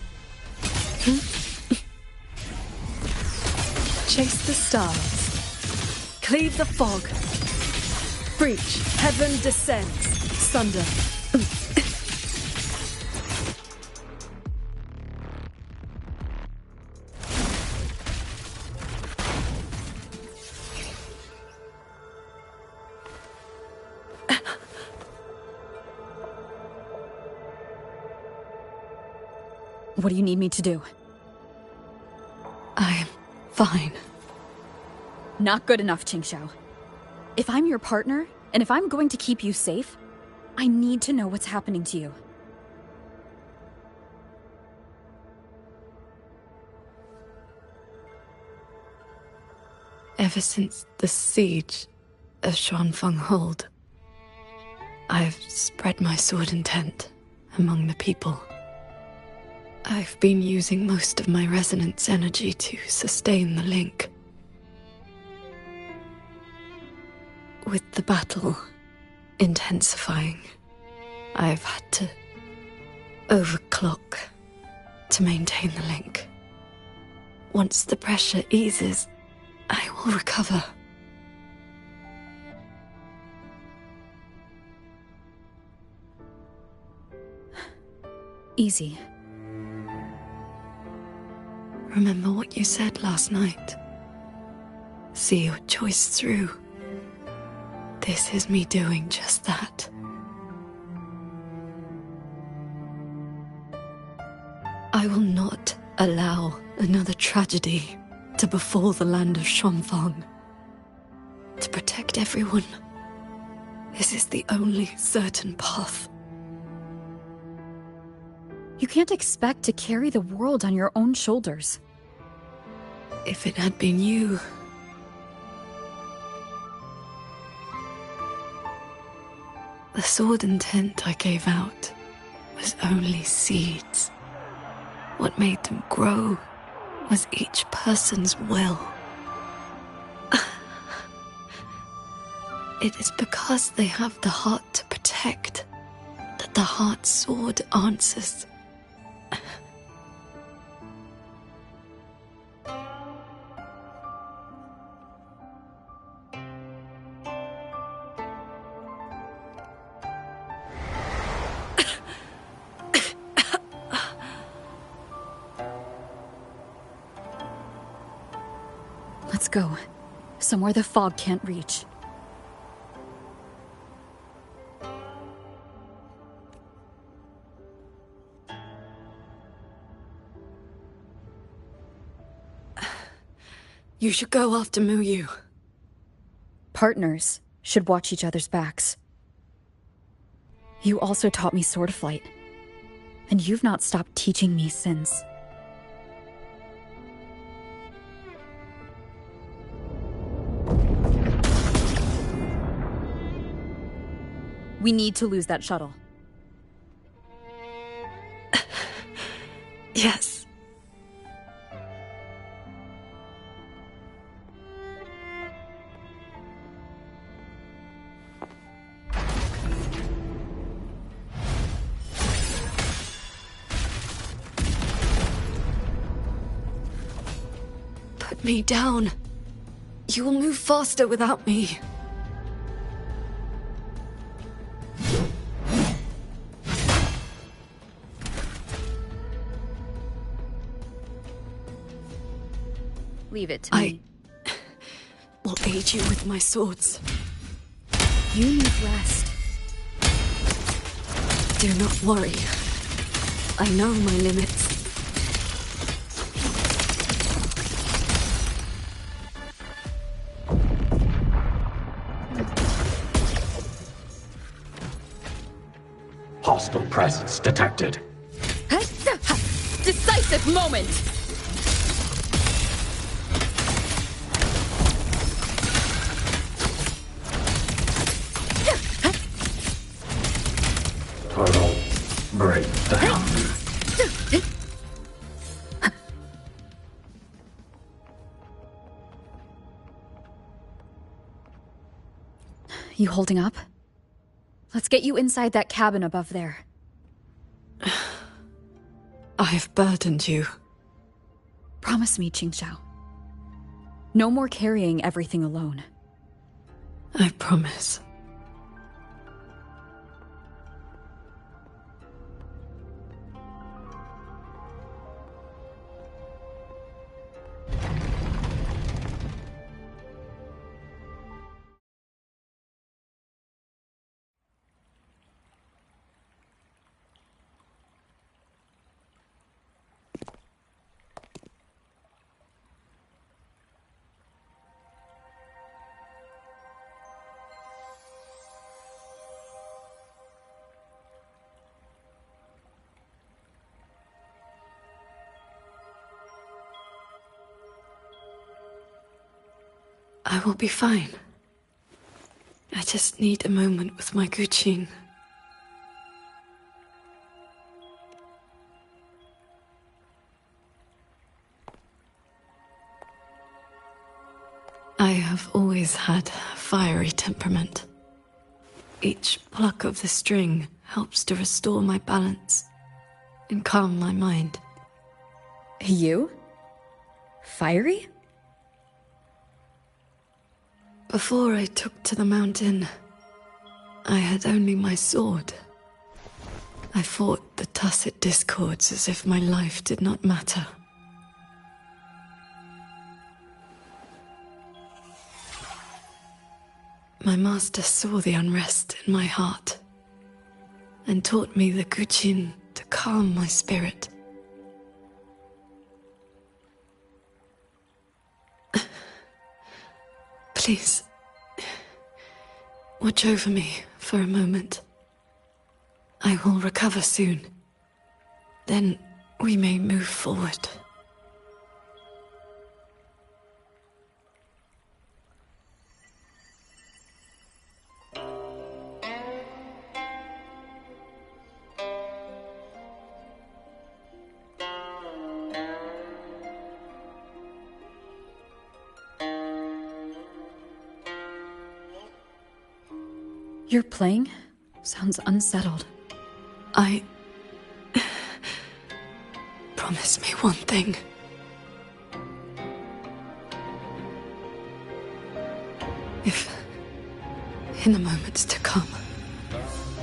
Chase the stars. Cleave the fog. Breach. Heaven descends. Sunder. What do you need me to do? I'm fine. Not good enough, Qingxiao. If I'm your partner, and if I'm going to keep you safe, I need to know what's happening to you. Ever since the siege of Xuanfeng Hold, I've spread my sword intent among the people. I've been using most of my resonance energy to sustain the link. With the battle intensifying, I've had to overclock to maintain the link. Once the pressure eases, I will recover. Easy. Remember what you said last night. See your choice through. This is me doing just that. I will not allow another tragedy to befall the land of Xuanfeng. To protect everyone, this is the only certain path. You can't expect to carry the world on your own shoulders. If it had been you... The sword intent I gave out was only seeds. What made them grow was each person's will. It is because they have the heart to protect that the heart sword answers. Let's go. Somewhere the fog can't reach. You should go after Muyu. Partners should watch each other's backs. You also taught me sword flight. And you've not stopped teaching me since. We need to lose that shuttle. Yes. Put me down. You will move faster without me. Leave it to me. I will aid you with my swords. You need rest. Do not worry. I know my limits. Hostile presence detected. Decisive moment! Turtle, break down. You holding up? Let's get you inside that cabin above there. I've burdened you. Promise me, Qingxiao. No more carrying everything alone. I promise. I will be fine. I just need a moment with my Guqin. I have always had a fiery temperament. Each pluck of the string helps to restore my balance and calm my mind. You? Fiery? Before I took to the mountain, I had only my sword. I fought the tacit discords as if my life did not matter. My master saw the unrest in my heart and taught me the Guqin to calm my spirit. Please, watch over me for a moment. I will recover soon. Then we may move forward. You're playing? Sounds unsettled. Promise me one thing. If, in the moments to come,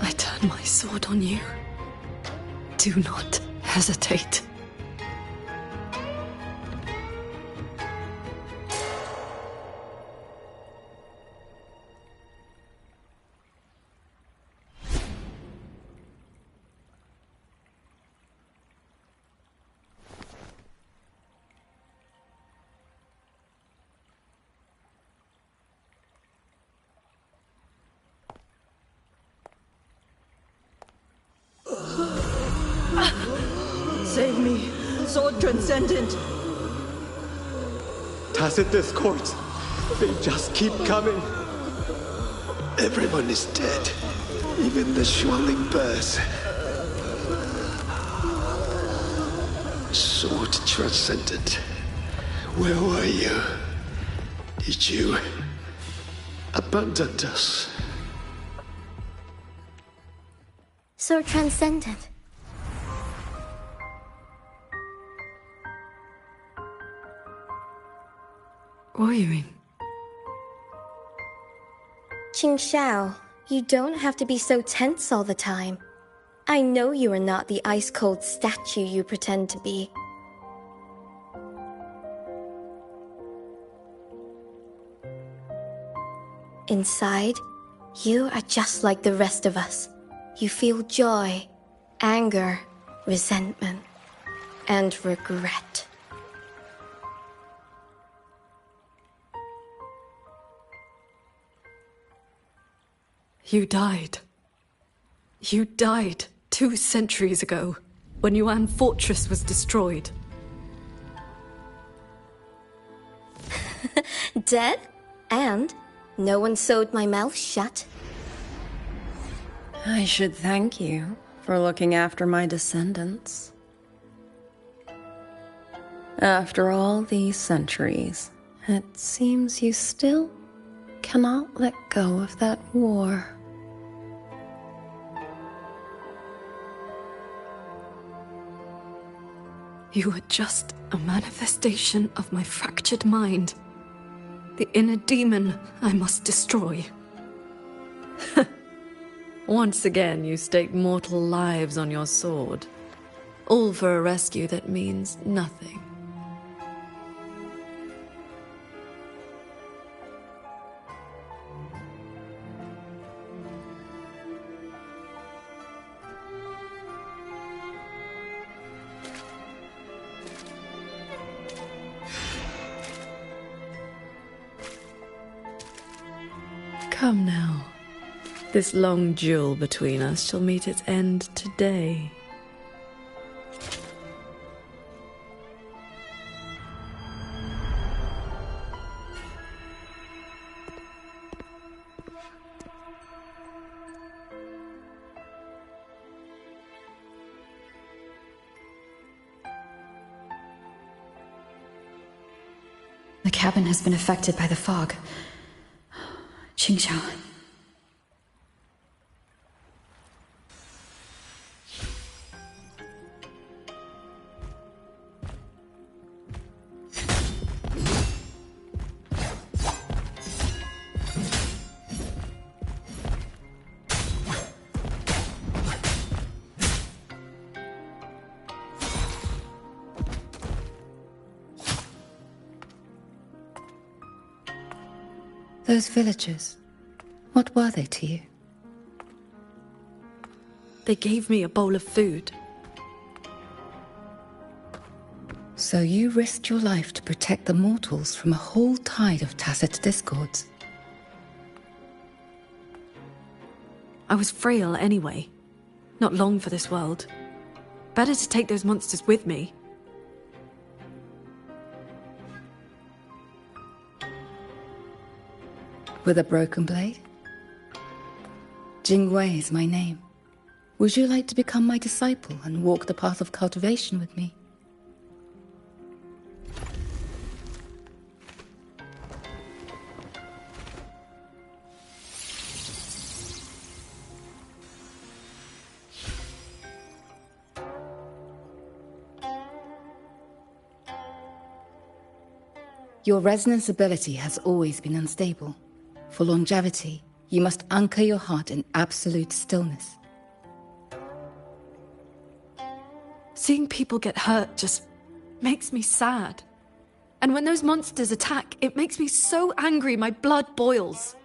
I turn my sword on you, do not hesitate. Save me, Sword Transcendent! Tacit discords. They just keep coming. Everyone is dead. Even the Xuanling birds. Sword Transcendent. Where were you? Did you abandon us? So transcendent. Wuthering. Qingxiao, you don't have to be so tense all the time. I know you are not the ice-cold statue you pretend to be. Inside, you are just like the rest of us. You feel joy, anger, resentment, and regret. You died. You died 2 centuries ago, when Yuan Fortress was destroyed. Dead? And no one sewed my mouth shut. I should thank you for looking after my descendants. After all these centuries, it seems you still cannot let go of that war. You were just a manifestation of my fractured mind. The inner demon I must destroy. Once again, you staked mortal lives on your sword. All for a rescue that means nothing. Come now. This long duel between us shall meet its end today. The cabin has been affected by the fog. Qingxiao. Those villagers, what were they to you? They gave me a bowl of food. So you risked your life to protect the mortals from a whole tide of tacit discords. I was frail anyway. Not long for this world. Better to take those monsters with me. With a broken blade? Jingwei is my name. Would you like to become my disciple and walk the path of cultivation with me? Your resonance ability has always been unstable. For longevity, you must anchor your heart in absolute stillness. Seeing people get hurt just makes me sad. And when those monsters attack, it makes me so angry my blood boils.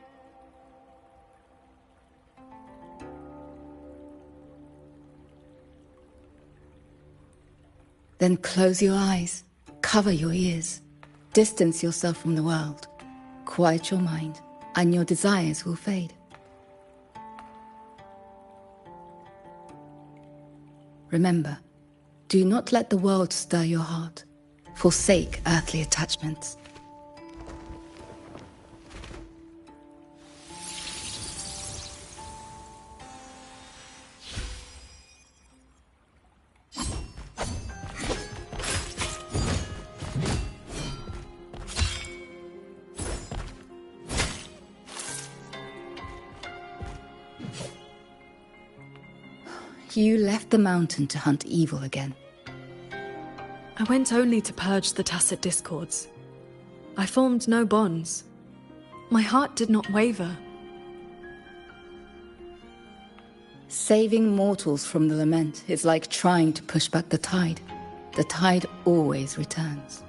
Then close your eyes, cover your ears, distance yourself from the world, quiet your mind, and your desires will fade. Remember, do not let the world stir your heart. Forsake earthly attachments. You left the mountain to hunt evil again. I went only to purge the tacit discords. I formed no bonds. My heart did not waver. Saving mortals from the lament is like trying to push back the tide. The tide always returns.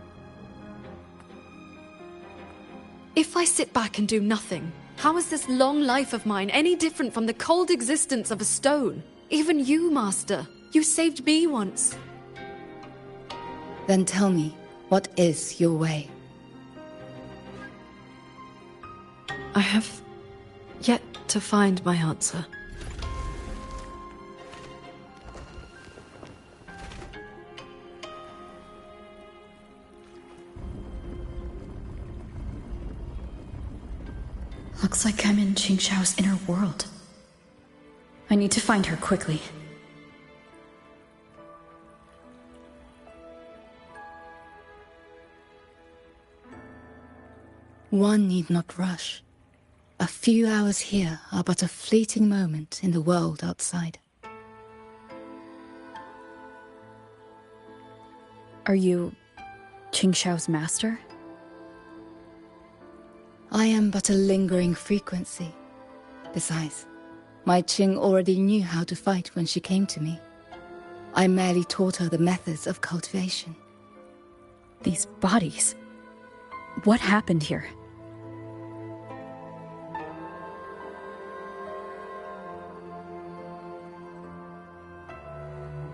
If I sit back and do nothing, how is this long life of mine any different from the cold existence of a stone? Even you, Master, You saved me once. Then tell me, what is your way? I have yet to find my answer. Looks like I'm in Qingxiao's inner world. I need to find her quickly. One need not rush. A few hours here are but a fleeting moment in the world outside. Are you Qingxiao's master? I am but a lingering frequency. Besides, my Qing already knew how to fight when she came to me. I merely taught her the methods of cultivation. These bodies. What happened here?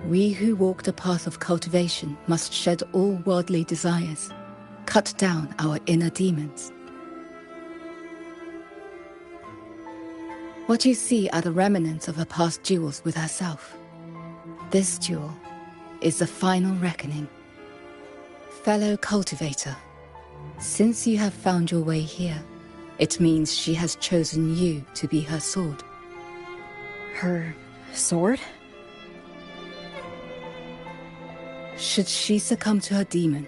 We who walk the path of cultivation must shed all worldly desires, cut down our inner demons. What you see are the remnants of her past duels with herself. This duel is the final reckoning. Fellow cultivator, since you have found your way here, it means she has chosen you to be her sword. Her sword? Should she succumb to her demon,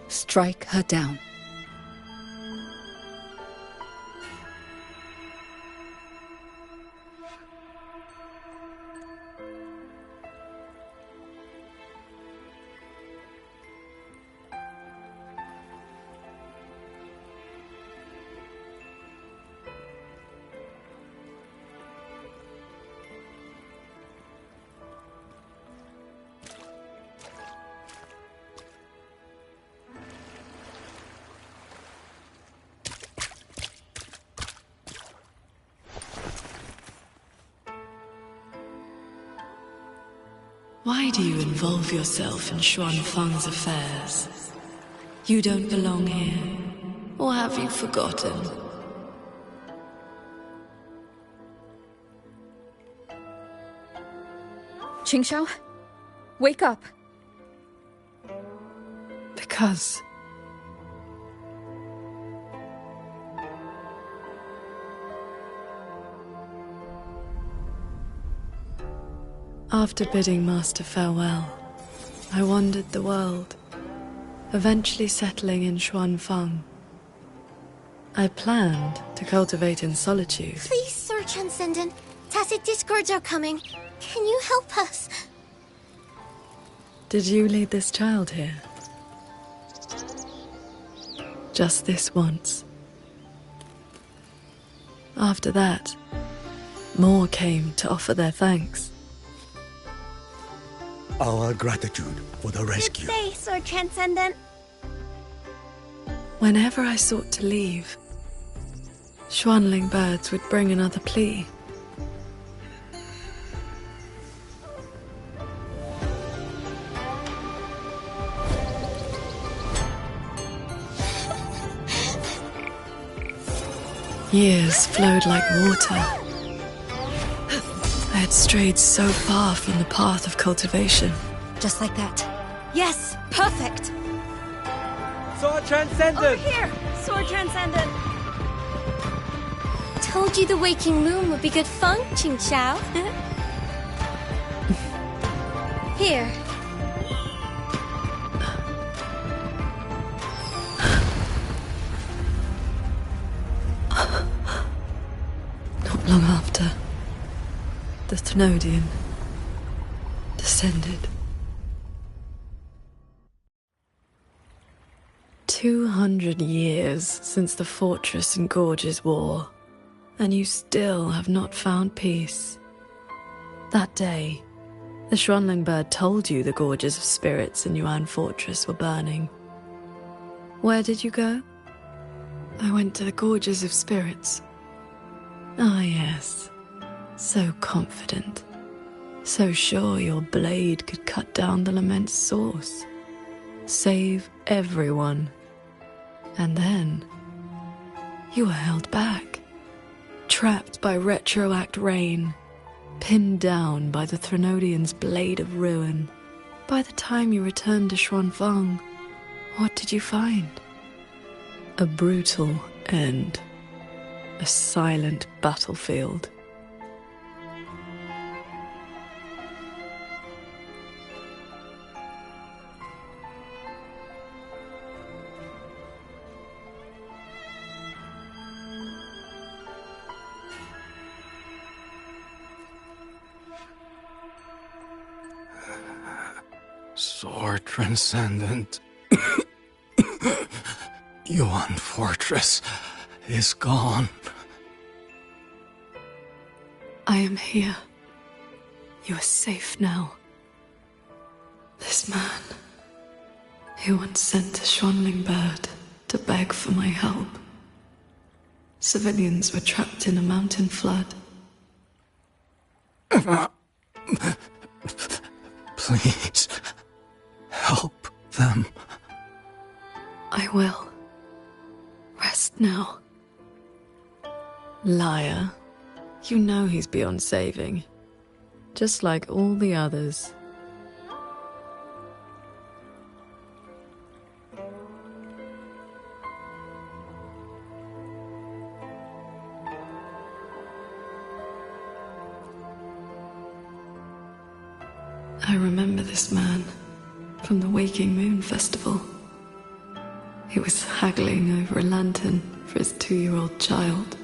strike her down. Why do you involve yourself in Xuanfang's affairs? You don't belong here. Or have you forgotten? Qingxiao, wake up. Because... After bidding Master farewell, I wandered the world, eventually settling in Xuanfang. I planned to cultivate in solitude. Please, Sir Transcendent. Tacit discords are coming. Can you help us? Did you lead this child here? Just this once. After that, more came to offer their thanks. Our gratitude for the rescue. Good day, Sir Transcendent. Whenever I sought to leave, Xuanling birds would bring another plea. Years flowed like water. I had strayed so far from the path of cultivation. Just like that. Yes, perfect! Sword Transcendent! Over here! Sword Transcendent! Told you the waking moon would be good fun, Qingxiao. Here. Not long after, the Thenodian descended. 200 years since the fortress and gorges war, and you still have not found peace. That day, the Xuanling bird told you the gorges of spirits in Yuan Fortress were burning. Where did you go? I went to the Gorges of Spirits. Ah, yes. So confident. So sure your blade could cut down the Lament's source. Save everyone. And then you were held back. Trapped by Retroact Rain. Pinned down by the Threnodian's blade of ruin. By the time you returned to Xuanfang, what did you find? A brutal end. A silent battlefield. Sword Transcendent. Yuan Fortress is gone. I am here. You are safe now. This man, he once sent a Xuanling bird to beg for my help. Civilians were trapped in a mountain flood. Please, help them. I will. Rest now. Liar. You know he's beyond saving. Just like all the others. I remember this man from the Waking Moon Festival. He was haggling over a lantern for his 2-year-old child.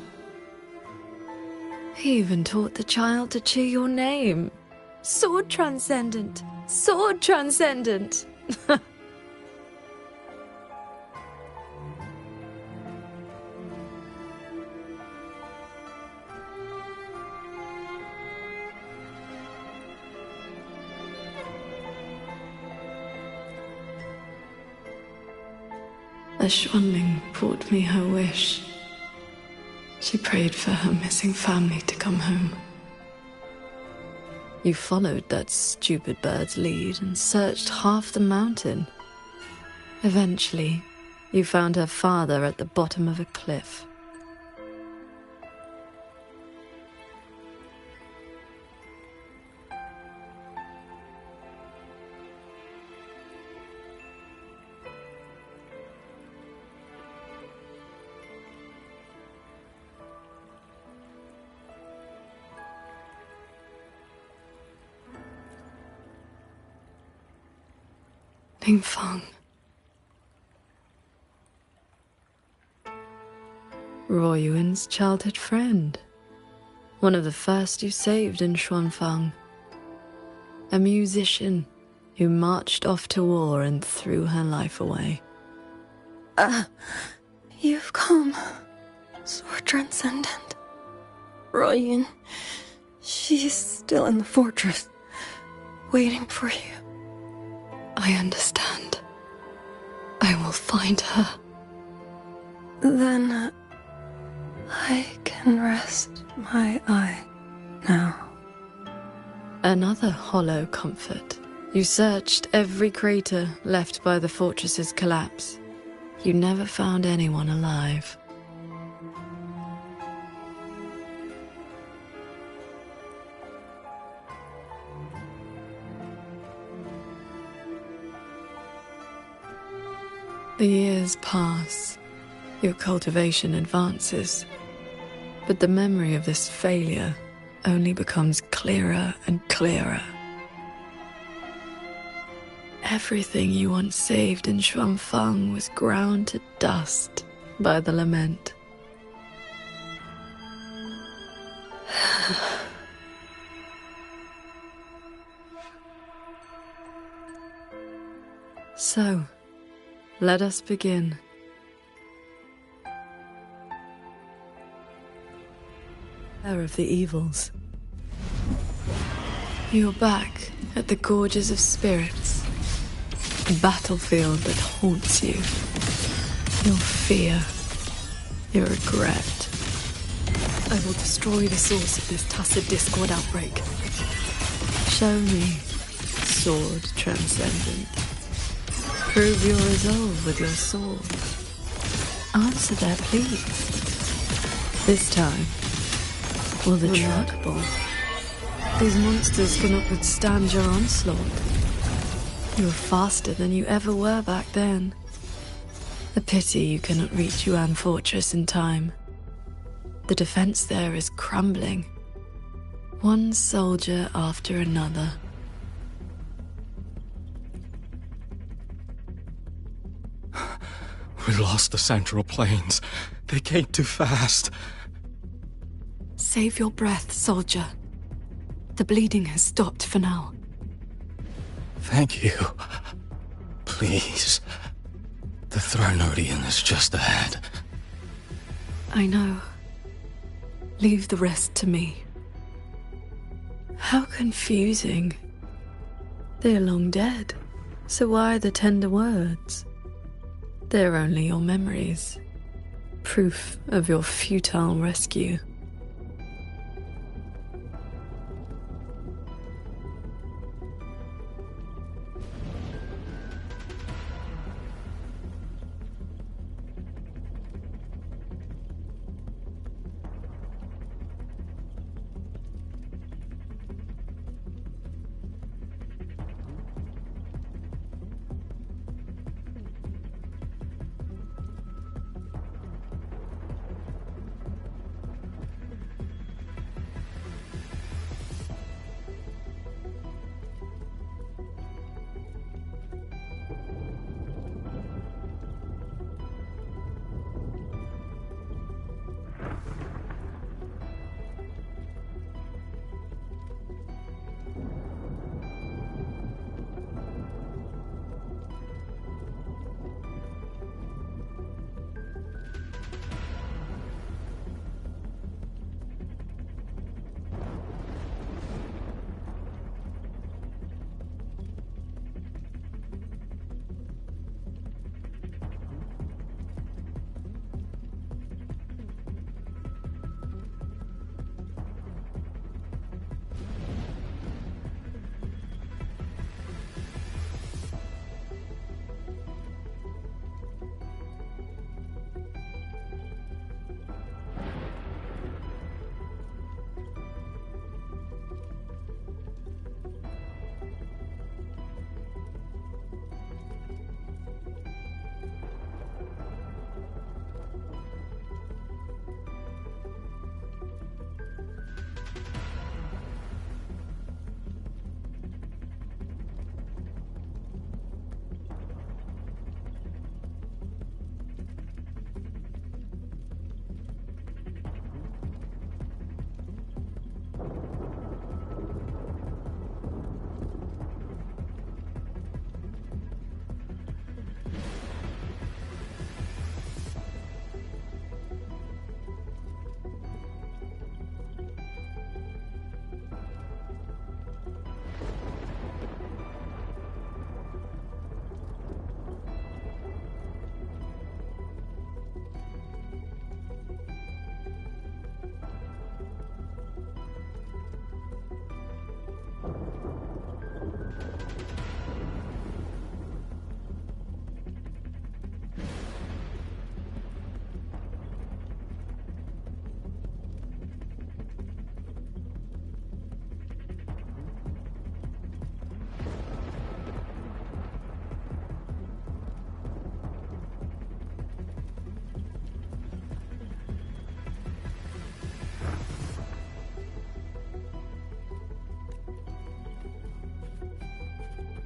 He even taught the child to cheer your name. Sword Transcendent! Sword Transcendent! A Xuanling brought me her wish. She prayed for her missing family to come home. You followed that stupid bird's lead and searched half the mountain. Eventually, you found her father at the bottom of a cliff. Fang. Royuan's childhood friend. One of the first you saved in Xuanfang. A musician who marched off to war and threw her life away. You've come. Sword Transcendent. Royuan. She's still in the fortress, waiting for you. I understand. I will find her. Then I can rest my eye now. Another hollow comfort. You searched every crater left by the fortress's collapse. You never found anyone alive. The years pass, your cultivation advances, but the memory of this failure only becomes clearer and clearer. Everything you once saved in Xuanfang was ground to dust by the lament. So, let us begin. Of the evils. You're back at the Gorges of Spirits, a battlefield that haunts you. Your fear. Your regret. I will destroy the source of this tacit discord outbreak. Show me, sword transcendent. Prove your resolve with your sword. Answer their pleas. This time, will the remarkable. These monsters cannot withstand your onslaught. You are faster than you ever were back then. A pity you cannot reach Yuan Fortress in time. The defense there is crumbling. One soldier after another. We lost the Central Plains. They came too fast. Save your breath, soldier. The bleeding has stopped for now. Thank you. Please. The Thronodian is just ahead. I know. Leave the rest to me. How confusing. They're long dead, so why the tender words? They're only your memories. Proof of your futile rescue.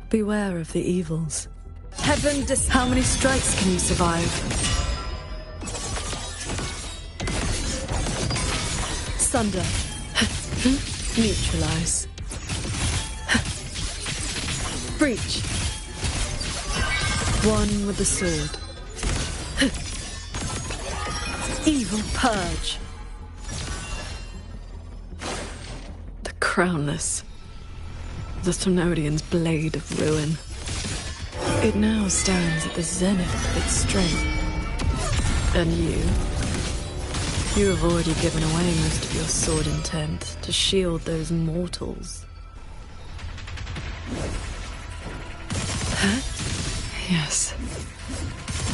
Beware of the evils. Heaven How many strikes can you survive? Sunder. Neutralize. Breach. One with the sword. Evil purge. The crownless. The Thronodian's blade of ruin. It now stands at the zenith of its strength. And you? You have already given away most of your sword intent to shield those mortals. Yes.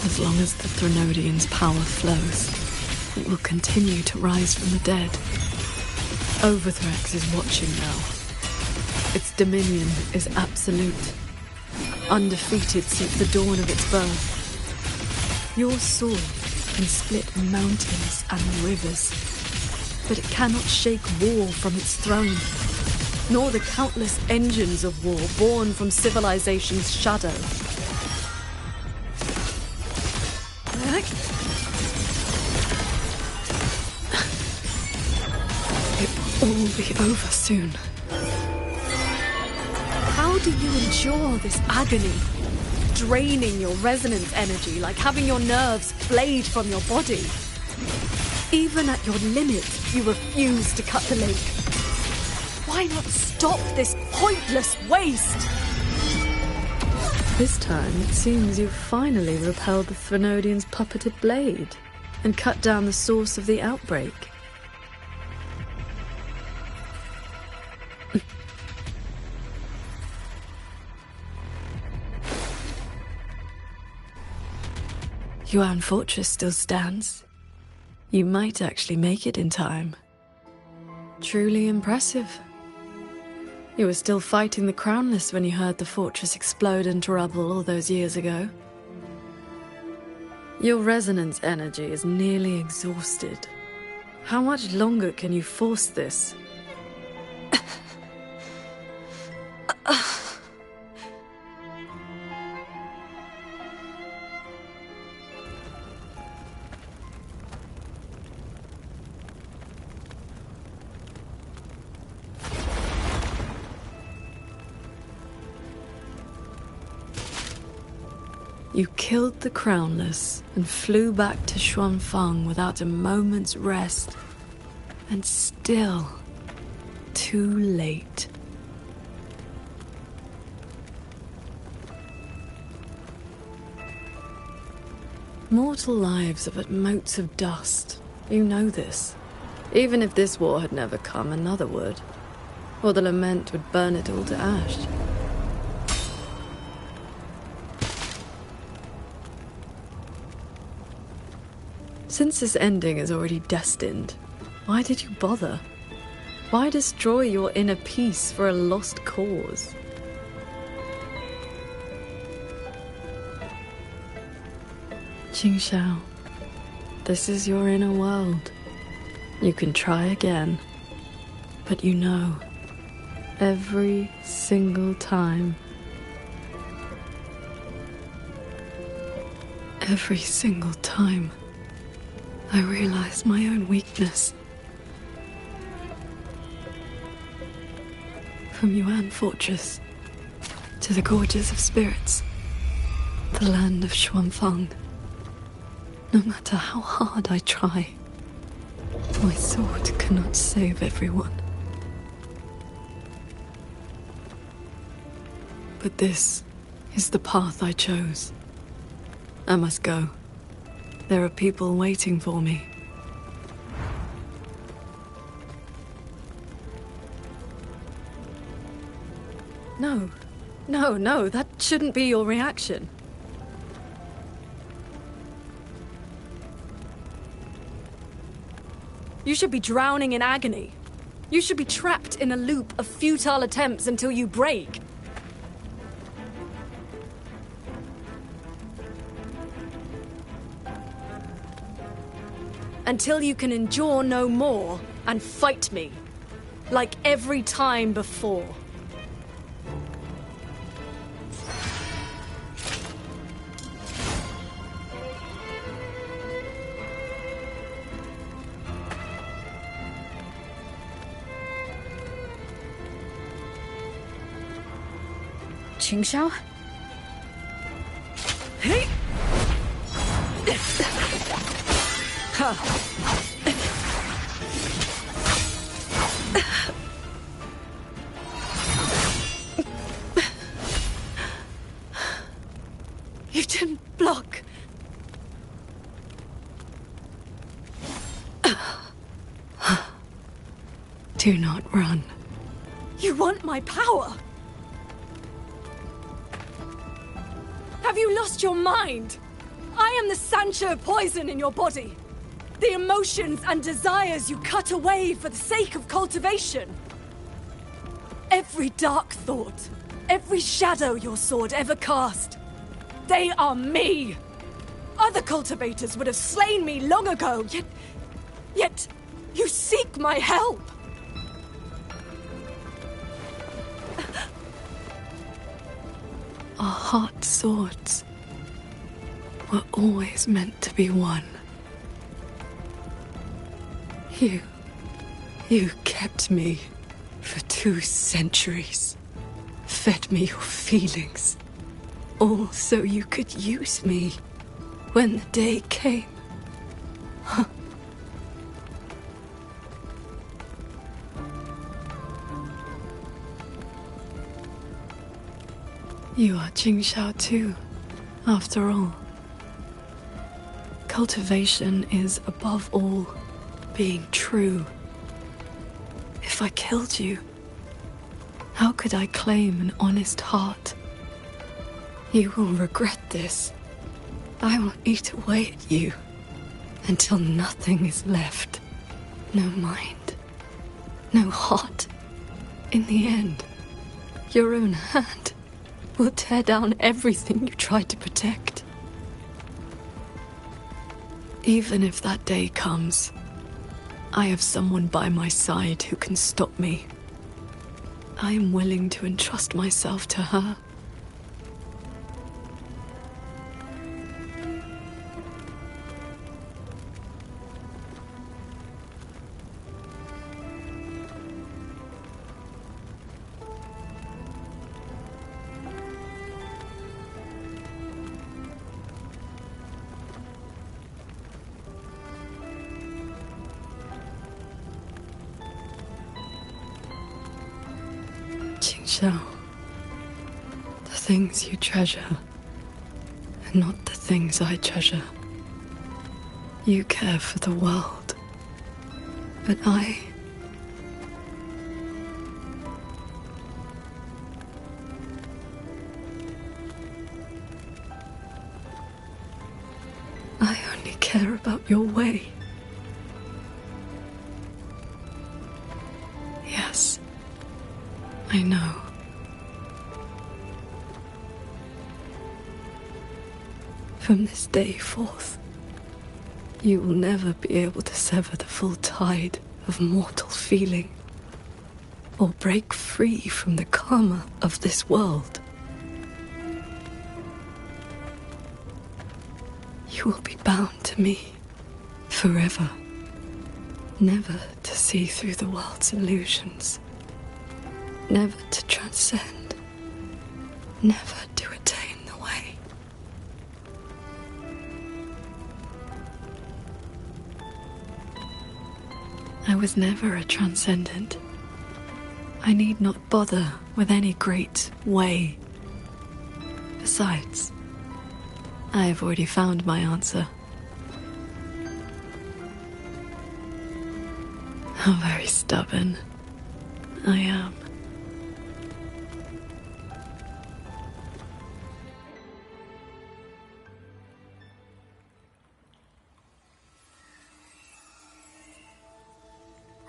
As long as the Threnodian's power flows, it will continue to rise from the dead. Overthrex is watching now. Its dominion is absolute, undefeated since the dawn of its birth. Your sword can split mountains and rivers, but it cannot shake war from its throne, nor the countless engines of war born from civilization's shadow. It will all be over soon. How do you endure this agony? Draining your resonance energy like having your nerves flayed from your body. Even at your limit, you refuse to cut the link. Why not stop this pointless waste? This time, it seems you've finally repelled the Threnodian's puppeted blade and cut down the source of the outbreak. Yuan Fortress still stands. You might actually make it in time. Truly impressive. You were still fighting the Crownless when you heard the fortress explode into rubble all those years ago. Your resonance energy is nearly exhausted. How much longer can you force this? You killed the Crownless and flew back to Xuanfang without a moment's rest. And still, too late. Mortal lives are but motes of dust. You know this. Even if this war had never come, another would. Or the lament would burn it all to ash. Since this ending is already destined, why did you bother? Why destroy your inner peace for a lost cause? Qingxiao, this is your inner world. You can try again, but you know, every single time, I realize my own weakness. From Yuan Fortress to the Gorges of Spirits, the land of Xuanfang. No matter how hard I try, my sword cannot save everyone. But this is the path I chose. I must go. There are people waiting for me. No, that shouldn't be your reaction. You should be drowning in agony. You should be trapped in a loop of futile attempts until you break. Until you can endure no more and fight me, like every time before. Qingxiao? Hey! You didn't block. Do not run. You want my power? Have you lost your mind? I am the Sancho poison in your body. The emotions and desires you cut away for the sake of cultivation. Every dark thought, every shadow your sword ever cast, they are me. Other cultivators would have slain me long ago, yet you seek my help. Our heart swords were always meant to be one. You kept me for 2 centuries. Fed me your feelings. All so you could use me when the day came. Huh. You are Jingxiao too, after all. Cultivation is, above all, being true. If I killed you, how could I claim an honest heart? You will regret this. I will eat away at you until nothing is left. No mind, no heart. In the end, your own hand will tear down everything you tried to protect. Even if that day comes, I have someone by my side who can stop me. I am willing to entrust myself to her. Jingxiao, the things you treasure are not the things I treasure. You care for the world, but I only care about your way. Yes, I know. From this day forth, you will never be able to sever the full tide of mortal feeling, or break free from the karma of this world. You will be bound to me forever, never to see through the world's illusions, never to transcend, never to attain the way. I was never a transcendent. I need not bother with any great way. Besides, I have already found my answer. How very stubborn I am.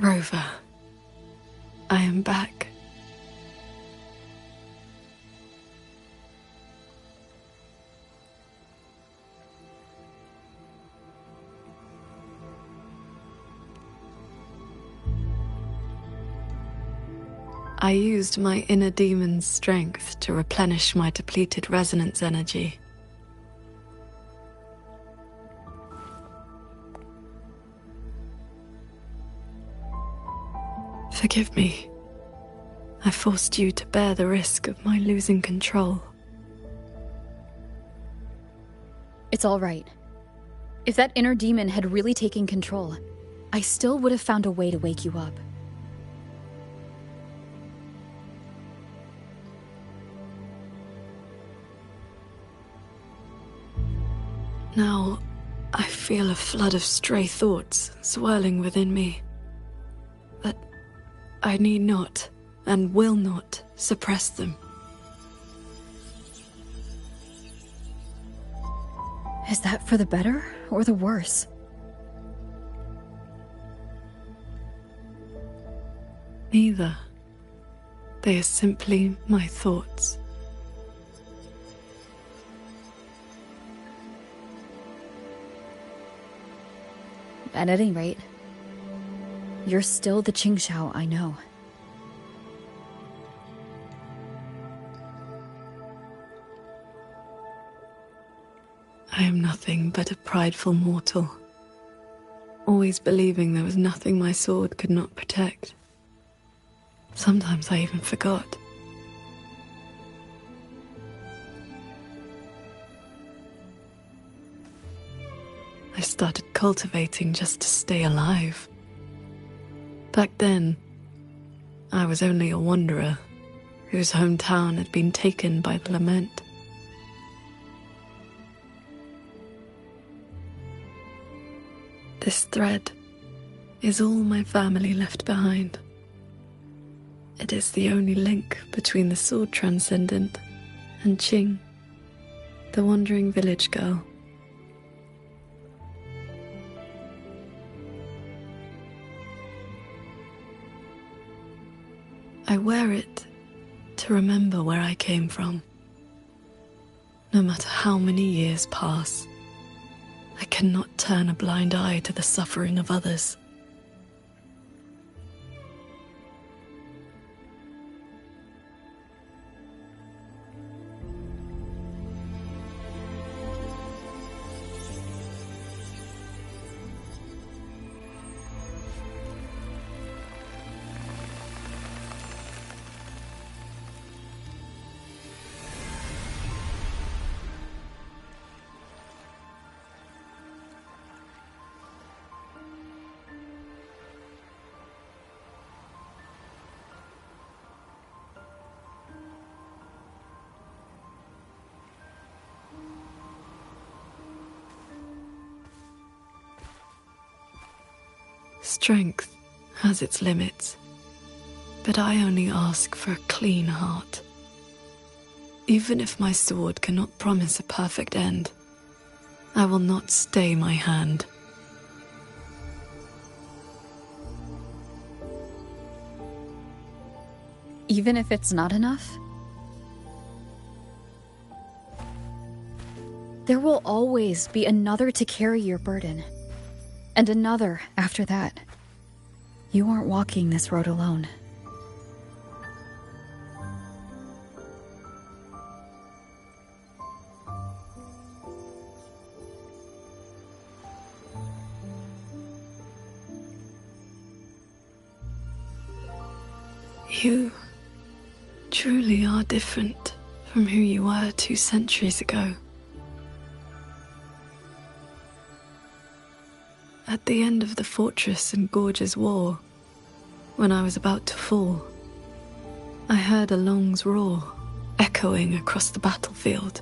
Rover, I am back. I used my inner demon's strength to replenish my depleted resonance energy. Forgive me. I forced you to bear the risk of my losing control. It's all right. If that inner demon had really taken control, I still would have found a way to wake you up. Now, I feel a flood of stray thoughts swirling within me. But I need not, and will not, suppress them. Is that for the better or the worse? Neither. They are simply my thoughts. At any rate, you're still the Qingxiao I know. I am nothing but a prideful mortal, always believing there was nothing my sword could not protect. Sometimes I even forgot. I started cultivating just to stay alive. Back then, I was only a wanderer whose hometown had been taken by the lament. This thread is all my family left behind. It is the only link between the sword transcendent and Qing, the wandering village girl. I wear it to remember where I came from. No matter how many years pass, I cannot turn a blind eye to the suffering of others. Strength has its limits, but I only ask for a clean heart. Even if my sword cannot promise a perfect end, I will not stay my hand. Even if it's not enough? There will always be another to carry your burden. And another after that. You aren't walking this road alone. You truly are different from who you were 2 centuries ago. At the end of the Fortress and Gorge's War, when I was about to fall, I heard a Long's roar echoing across the battlefield.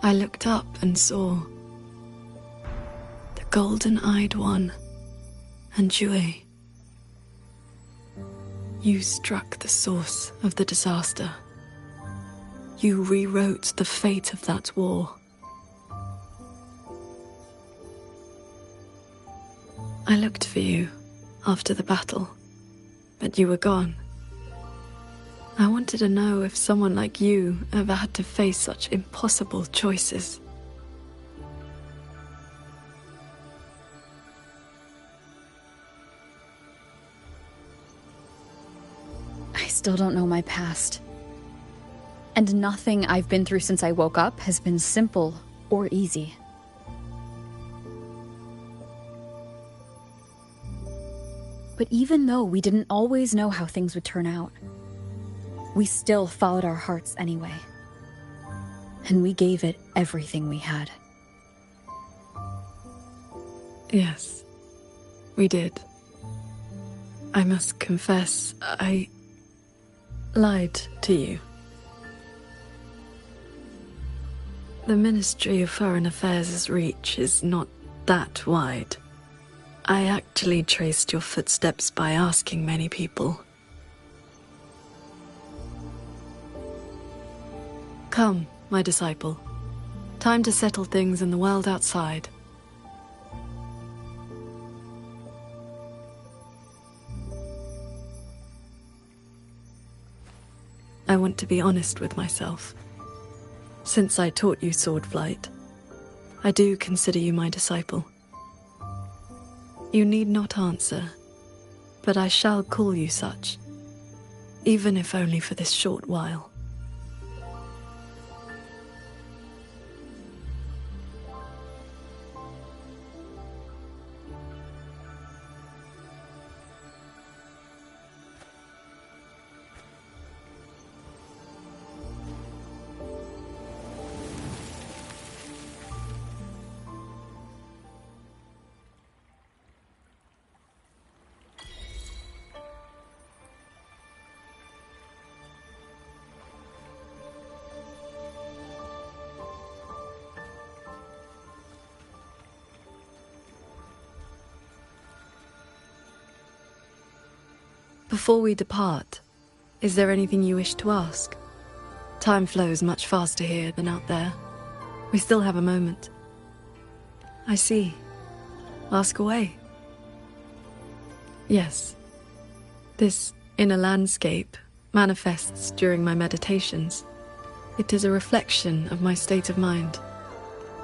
I looked up and saw the golden-eyed one and Jue. You struck the source of the disaster. You rewrote the fate of that war. I looked for you after the battle, but you were gone. I wanted to know if someone like you ever had to face such impossible choices. I still don't know my past. And nothing I've been through since I woke up has been simple or easy. But even though we didn't always know how things would turn out, we still followed our hearts anyway. And we gave it everything we had. Yes, we did. I must confess, I lied to you. The Ministry of Foreign Affairs' reach is not that wide. I actually traced your footsteps by asking many people. Come, my disciple. Time to settle things in the world outside. I want to be honest with myself. Since I taught you sword flight, I do consider you my disciple. You need not answer, but I shall call you such, even if only for this short while. Before we depart, is there anything you wish to ask? Time flows much faster here than out there. We still have a moment. I see. Ask away. Yes. This inner landscape manifests during my meditations. It is a reflection of my state of mind.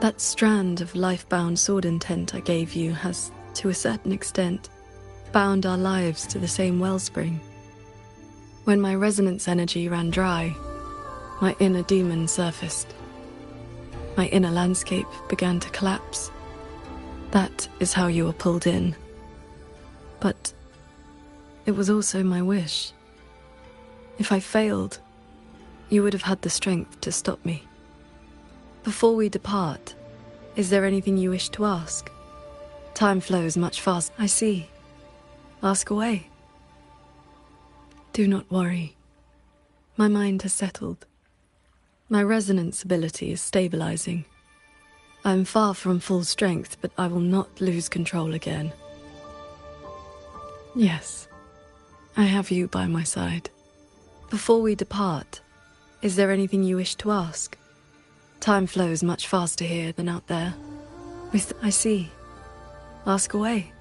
That strand of life-bound sword intent I gave you has, to a certain extent, bound our lives to the same wellspring. When my resonance energy ran dry, my inner demon surfaced. My inner landscape began to collapse. That is how you were pulled in. But it was also my wish. If I failed, you would have had the strength to stop me. Before we depart, is there anything you wish to ask? Time flows much faster. I see. Ask away. Do not worry. My mind has settled. My resonance ability is stabilizing. I am far from full strength, but I will not lose control again. Yes, I have you by my side. Before we depart, is there anything you wish to ask? Time flows much faster here than out there. I see. Ask away.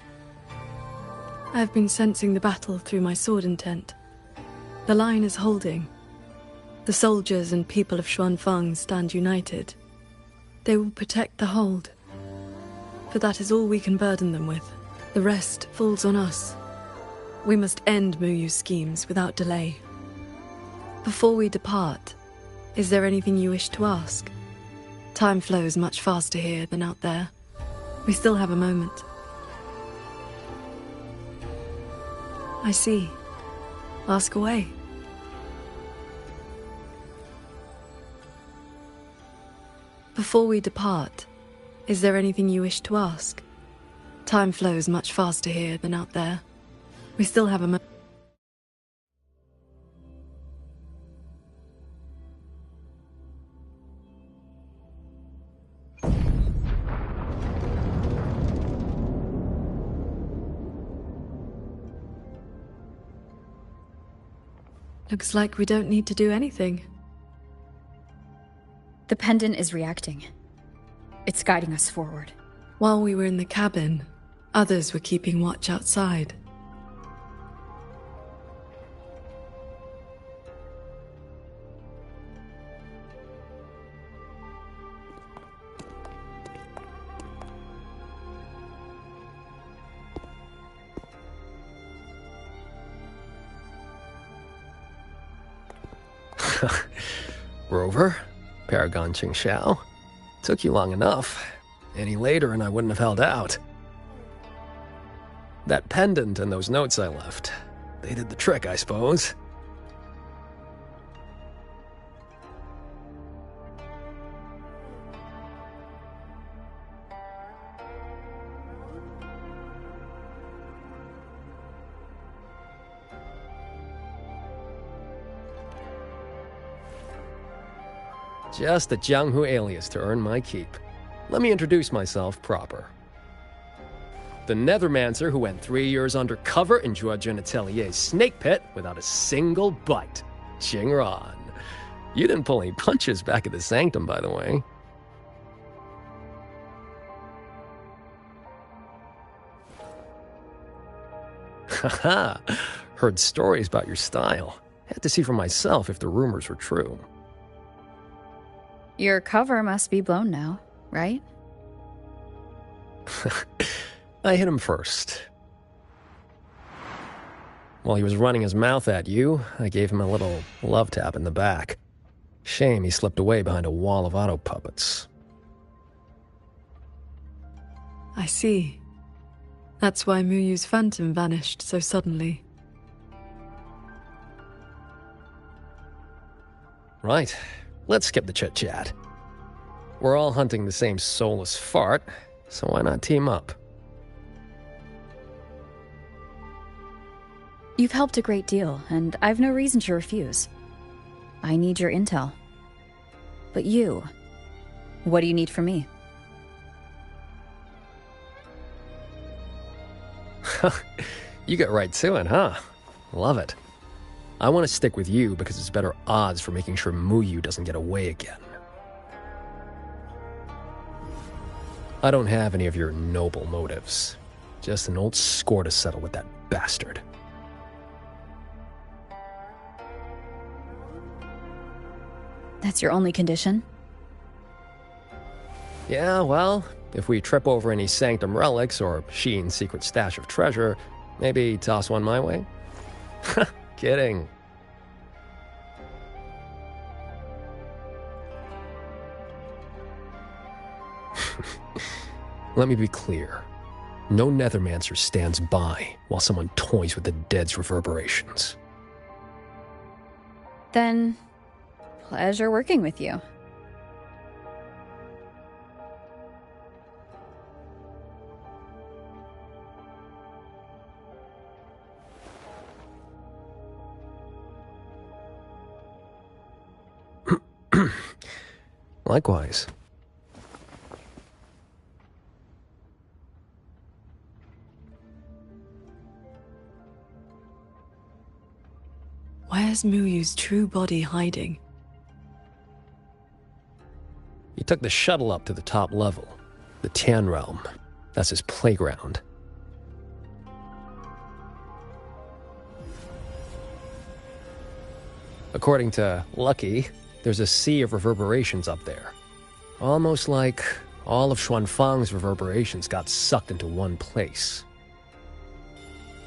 I have been sensing the battle through my sword intent. The line is holding. The soldiers and people of Xuanfeng stand united. They will protect the hold. For that is all we can burden them with. The rest falls on us. We must end Muyu's schemes without delay. Before we depart, is there anything you wish to ask? Time flows much faster here than out there. We still have a moment. I see. Ask away. Before we depart, is there anything you wish to ask? Time flows much faster here than out there. We still have a moment. Looks like we don't need to do anything. The pendant is reacting. It's guiding us forward. While we were in the cabin, others were keeping watch outside. Rover, Paragon Qingxiao. Took you long enough. Any later and I wouldn't have held out. That pendant and those notes I left, they did the trick, I suppose. Just a Jianghu alias to earn my keep. Let me introduce myself proper. The Nethermancer who went 3 years undercover in Jua Genitelier's snake pit without a single bite. Xingran. You didn't pull any punches back at the Sanctum, by the way. Haha. Heard stories about your style. Had to see for myself if the rumors were true. Your cover must be blown now, right? I hit him first. While he was running his mouth at you, I gave him a little love tap in the back. Shame he slipped away behind a wall of auto puppets. I see. That's why Muyu's phantom vanished so suddenly. Right. Let's skip the chit-chat. We're all hunting the same soulless fart, so why not team up? You've helped a great deal, and I've no reason to refuse. I need your intel. But you, what do you need from me? You get right to it, huh? Love it. I want to stick with you because it's better odds for making sure Muyu doesn't get away again. I don't have any of your noble motives. Just an old score to settle with that bastard. That's your only condition? Yeah, well, if we trip over any Sanctum relics or Sheen's secret stash of treasure, maybe toss one my way? Kidding. Let me be clear. No Nethermancer stands by while someone toys with the dead's reverberations. Then, pleasure working with you. Likewise. Where's Muyu's true body hiding? He took the shuttle up to the top level, the Tian Realm. That's his playground. According to Lucky, there's a sea of reverberations up there. Almost like all of Xuanfang's reverberations got sucked into one place.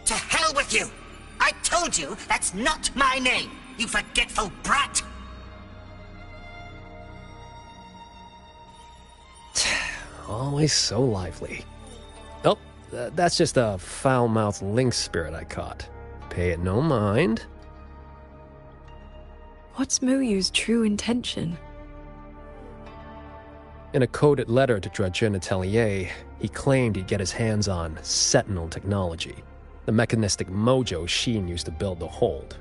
To hell with you! I told you that's not my name, you forgetful brat! Always so lively. Oh, that's just a foul-mouthed lynx spirit I caught. Pay it no mind. What's Muyu's true intention? In a coded letter to Dredgen Atelier, he claimed he'd get his hands on Sentinel technology, the mechanistic mojo Sheen used to build the hold.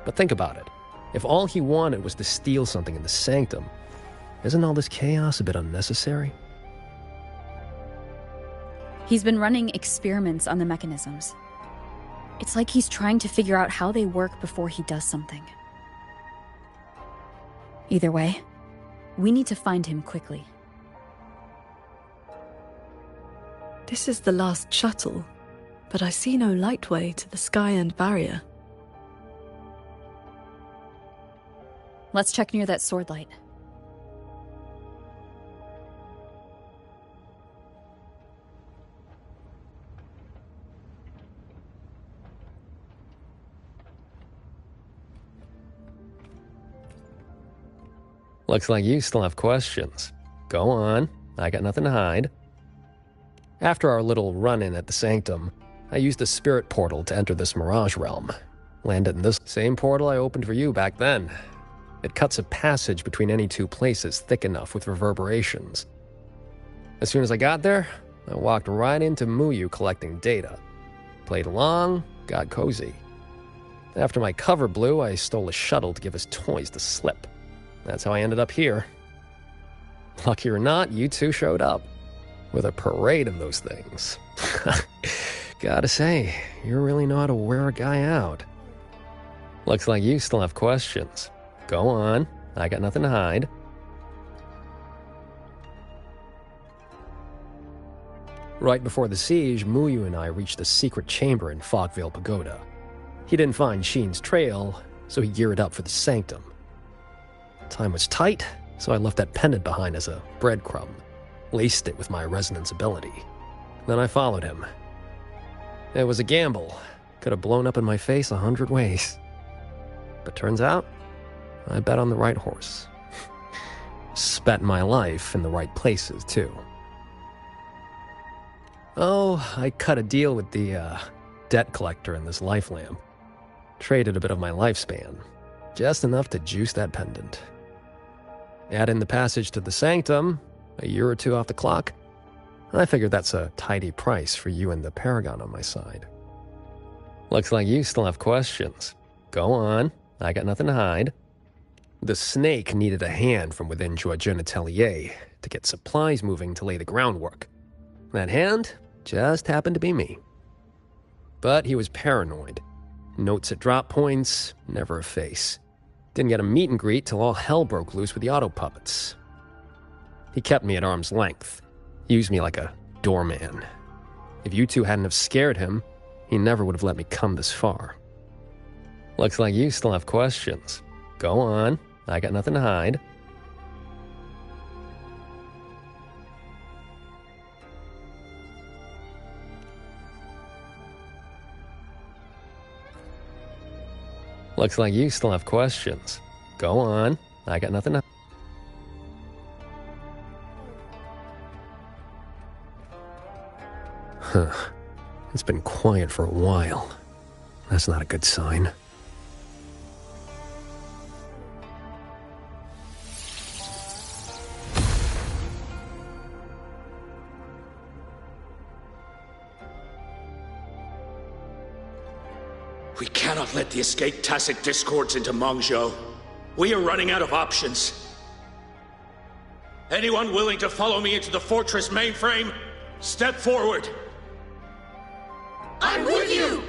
But think about it. If all he wanted was to steal something in the Sanctum, isn't all this chaos a bit unnecessary? He's been running experiments on the mechanisms. It's like he's trying to figure out how they work before he does something. Either way, we need to find him quickly. This is the last shuttle, but I see no lightway to the sky and barrier. Let's check near that sword light. Looks like you still have questions. Go on, I got nothing to hide. After our little run-in at the Sanctum, I used a spirit portal to enter this Mirage realm. Landed in this same portal I opened for you back then. It cuts a passage between any two places thick enough with reverberations. As soon as I got there, I walked right into Muyu collecting data. Played along, got cozy. After my cover blew, I stole a shuttle to give his toys the slip. That's how I ended up here. Lucky or not, you two showed up. with a parade of those things. Gotta say, you really know how to wear a guy out. Looks like you still have questions. Go on, I got nothing to hide. Right before the siege, Muyu and I reached a secret chamber in Fogvale Pagoda. He didn't find Sheen's trail, so he geared up for the sanctum. Time was tight, so I left that pendant behind as a breadcrumb, laced it with my resonance ability. Then I followed him. It was a gamble. Could have blown up in my face 100 ways. But turns out, I bet on the right horse. Spent my life in the right places, too. Oh, I cut a deal with the, debt collector in this life lamp. Traded a bit of my lifespan. Just enough to juice that pendant. Add in the passage to the sanctum, a year or two off the clock. I figured that's a tidy price for you and the Paragon on my side. Looks like you still have questions. Go on, I got nothing to hide. The snake needed a hand from within Georgian Atelier to get supplies moving to lay the groundwork. That hand just happened to be me. But he was paranoid. Notes at drop points, never a face. Didn't get a meet and greet till all hell broke loose with the auto puppets. He kept me at arm's length, used me like a doorman. If you two hadn't have scared him, he never would have let me come this far. Looks like you still have questions. Go on, I got nothing to hide. Looks like you still have questions. Go on, I got nothing to... Huh. It's been quiet for a while. That's not a good sign. We cannot let the escaped tacit discords into Mongzhou. We are running out of options. Anyone willing to follow me into the fortress mainframe? Step forward. I'm with you!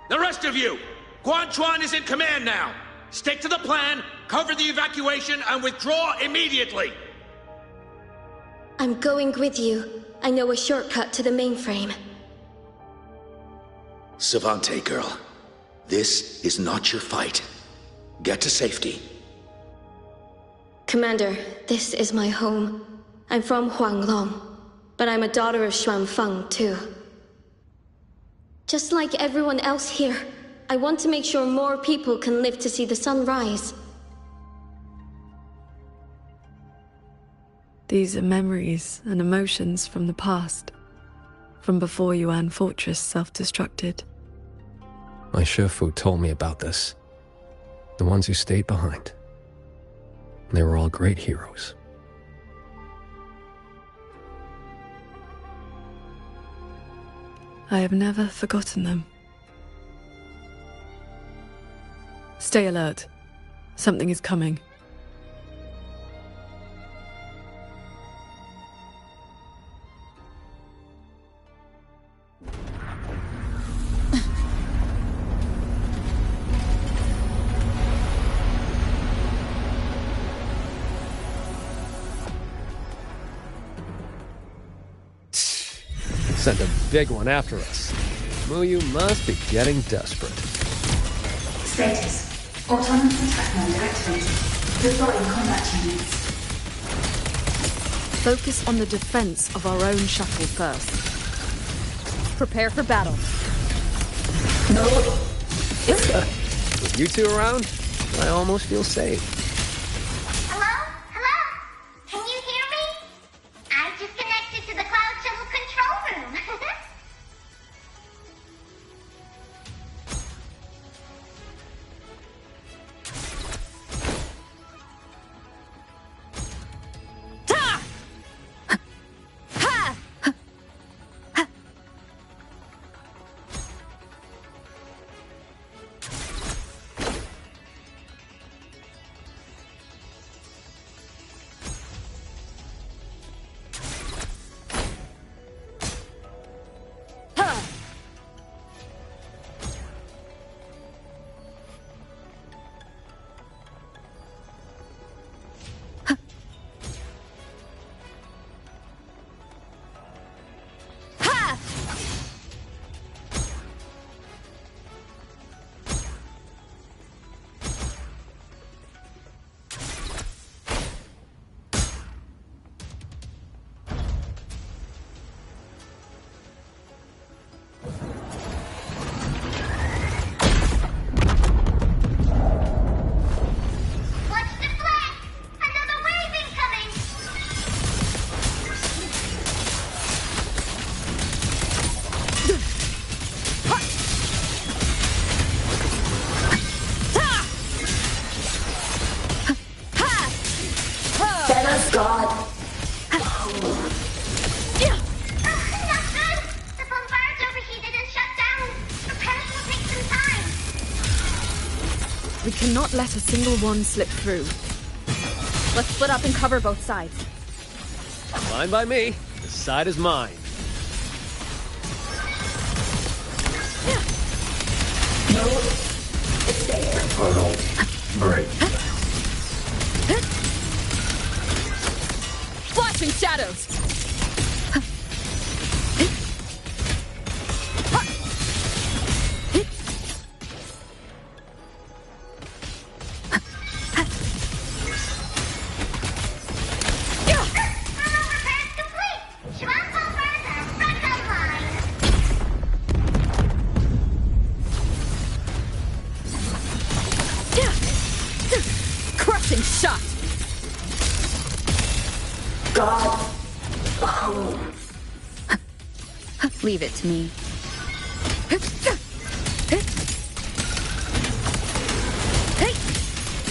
The rest of you! Guanchuan is in command now! Stick to the plan, cover the evacuation, and withdraw immediately! I'm going with you. I know a shortcut to the mainframe. Savante, girl. This is not your fight. Get to safety. Commander, this is my home. I'm from Huanglong, but I'm a daughter of Xuanfeng, too. Just like everyone else here, I want to make sure more people can live to see the sun rise. These are memories and emotions from the past. From before Yuan Fortress self-destructed. My Shifu told me about this. The ones who stayed behind. They were all great heroes. I have never forgotten them. Stay alert. Something is coming. Sent a big one after us. Muyu must be getting desperate. Status. Autonomous attack mode activated. Deploying combat units. Focus on the defense of our own shuttle first. Prepare for battle. No. With you two around, I almost feel safe. Hello? Hello? Can you hear me? I just connected to the Cloud Shuttle control room. cannot let a single one slip through. Let's split up and cover both sides. Fine by me. This side is mine. Portal break. Flashing shadows! Crushing shot! God. Leave it to me.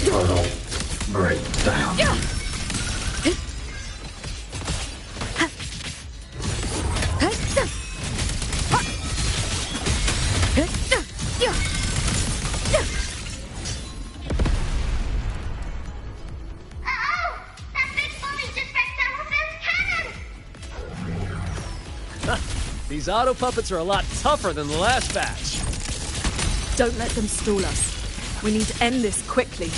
Portal break down. These auto puppets are a lot tougher than the last batch. Don't let them stall us. We need to end this quickly.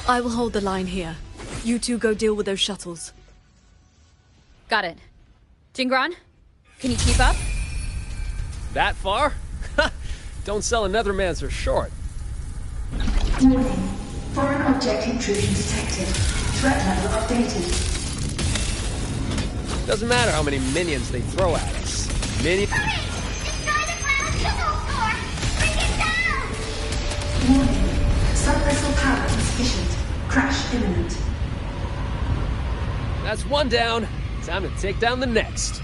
I will hold the line here. You two go deal with those shuttles. Got it. Jingron, can you keep up? That far? Don't sell another man so short. Warning. Foreign object intrusion detected. Threat level updated. Doesn't matter how many minions they throw at us. Warning. Sub-vessel power insufficient. Crash imminent. That's one down. Time to take down the next.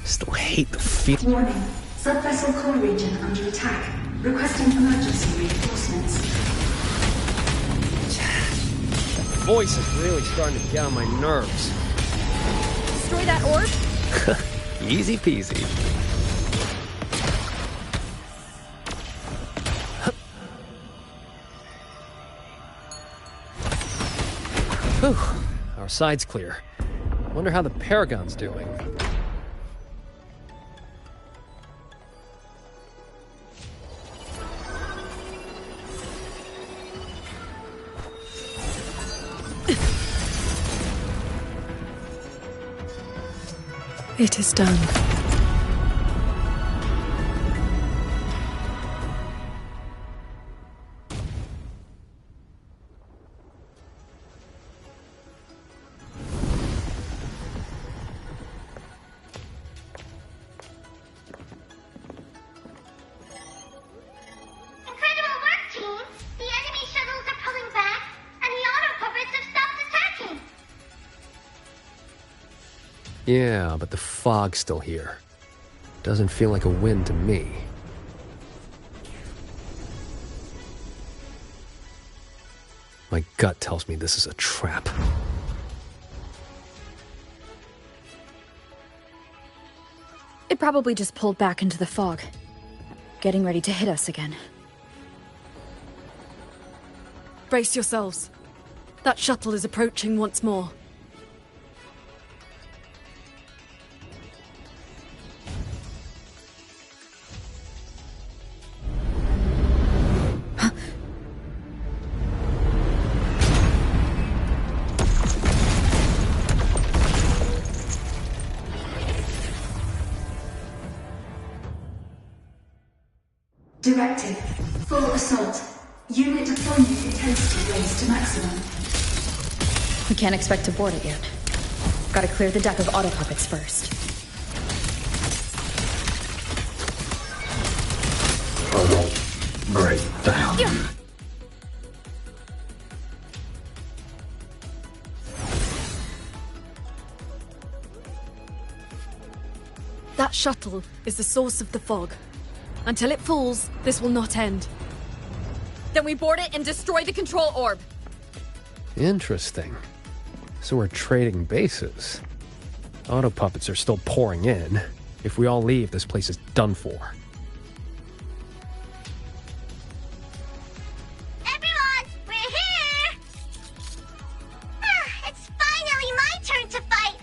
Still hate the feel. Warning. Sub-vessel core region under attack. Requesting emergency reinforcements. That voice is really starting to get on my nerves. Destroy that orb? Easy peasy. Whew. Our side's clear. Wonder how the Paragon's doing. It is done. Yeah, but the fog's still here. Doesn't feel like a win to me. My gut tells me this is a trap. It probably just pulled back into the fog, getting ready to hit us again. Brace yourselves. That shuttle is approaching once more. Directive. Full assault. Unit deployment intensity raised to maximum. We can't expect to board it yet. Gotta clear the deck of auto puppets first. Portal breakdown. That shuttle is the source of the fog. Until it falls, this will not end. Then we board it and destroy the control orb. Interesting. So we're trading bases. Auto puppets are still pouring in. If we all leave, this place is done for. Everyone, we're here! It's finally my turn to fight.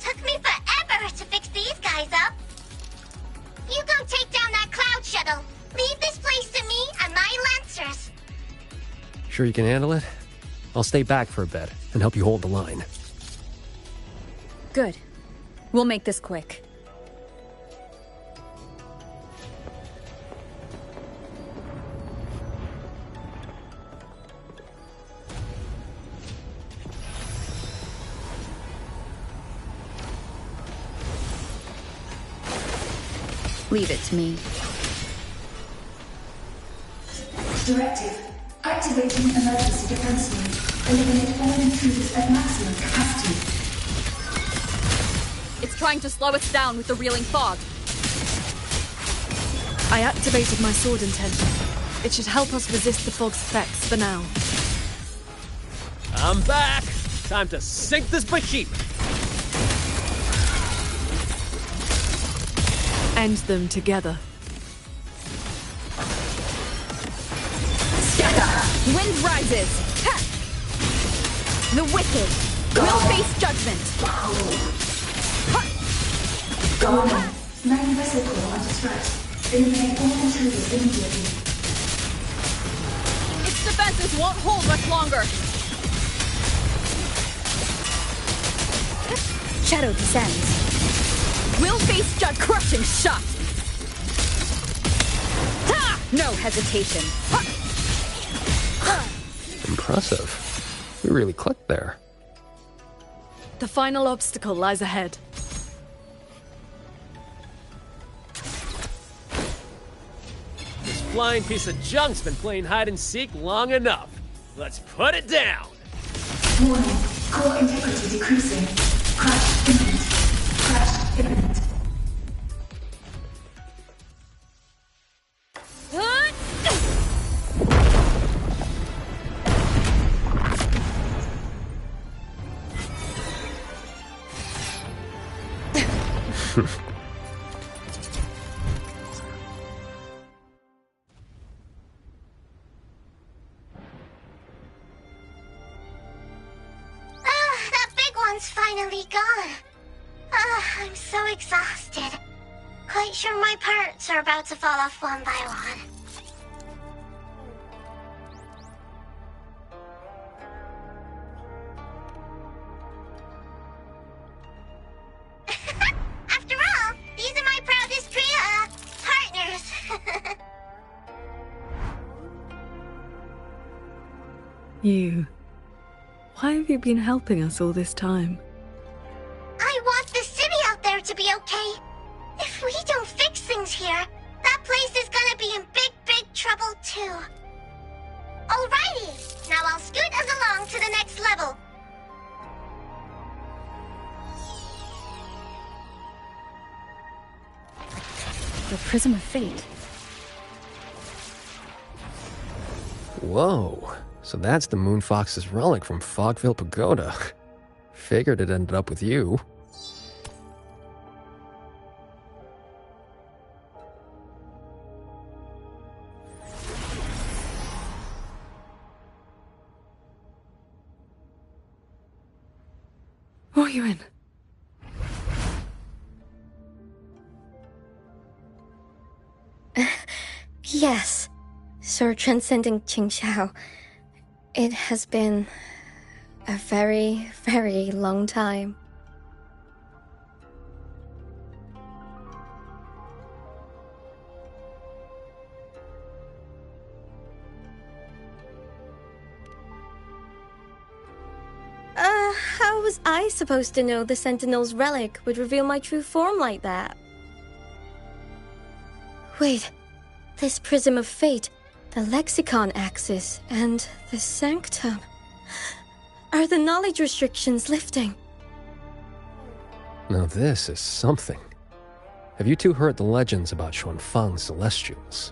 Took me forever to fix these guys up. You go take down that cloud shuttle. Leave this place to me and my lancers. Sure you can handle it? I'll stay back for a bit and help you hold the line. Good. We'll make this quick. Leave it to me. Directive. Activating emergency defense mode. Eliminate all intruders at maximum capacity. It's trying to slow us down with the reeling fog. I activated my sword intent. It should help us resist the fog's effects for now. I'm back! Time to sink this behemoth! End them together. Wind rises! Ha! The wicked will face judgment! Main vessel core under threat. Eliminate all intruders immediately. Its defenses won't hold much longer! Shadow descends. We'll face judge crushing shot! Ha! No hesitation! Ha! Impressive. We really clicked there. The final obstacle lies ahead. This flying piece of junk's been playing hide and seek long enough. Let's put it down! Warning. Core integrity decreasing. Crash imminent. Crash imminent. That big one's finally gone. I'm so exhausted. Quite sure my parts are about to fall off one by one. After all, these are my proudest partners. You. Why have you been helping us all this time? I want the city out there to be okay. If we don't fix things here, that place is gonna be in big, big trouble too. Alrighty, now I'll scoot us along to the next level. The Prism of Fate. Whoa. So that's the Moon Fox's relic from Fogville Pagoda. Figured it ended up with you. Yuan. Yes, Sir Transcending Qingxiao. It has been a very, very long time. How was I supposed to know the Sentinel's relic would reveal my true form like that? Wait, this Prism of Fate, the Lexicon Axis, and the Sanctum. Are the knowledge restrictions lifting? Now this is something. Have you two heard the legends about Xuanfang's Celestials?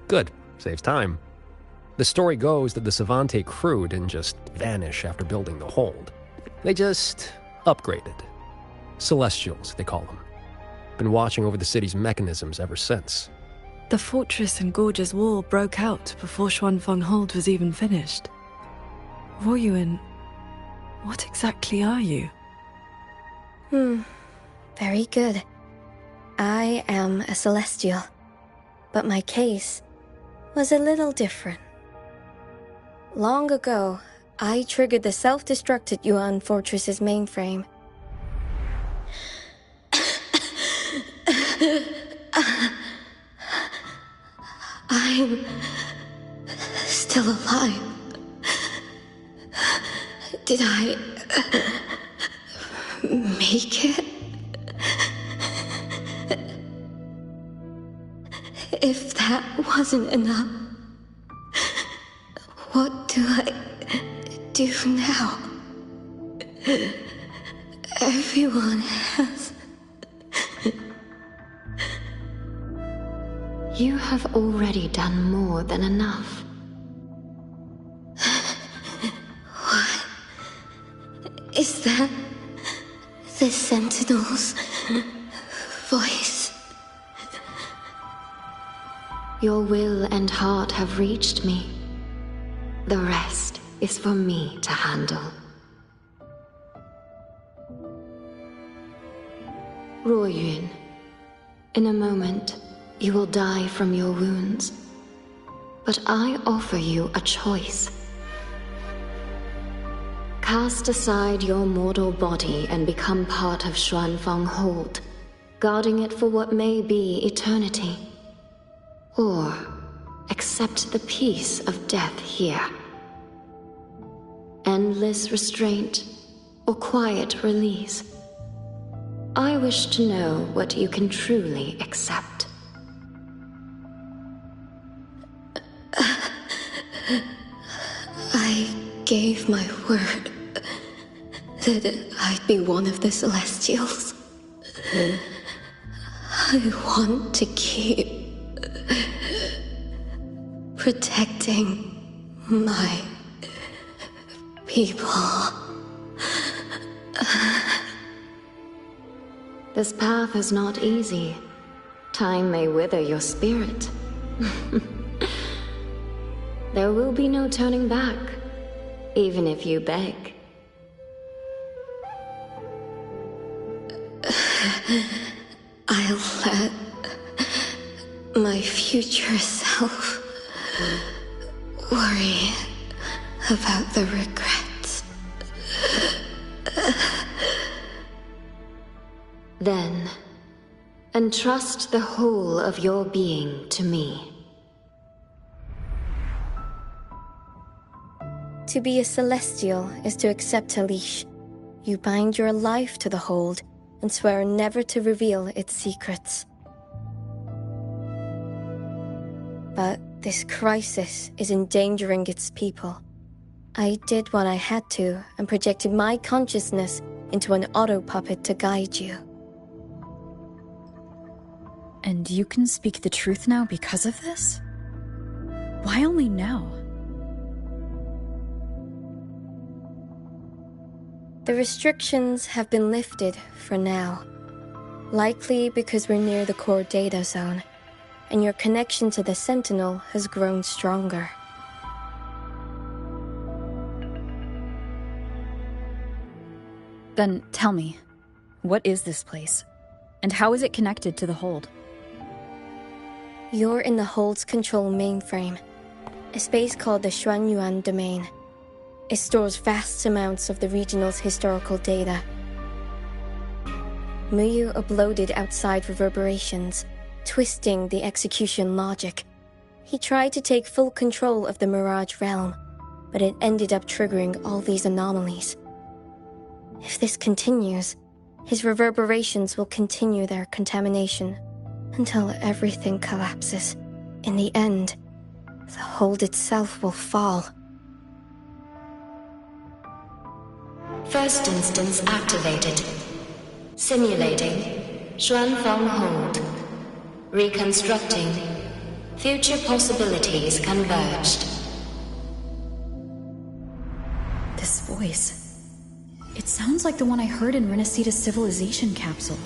Good. Saves time. The story goes that the Savante crew didn't just vanish after building the hold. They just upgraded. Celestials, they call them. Been watching over the city's mechanisms ever since. The fortress and gorgeous wall broke out before Xuanfang Hold was even finished. Ruoyuan, what exactly are you? Very good. I am a Celestial. But my case was a little different. Long ago, I triggered the self-destructed Yuan Fortress's mainframe. I'm still alive. Did I make it? If that wasn't enough, what do I do now? Everyone has... You have already done more than enough. What? Is that the Sentinel's voice? Your will and heart have reached me. The rest is for me to handle. Ruoyuan, in a moment, you will die from your wounds. But I offer you a choice. Cast aside your mortal body and become part of Xuanfang Hold, guarding it for what may be eternity. Or accept the peace of death here. Endless restraint or quiet release. I wish to know what you can truly accept. I gave my word that I'd be one of the Celestials. I want to keep protecting my people. This path is not easy. Time may wither your spirit. There will be no turning back, even if you beg. I'll let my future self worry about the regrets. Then, entrust the whole of your being to me. To be a Celestial is to accept a leash. You bind your life to the hold and swear never to reveal its secrets. But this crisis is endangering its people. I did what I had to and projected my consciousness into an auto-puppet to guide you. And you can speak the truth now because of this? Why only now? The restrictions have been lifted for now. Likely because we're near the core data zone, and your connection to the Sentinel has grown stronger. Then tell me, what is this place? And how is it connected to the Hold? You're in the Hold's control mainframe, a space called the Xuanyuan Domain. It stores vast amounts of the regional's historical data. Muyu uploaded outside reverberations, twisting the execution logic. He tried to take full control of the Mirage realm, but it ended up triggering all these anomalies. If this continues, his reverberations will continue their contamination until everything collapses. In the end, the hold itself will fall. First instance activated. Simulating. Xuanfeng hold. Reconstructing. Future possibilities converged. This voice. It sounds like the one I heard in Renacita's civilization capsule.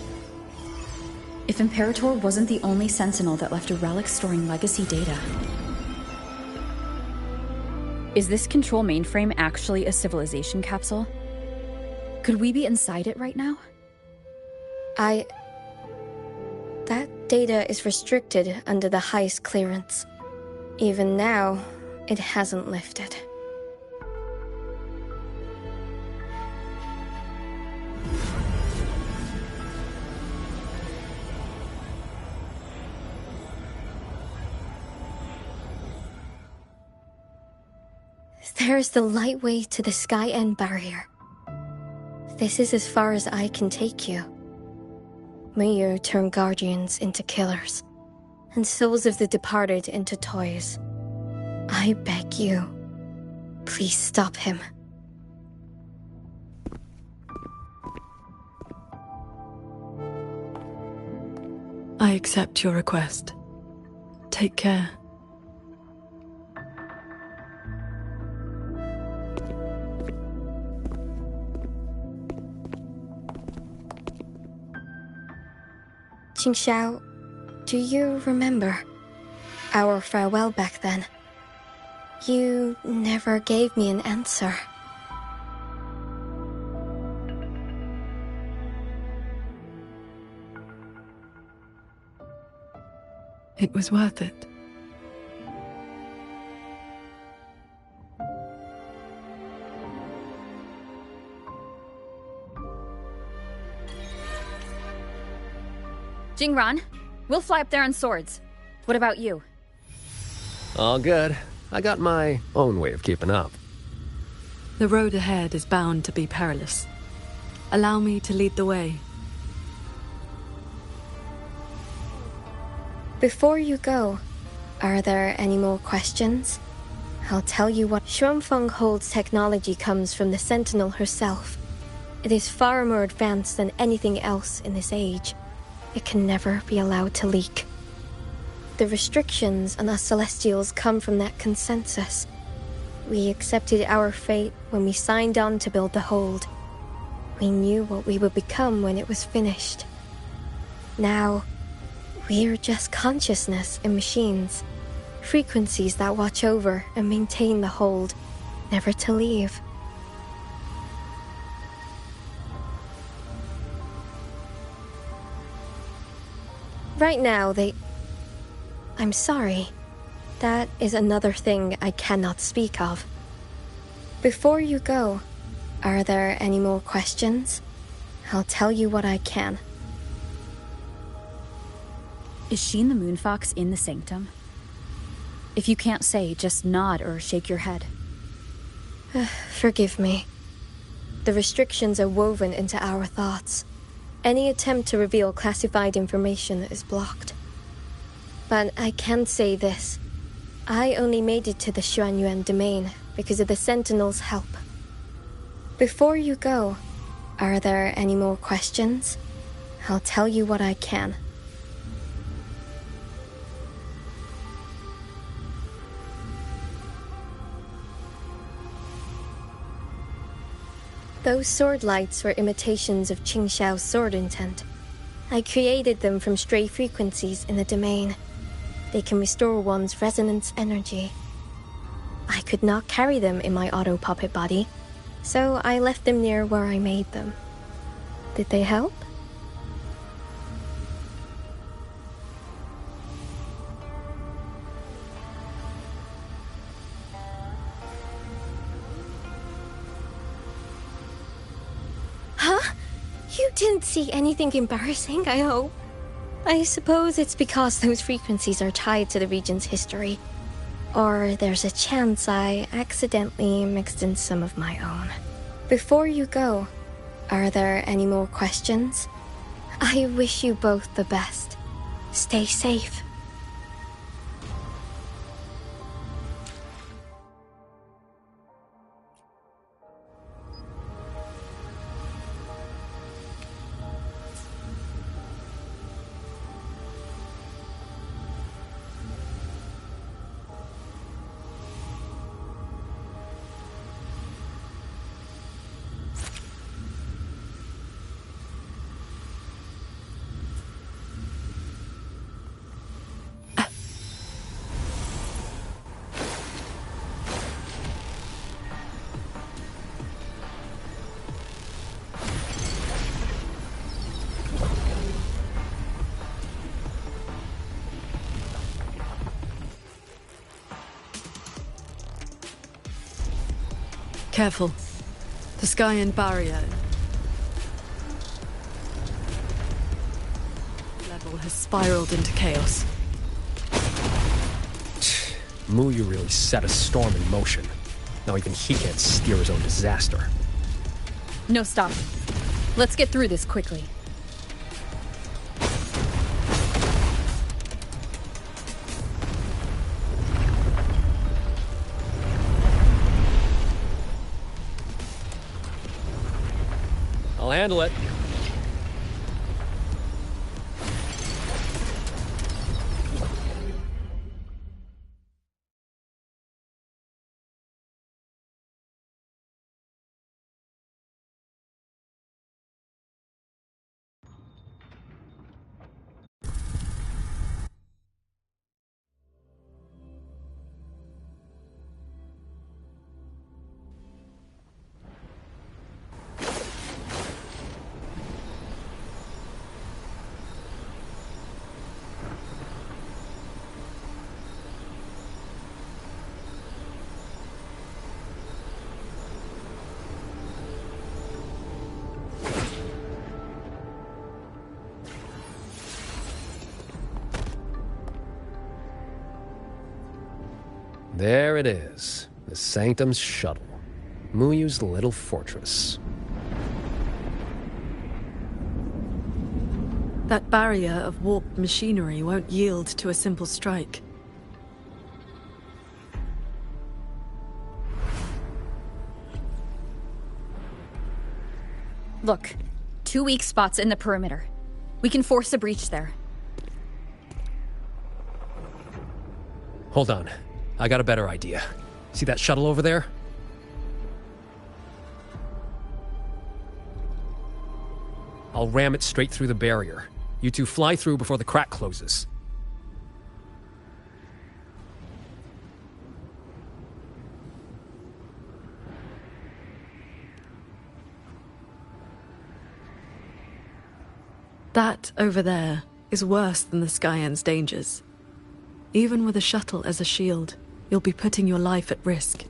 If Imperator wasn't the only Sentinel that left a relic storing legacy data. Is this control mainframe actually a civilization capsule? Could we be inside it right now? That data is restricted under the heist clearance. Even now, it hasn't lifted. There's the lightway to the Sky End barrier. This is as far as I can take you. Muyu turned guardians into killers, and souls of the departed into toys. I beg you, please stop him. I accept your request. Take care. Qingxiao, do you remember our farewell back then? You never gave me an answer. It was worth it. Jingran, we'll fly up there on swords. What about you? All good. I got my own way of keeping up. The road ahead is bound to be perilous. Allow me to lead the way. Before you go, are there any more questions? I'll tell you what. Xuanfeng Hold's technology comes from the Sentinel herself. It is far more advanced than anything else in this age. It can never be allowed to leak. The restrictions on us Celestials come from that consensus. We accepted our fate when we signed on to build the Hold. We knew what we would become when it was finished. Now, we're just consciousness in machines. Frequencies that watch over and maintain the Hold, never to leave. Right now, I'm sorry. That is another thing I cannot speak of. Before you go, are there any more questions? I'll tell you what I can. Is Sheen the Moonfox in the Sanctum? If you can't say, just nod or shake your head. Forgive me. The restrictions are woven into our thoughts. Any attempt to reveal classified information is blocked. But I can say this. I only made it to the Xuanyuan domain because of the Sentinel's help. Before you go, are there any more questions? I'll tell you what I can. Those sword lights were imitations of Qingxiao's sword intent. I created them from stray frequencies in the domain. They can restore one's resonance energy. I could not carry them in my auto-puppet body, so I left them near where I made them. Did they help? Huh? You didn't see anything embarrassing, I hope. I suppose it's because those frequencies are tied to the region's history. Or there's a chance I accidentally mixed in some of my own. Before you go, are there any more questions? I wish you both the best. Stay safe. Careful. The Skyan barrier level has spiraled into chaos. Muyu really set a storm in motion. Now even he can't steer his own disaster. No, stop. Let's get through this quickly. I'll handle it. There it is, the Sanctum's shuttle, Muyu's little fortress. That barrier of warped machinery won't yield to a simple strike. Look, 2 weak spots in the perimeter. We can force a breach there. Hold on. I got a better idea. See that shuttle over there? I'll ram it straight through the barrier. You two fly through before the crack closes. That over there is worse than the Skyan's dangers. Even with a shuttle as a shield, you'll be putting your life at risk.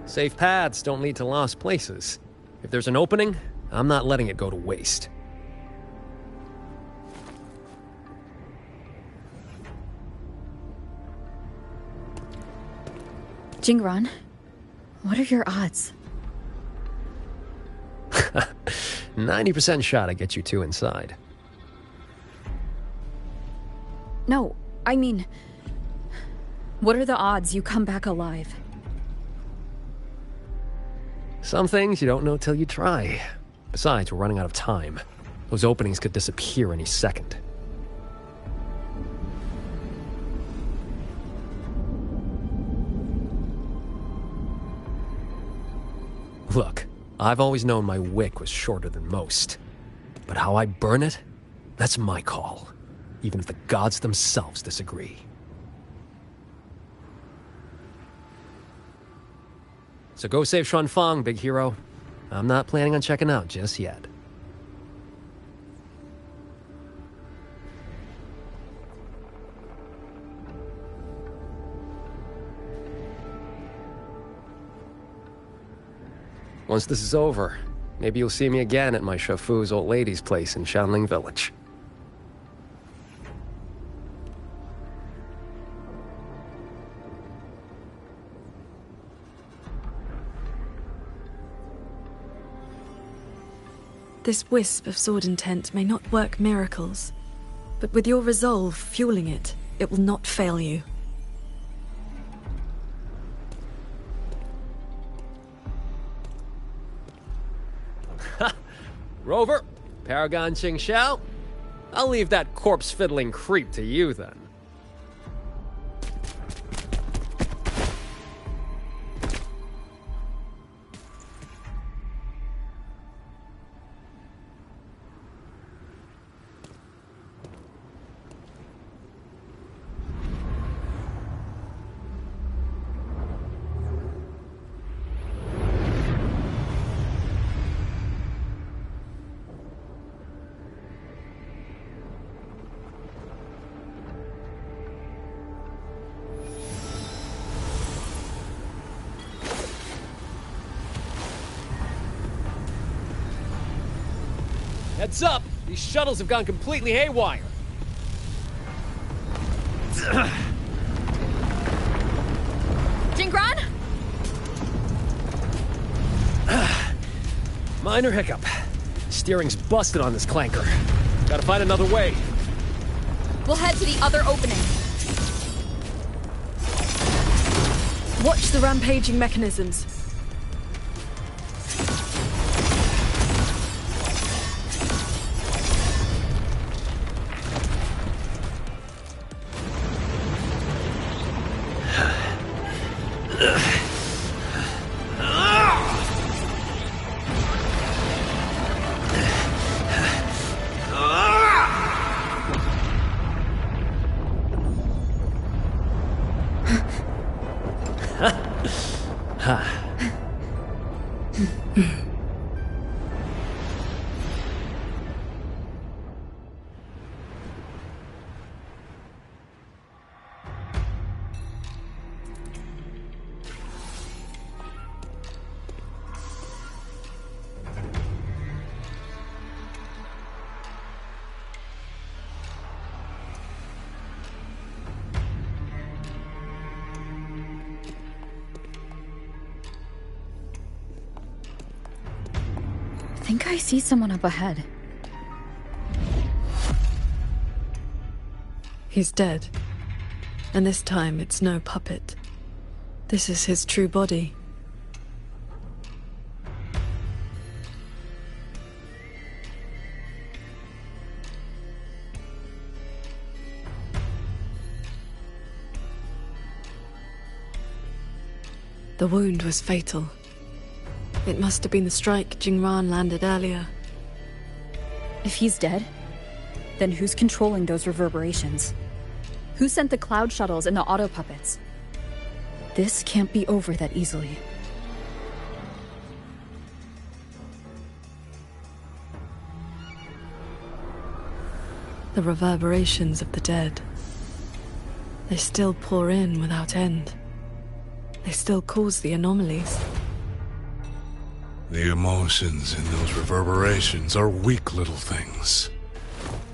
Safe paths don't lead to lost places. If there's an opening, I'm not letting it go to waste. Jingran, what are your odds? 90% shot I get you two inside. No, I mean, what are the odds you come back alive? Some things you don't know till you try. Besides, we're running out of time. Those openings could disappear any second. Look, I've always known my wick was shorter than most. But how I burn it, that's my call. Even if the gods themselves disagree. So go save Xuanfang, big hero. I'm not planning on checking out just yet. Once this is over, maybe you'll see me again at my Shafu's old lady's place in Shanling Village. This wisp of sword intent may not work miracles, but with your resolve fueling it, it will not fail you. Rover, Paragon Ching Xiao, I'll leave that corpse-fiddling creep to you then. Heads up! These shuttles have gone completely haywire. Jingran? Minor hiccup. Steering's busted on this clanker. Gotta find another way. We'll head to the other opening. Watch the rampaging mechanisms. I think I see someone up ahead. He's dead. And this time it's no puppet. This is his true body. The wound was fatal. It must have been the strike Jingran landed earlier. If he's dead, then who's controlling those reverberations? Who sent the cloud shuttles and the auto puppets? This can't be over that easily. The reverberations of the dead. They still pour in without end. They still cause the anomalies. The emotions in those reverberations are weak little things.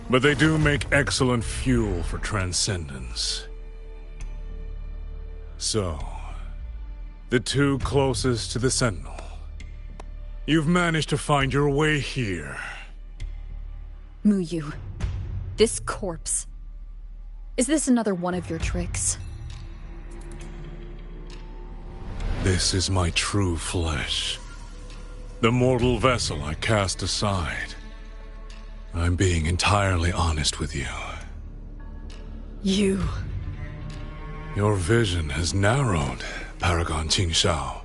But they do make excellent fuel for transcendence. So, the two closest to the Sentinel. You've managed to find your way here. Muyu, this corpse. Is this another one of your tricks? This is my true flesh. The mortal vessel I cast aside. I'm being entirely honest with you. You. Your vision has narrowed, Paragon Ching Xiao.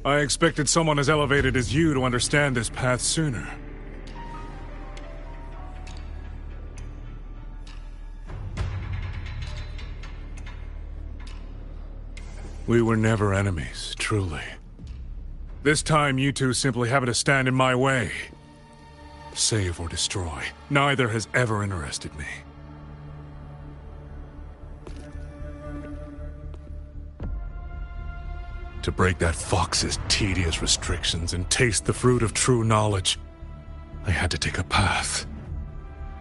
I expected someone as elevated as you to understand this path sooner. We were never enemies, truly. This time, you two simply happen to stand in my way. Save or destroy, neither has ever interested me. To break that fox's tedious restrictions and taste the fruit of true knowledge, I had to take a path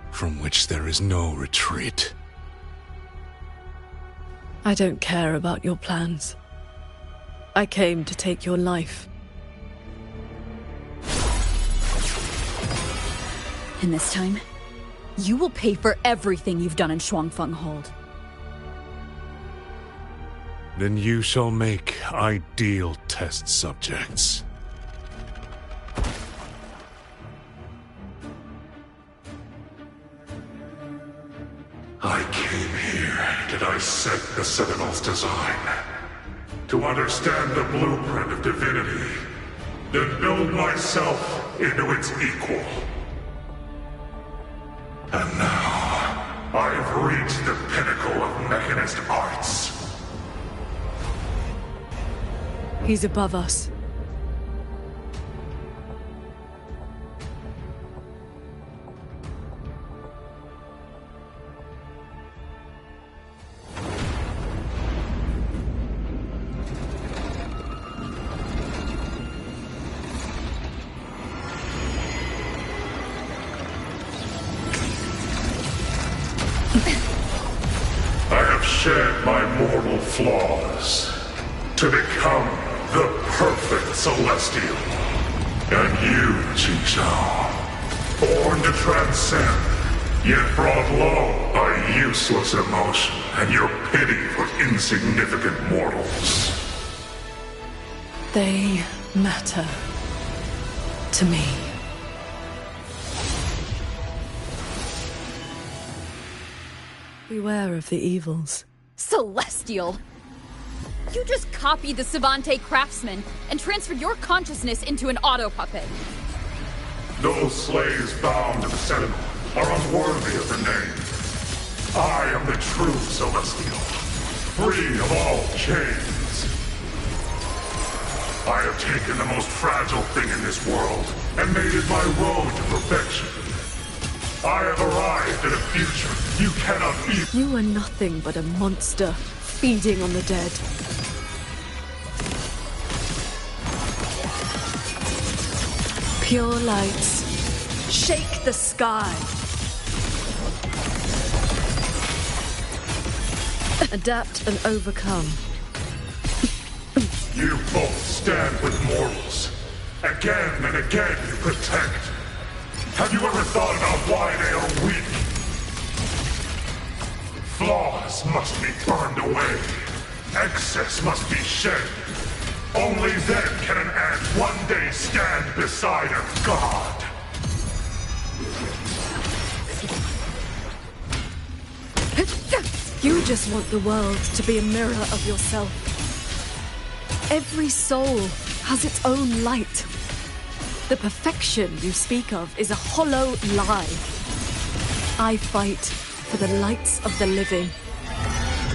from which there is no retreat. I don't care about your plans. I came to take your life. And this time, you will pay for everything you've done in Shuangfeng Hold. Then you shall make ideal test subjects. I came here to dissect the Sentinel's design, to understand the blueprint of divinity, then build myself into its equal. And now, I've reached the pinnacle of mechanist arts. He's above us. I have shed my mortal flaws to become the perfect Celestial. And you, Qingzhou, born to transcend, yet brought low by useless emotion and your pity for insignificant mortals. They matter to me. Beware of the evils. Celestial! You just copied the Savante craftsman and transferred your consciousness into an auto-puppet. Those slaves bound to the Sentinel are unworthy of the name. I am the true Celestial, free of all chains. I have taken the most fragile thing in this world and made it my road to perfection. I have arrived at a future you cannot be. You are nothing but a monster feeding on the dead. Pure lights, shake the sky. Adapt and overcome. You both stand with mortals. Again and again you protect. Have you ever thought about why they are weak? Flaws must be turned away. Excess must be shed. Only then can an ant one day stand beside a god. You just want the world to be a mirror of yourself. Every soul has its own light. The perfection you speak of is a hollow lie. I fight for the lights of the living.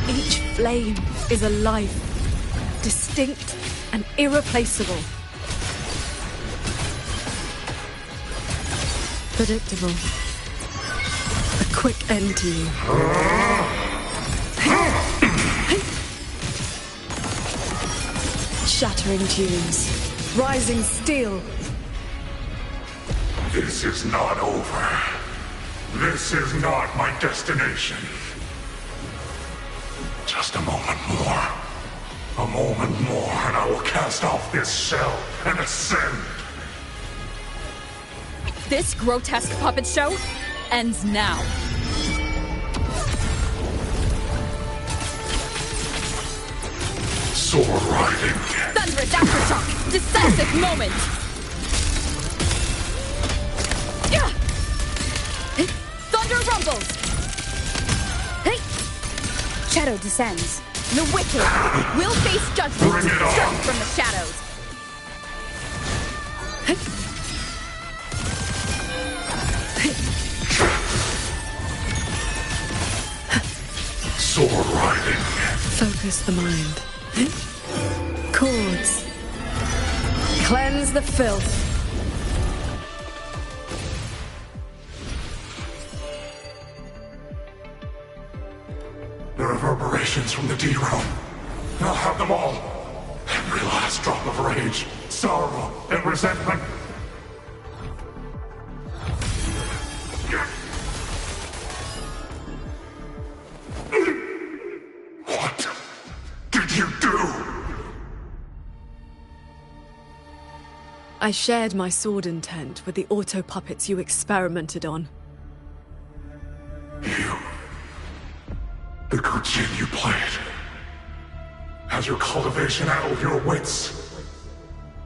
Each flame is a life, distinct and irreplaceable. Predictable. A quick end to you. Shattering tunes. Rising steel. This is not over. This is not my destination. Just a moment more. A moment more, and I will cast off this shell and ascend. This grotesque puppet show ends now. Sword riding. Thunderous aftershock! Decisive moment! Thunder rumbles! Shadow descends. The wicked will face judgment straight from the shadows. Sword riding. Focus the mind. Chords. Cleanse the filth. The reverberations from the D-Realm. I'll have them all. Every last drop of rage, sorrow, and resentment. What did you do? I shared my sword intent with the auto-puppets you experimented on. The good jin you played. Has your cultivation addled your wits?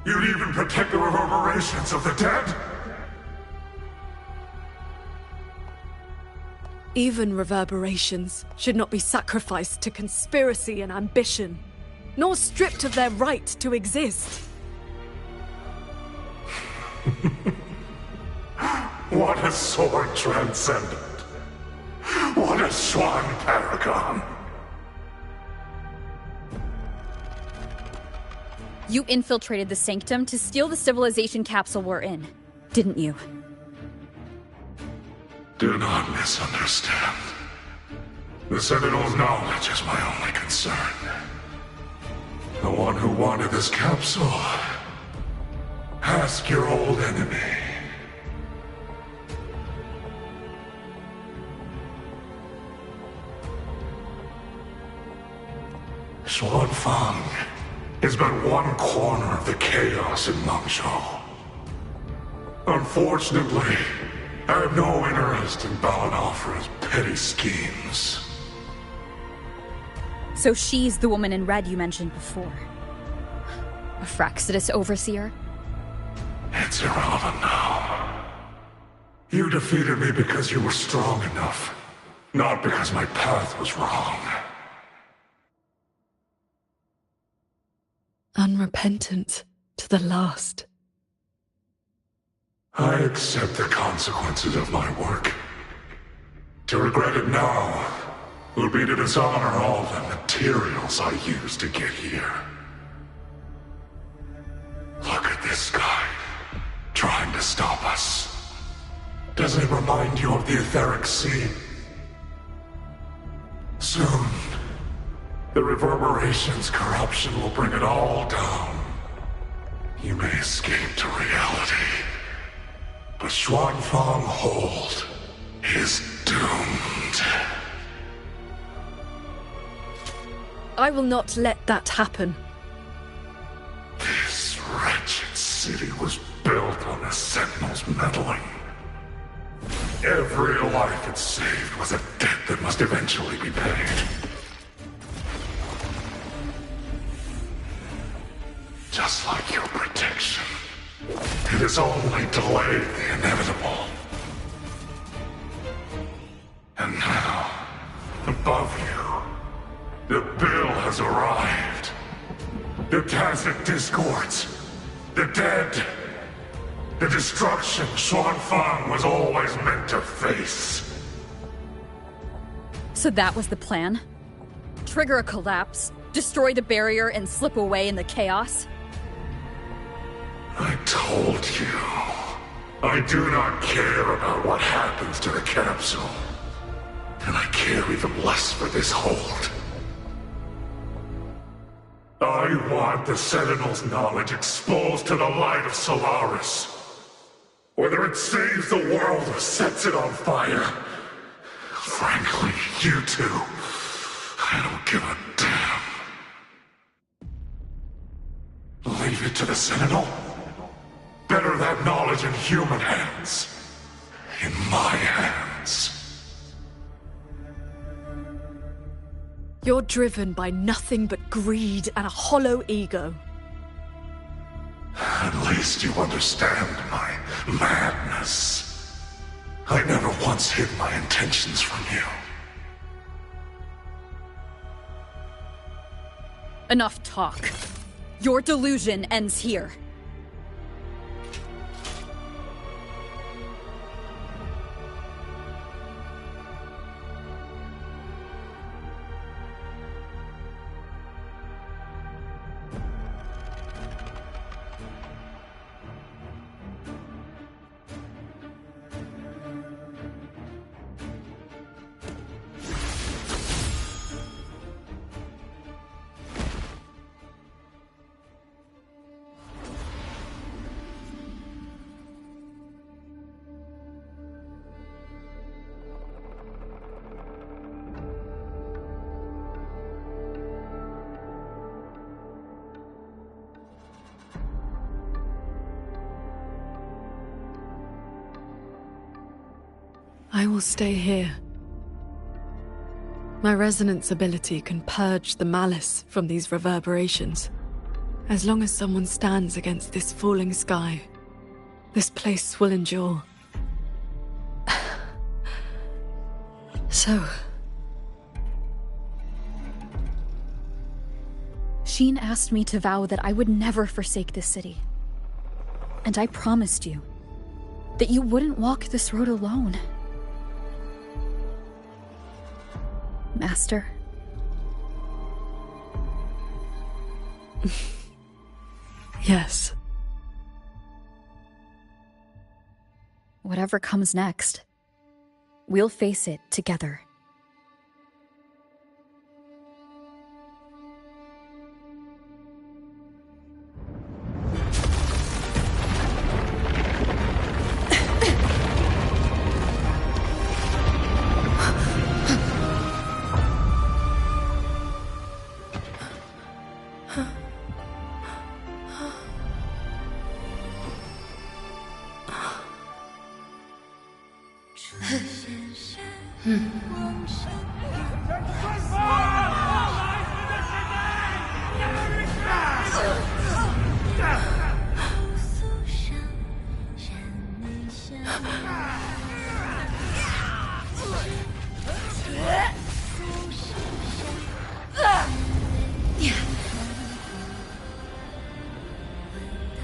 You'd even protect the reverberations of the dead? Even reverberations should not be sacrificed to conspiracy and ambition, nor stripped of their right to exist. What a sword transcendent! What a Swan paragon! You infiltrated the Sanctum to steal the civilization capsule we're in, didn't you? Do not misunderstand. The Sentinel's knowledge is my only concern. The one who wanted this capsule. Ask your old enemy. Xuanfang is but one corner of the chaos in Mengzhou. Unfortunately, I have no interest in Balanofra's petty schemes. So she's the woman in red you mentioned before. A Fraxidus overseer? It's irrelevant now. You defeated me because you were strong enough, not because my path was wrong. Unrepentant to the last. I accept the consequences of my work. To regret it now would be to dishonor all the materials I used to get here. Look at this guy, trying to stop us. Doesn't it remind you of the etheric sea? Soon, the reverberation's corruption will bring it all down. You may escape to reality, but Xuanfang Hold is doomed. I will not let that happen. This wretched city was built on the Sentinel's meddling. Every life it saved was a debt that must eventually be paid. Just like your protection, it has only delayed the inevitable. And now, above you, the bill has arrived. The tacit discords, the dead, the destruction Xuanfang was always meant to face. So that was the plan? Trigger a collapse, destroy the barrier, and slip away in the chaos? I told you. I do not care about what happens to the capsule. And I care even less for this hold. I want the Sentinel's knowledge exposed to the light of Solaris. Whether it saves the world or sets it on fire. Frankly, you two, I don't give a damn. Leave it to the Sentinel? Better that knowledge in human hands. In my hands. You're driven by nothing but greed and a hollow ego. At least you understand my madness. I never once hid my intentions from you. Enough talk. Your delusion ends here. I will stay here. My resonance ability can purge the malice from these reverberations. As long as someone stands against this falling sky, this place will endure. So... Sheen asked me to vow that I would never forsake this city. And I promised you that you wouldn't walk this road alone. Master. Yes. Whatever comes next, we'll face it together.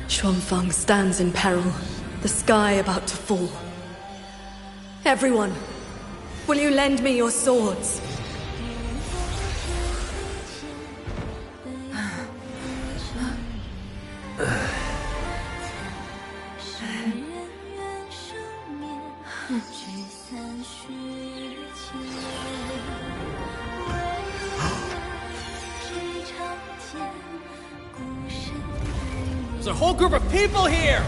Xuanfang stands in peril, the sky about to fall. Everyone, will you lend me your swords? There's a whole group of people here!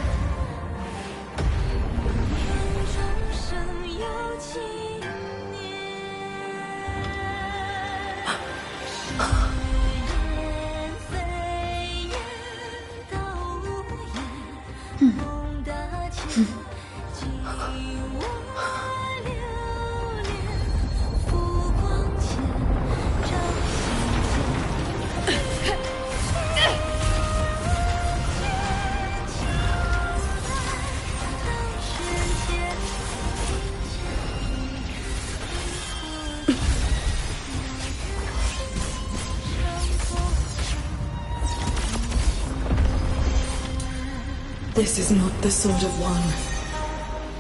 This is not the sword of one.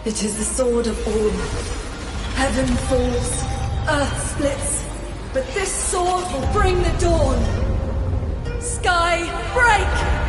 It is the sword of all. Heaven falls, earth splits, but this sword will bring the dawn. Sky, break!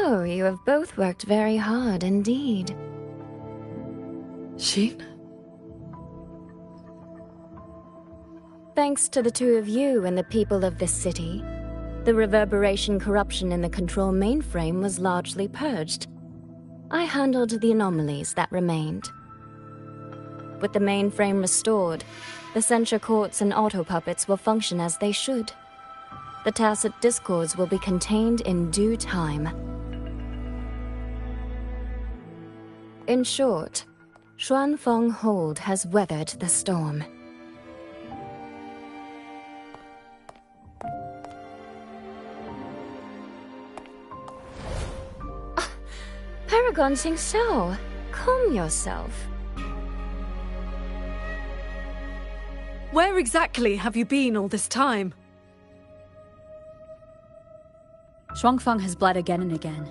Oh, you have both worked very hard indeed. Sheen? Thanks to the two of you and the people of this city, the reverberation corruption in the control mainframe was largely purged. I handled the anomalies that remained. With the mainframe restored, the censure courts and auto-puppets will function as they should. The tacit discords will be contained in due time. In short, Xuanfang Hold has weathered the storm. Paragon Xingxiao, calm yourself. Where exactly have you been all this time? Xuanfang has bled again and again,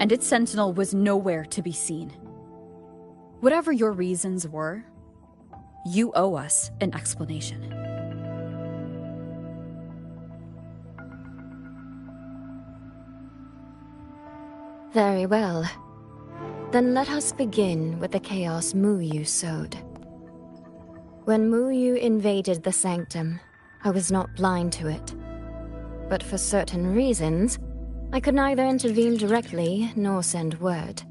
and its sentinel was nowhere to be seen. Whatever your reasons were, you owe us an explanation. Very well. Then let us begin with the chaos Muyu sowed. When Muyu invaded the Sanctum, I was not blind to it. But for certain reasons, I could neither intervene directly nor send word.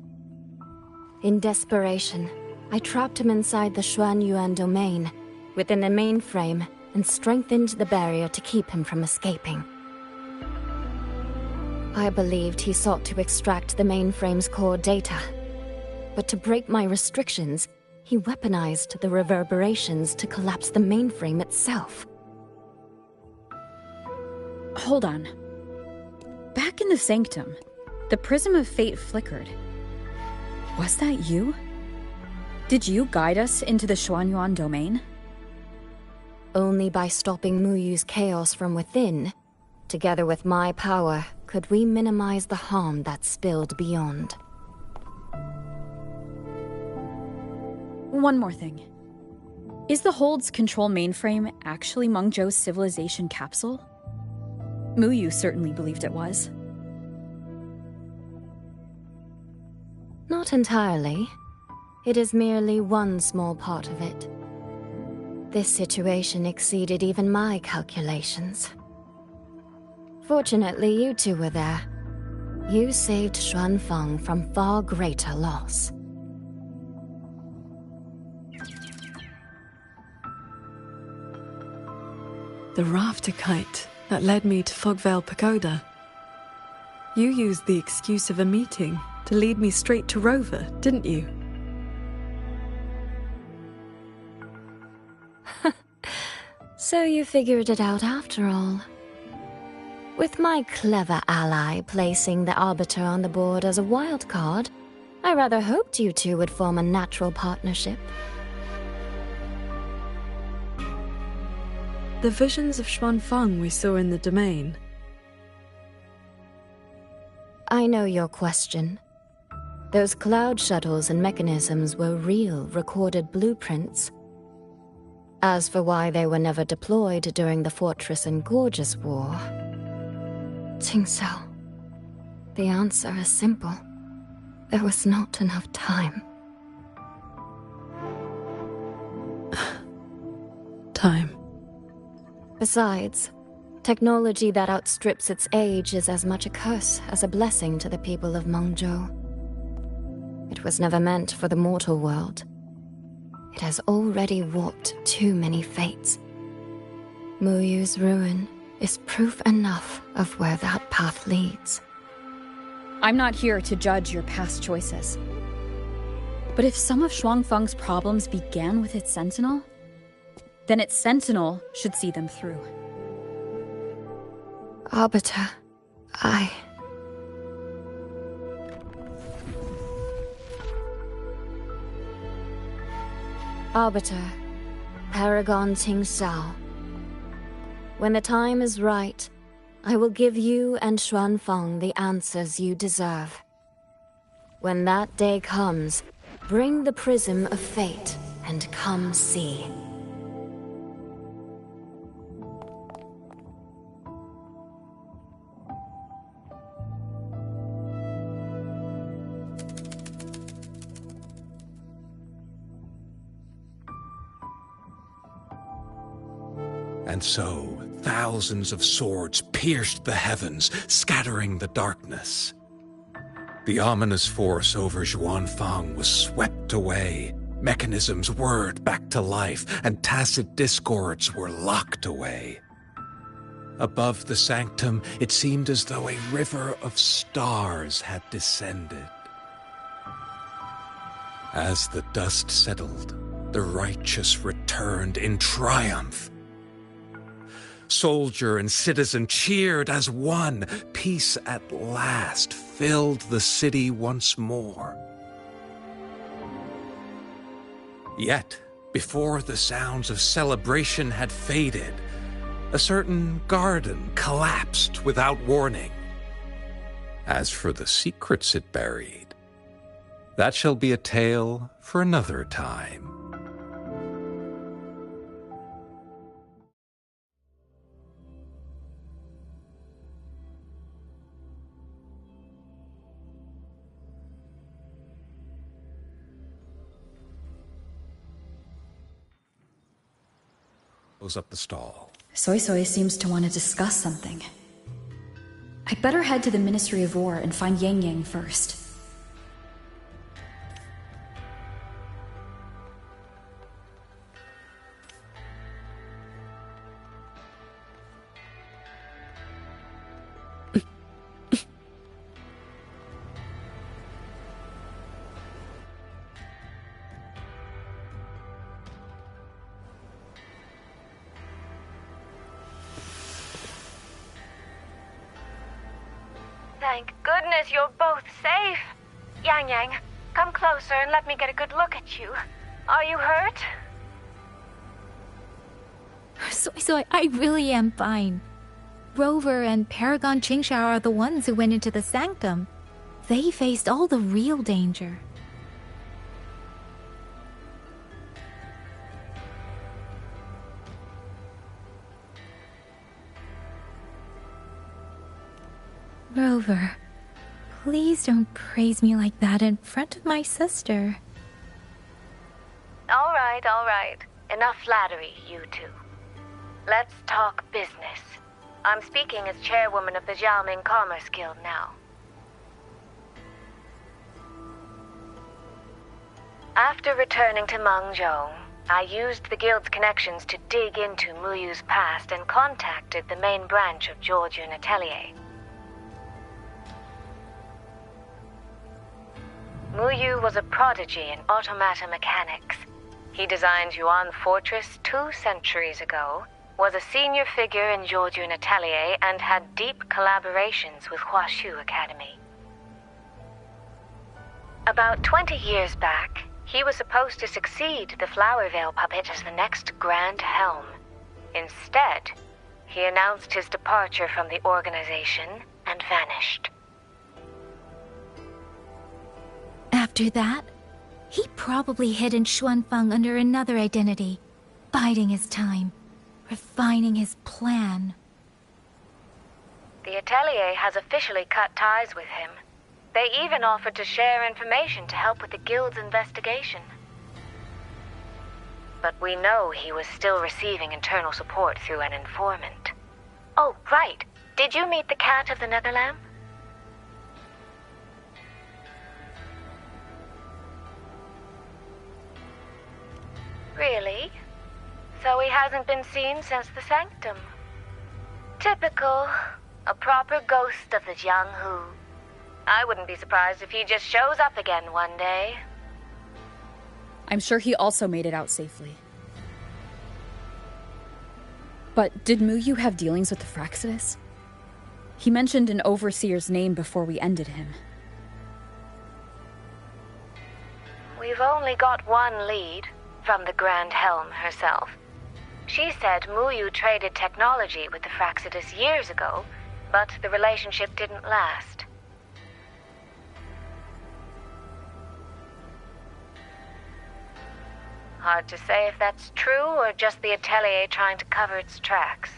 In desperation, I trapped him inside the Xuanyuan domain, within the mainframe, and strengthened the barrier to keep him from escaping. I believed he sought to extract the mainframe's core data. But to break my restrictions, he weaponized the reverberations to collapse the mainframe itself. Hold on. Back in the Sanctum, the Prism of Fate flickered. Was that you? Did you guide us into the Xuanyuan domain? Only by stopping Muyu's chaos from within, together with my power, could we minimize the harm that spilled beyond. One more thing. Is the Hold's control mainframe actually Mengzhou's civilization capsule? Muyu certainly believed it was. Not entirely. It is merely one small part of it. This situation exceeded even my calculations. Fortunately, you two were there. You saved Xuanfeng from far greater loss. The rafter kite that led me to Fogvale Pagoda. You used the excuse of a meeting to lead me straight to Rover, didn't you? So you figured it out after all. With my clever ally placing the Arbiter on the board as a wild card, I rather hoped you two would form a natural partnership. The visions of Xuanfeng we saw in the domain. I know your question. Those cloud shuttles and mechanisms were real, recorded blueprints. As for why they were never deployed during the Fortress and Gorges War, Qingxiao, the answer is simple. There was not enough time. Time. Besides, technology that outstrips its age is as much a curse as a blessing to the people of Mengzhou. It was never meant for the mortal world. It has already warped too many fates. Muyu's ruin is proof enough of where that path leads. I'm not here to judge your past choices. But if some of Xuanfeng's problems began with its sentinel, then its sentinel should see them through. Arbiter, Arbiter, Paragon Qingxiao. When the time is right, I will give you and Xuanfeng the answers you deserve. When that day comes, bring the Prism of Fate and come see. And so, thousands of swords pierced the heavens, scattering the darkness. The ominous force over Xuanfeng was swept away. Mechanisms whirred back to life, and tacit discords were locked away. Above the sanctum, it seemed as though a river of stars had descended. As the dust settled, the righteous returned in triumph. Soldier and citizen cheered as one. Peace at last filled the city once more. Yet, before the sounds of celebration had faded, a certain garden collapsed without warning. As for the secrets it buried, that shall be a tale for another time. Close up the stall. Soy Soy seems to want to discuss something. I'd better head to the Ministry of War and find Yang Yang first. Thank goodness you're both safe. Yang Yang, come closer and let me get a good look at you. Are you hurt? Soy Soy, I really am fine. Rover and Paragon Qingshao are the ones who went into the sanctum. They faced all the real danger. Rover, please don't praise me like that in front of my sister. All right. Enough flattery, you two. Let's talk business. I'm speaking as chairwoman of the Jiaoming Commerce Guild now. After returning to Mengzhou, I used the guild's connections to dig into Muyu's past and contacted the main branch of Georgian Atelier. Muyu was a prodigy in automata mechanics. He designed Yuan Fortress 2 centuries ago, was a senior figure in Georgian Atelier, and had deep collaborations with Huashu Academy. About 20 years back, he was supposed to succeed the Flower Veil puppet as the next Grand Helm. Instead, he announced his departure from the organization and vanished. After that, he probably hid in Xuanfang under another identity, biding his time, refining his plan. The Atelier has officially cut ties with him. They even offered to share information to help with the Guild's investigation. But we know he was still receiving internal support through an informant. Oh, right. Did you meet the cat of the Netherlamp? Really? So he hasn't been seen since the Sanctum. Typical. A proper ghost of the Jianghu. I wouldn't be surprised if he just shows up again one day. I'm sure he also made it out safely. But did Muyu have dealings with the Fraxidus? He mentioned an overseer's name before we ended him. We've only got one lead, from the Grand Helm herself. She said Muyu traded technology with the Fraxidus years ago, but the relationship didn't last. Hard to say if that's true or just the Atelier trying to cover its tracks.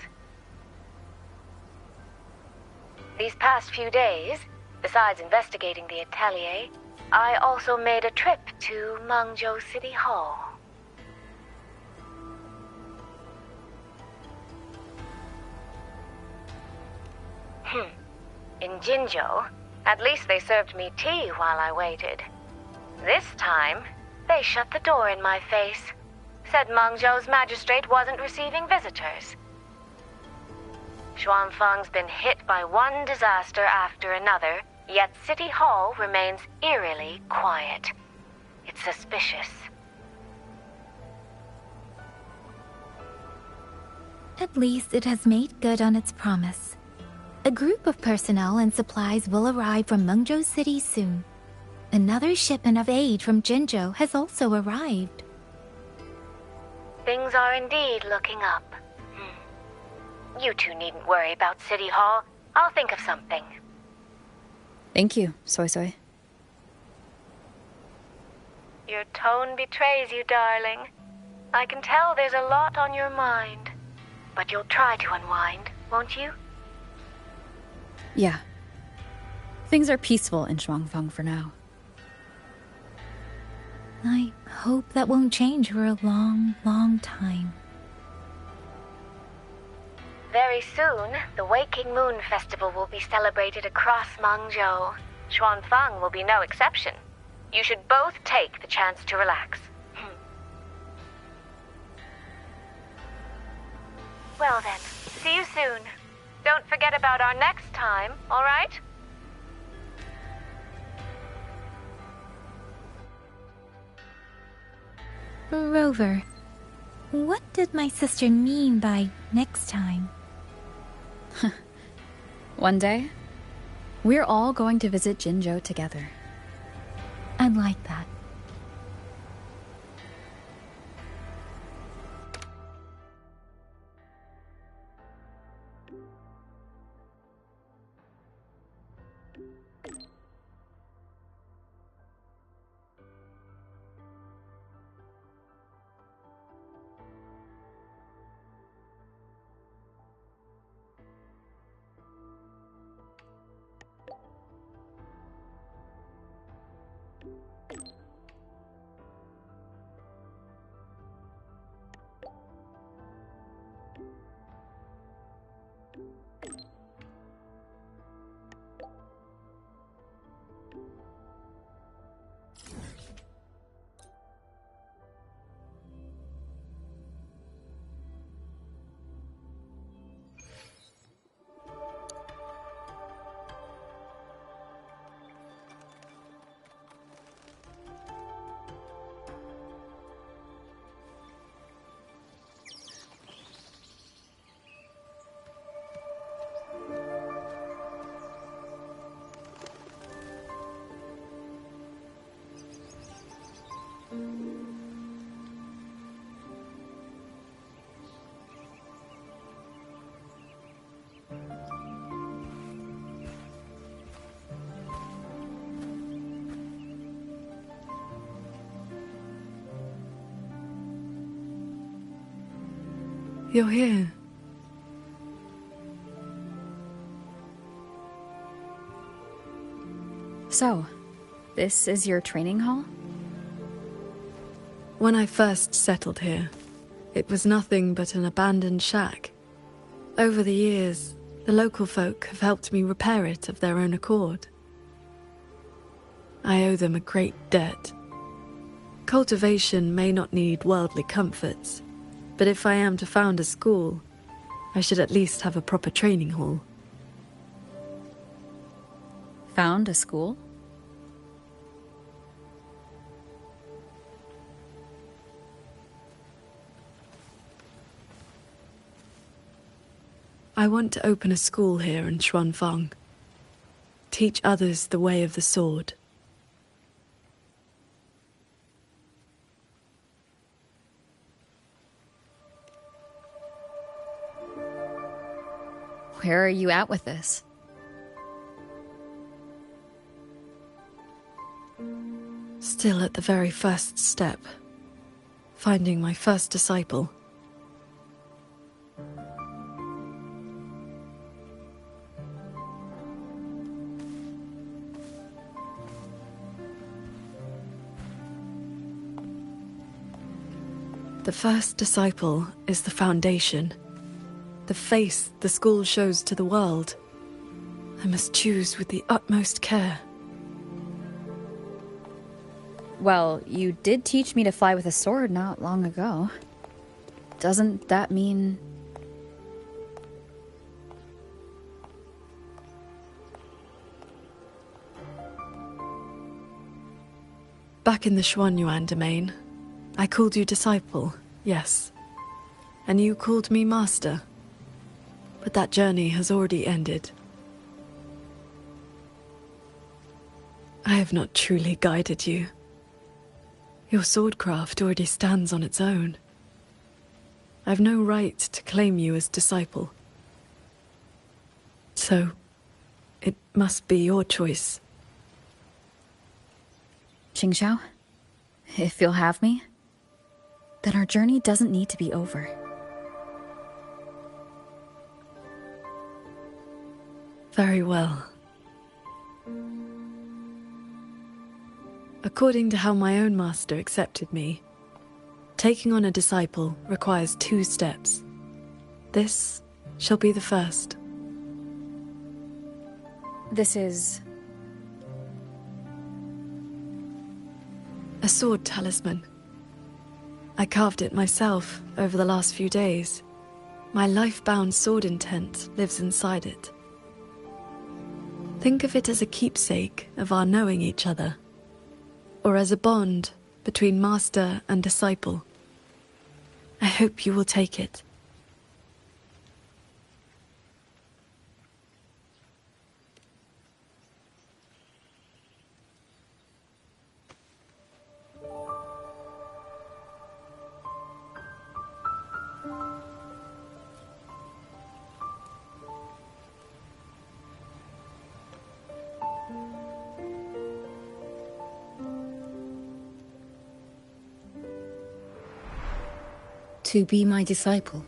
These past few days, besides investigating the Atelier, I also made a trip to Mengzhou City Hall. In Jinzhou, at least they served me tea while I waited. This time, they shut the door in my face. Said Mengzhou's magistrate wasn't receiving visitors. Xuanfang's been hit by one disaster after another, yet City Hall remains eerily quiet. It's suspicious. At least it has made good on its promise. A group of personnel and supplies will arrive from Mengzhou City soon. Another shipment of aid from Jinzhou has also arrived. Things are indeed looking up. You two needn't worry about City Hall. I'll think of something. Thank you, Soy Soy. Your tone betrays you, darling. I can tell there's a lot on your mind. But you'll try to unwind, won't you? Yeah. Things are peaceful in Xuanfang for now. I hope that won't change for a long, long time. Very soon, the Waking Moon Festival will be celebrated across Mangzhou. Xuanfang will be no exception. You should both take the chance to relax. Well then, see you soon. Don't forget about our next time, all right? Rover, what did my sister mean by next time? One day, we're all going to visit Jinzhou together. I'd like that. You're here. So, this is your training hall? When I first settled here, it was nothing but an abandoned shack. Over the years, the local folk have helped me repair it of their own accord. I owe them a great debt. Cultivation may not need worldly comforts, but if I am to found a school, I should at least have a proper training hall. Found a school? I want to open a school here in Xuanfang. Teach others the way of the sword. Where are you at with this? Still at the very first step. Finding my first disciple. The first disciple is the foundation. The face the school shows to the world. I must choose with the utmost care. Well, you did teach me to fly with a sword not long ago. Doesn't that mean... Back in the Xuanyuan domain, I called you disciple, yes. And you called me master. But that journey has already ended. I have not truly guided you. Your swordcraft already stands on its own. I've no right to claim you as disciple. So, it must be your choice. Qingxiao, if you'll have me, then our journey doesn't need to be over. Very well. According to how my own master accepted me, taking on a disciple requires 2 steps. This shall be the first. This is... a sword talisman. I carved it myself over the last few days. My life-bound sword intent lives inside it. Think of it as a keepsake of our knowing each other, or as a bond between master and disciple. I hope you will take it. To be my disciple,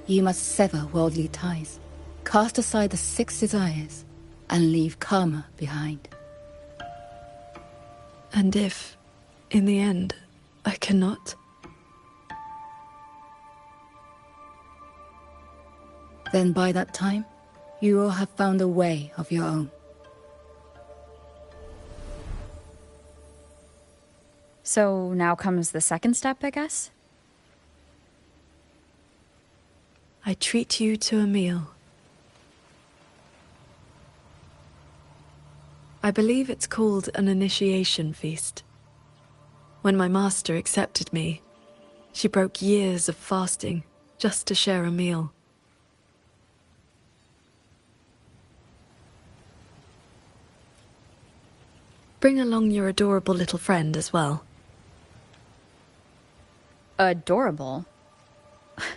you must sever worldly ties, cast aside the 6 desires, and leave karma behind. And if, in the end, I cannot? Then by that time, you will have found a way of your own. So now comes the second step, I guess? I treat you to a meal. I believe it's called an initiation feast. When my master accepted me, she broke years of fasting just to share a meal. Bring along your adorable little friend as well. Adorable?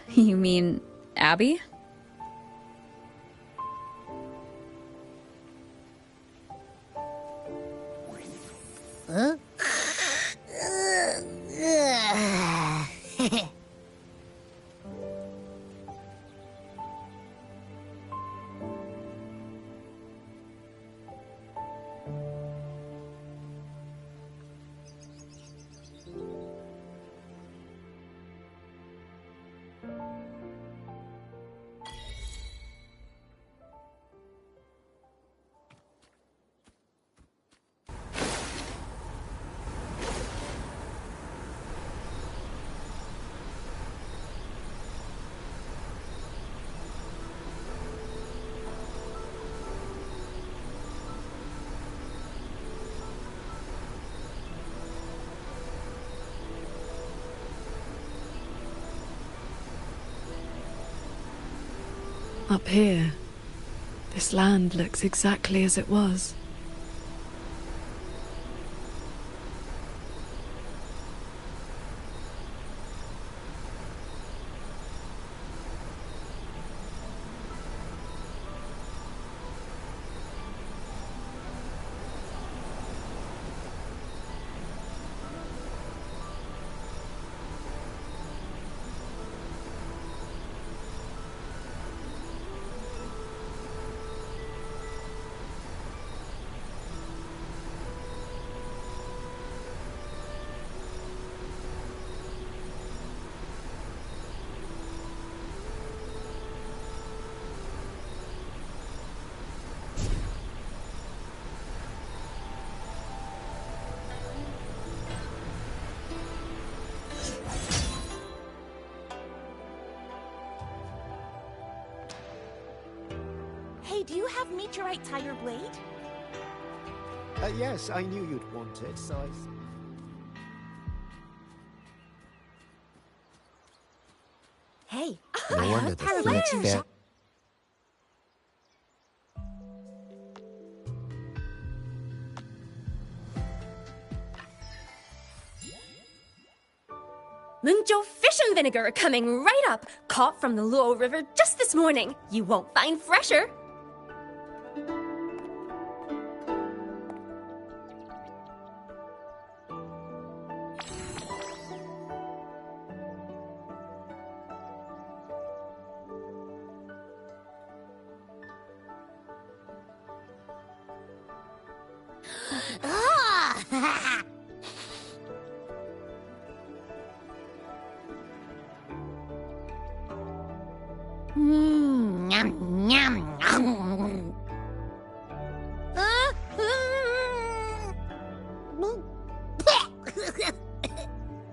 You mean Abby? Huh? Up here, this land looks exactly as it was. Hey, do you have meteorite tire blade? Yes, I knew you'd want it, so I... Hey, No I wonder have the power Phoenix layers. Fair... Munjo fish and vinegar coming right up, caught from the Luo River just this morning. You won't find fresher. Ah! Yum, yum, yum.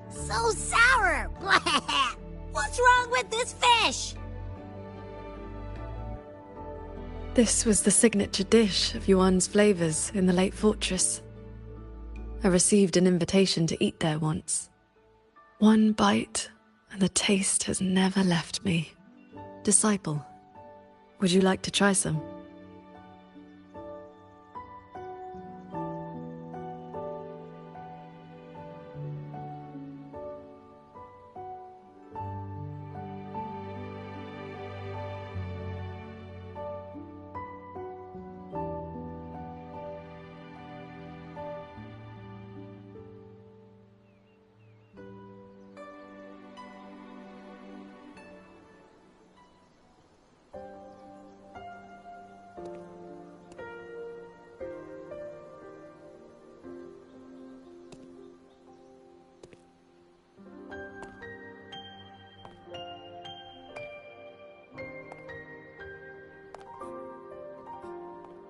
So sour. What's wrong with this fish? This was the signature dish of Yuan's flavors in the late fortress. I received an invitation to eat there once. One bite, and the taste has never left me. Disciple, would you like to try some?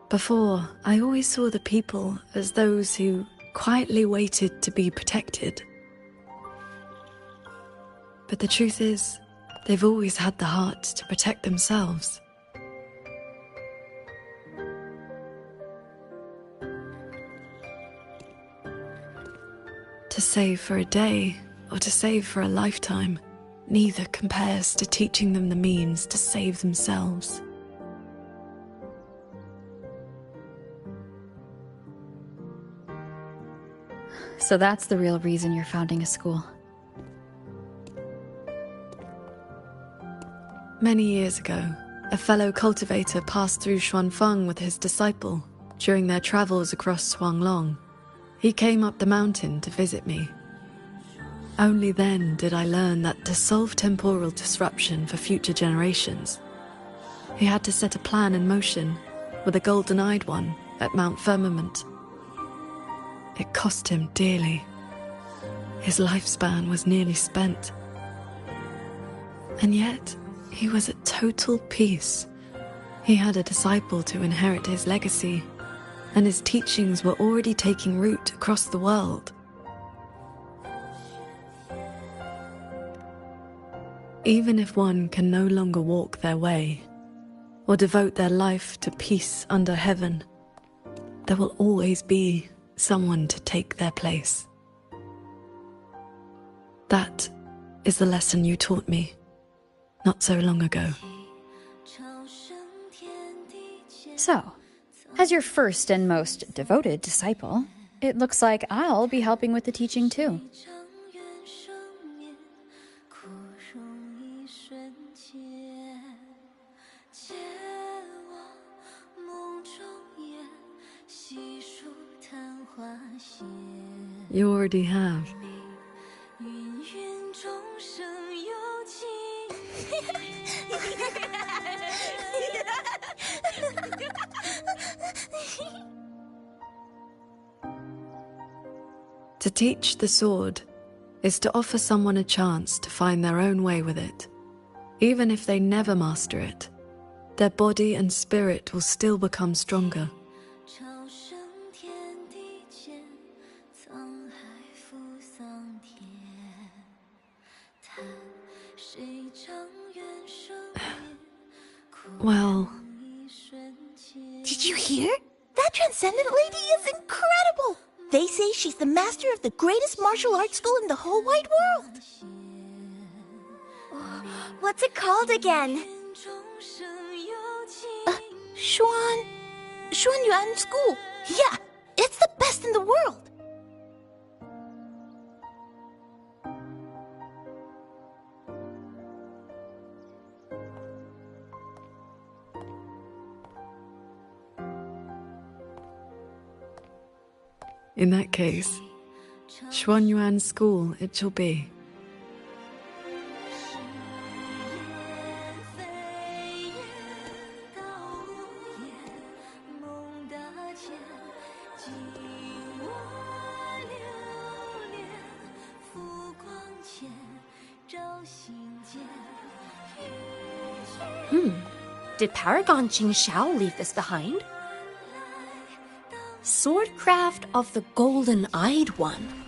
Before, I always saw the people as those who quietly waited to be protected. But the truth is, they've always had the heart to protect themselves. To save for a day, or to save for a lifetime, neither compares to teaching them the means to save themselves. So that's the real reason you're founding a school. Many years ago, a fellow cultivator passed through Xuanfeng with his disciple during their travels across Xuanglong. He came up the mountain to visit me. Only then did I learn that to solve temporal disruption for future generations, he had to set a plan in motion with a golden-eyed one at Mount Firmament. It cost him dearly. His lifespan was nearly spent. And yet, he was at total peace. He had a disciple to inherit his legacy, and his teachings were already taking root across the world. Even if one can no longer walk their way, or devote their life to peace under heaven, there will always be someone to take their place. That is the lesson you taught me not so long ago. So, as your first and most devoted disciple, it looks like I'll be helping with the teaching too. You already have. To teach the sword is to offer someone a chance to find their own way with it. Even if they never master it, their body and spirit will still become stronger. Well... Did you hear? That Transcendent Lady is incredible! They say she's the master of the greatest martial arts school in the whole wide world! What's it called again? Xuan Yuan School. Yeah, it's the best in the world! In that case, Xuanyuan School it shall be. Did Paragon Qing Xiao leave this behind? Swordcraft of the Golden-Eyed One.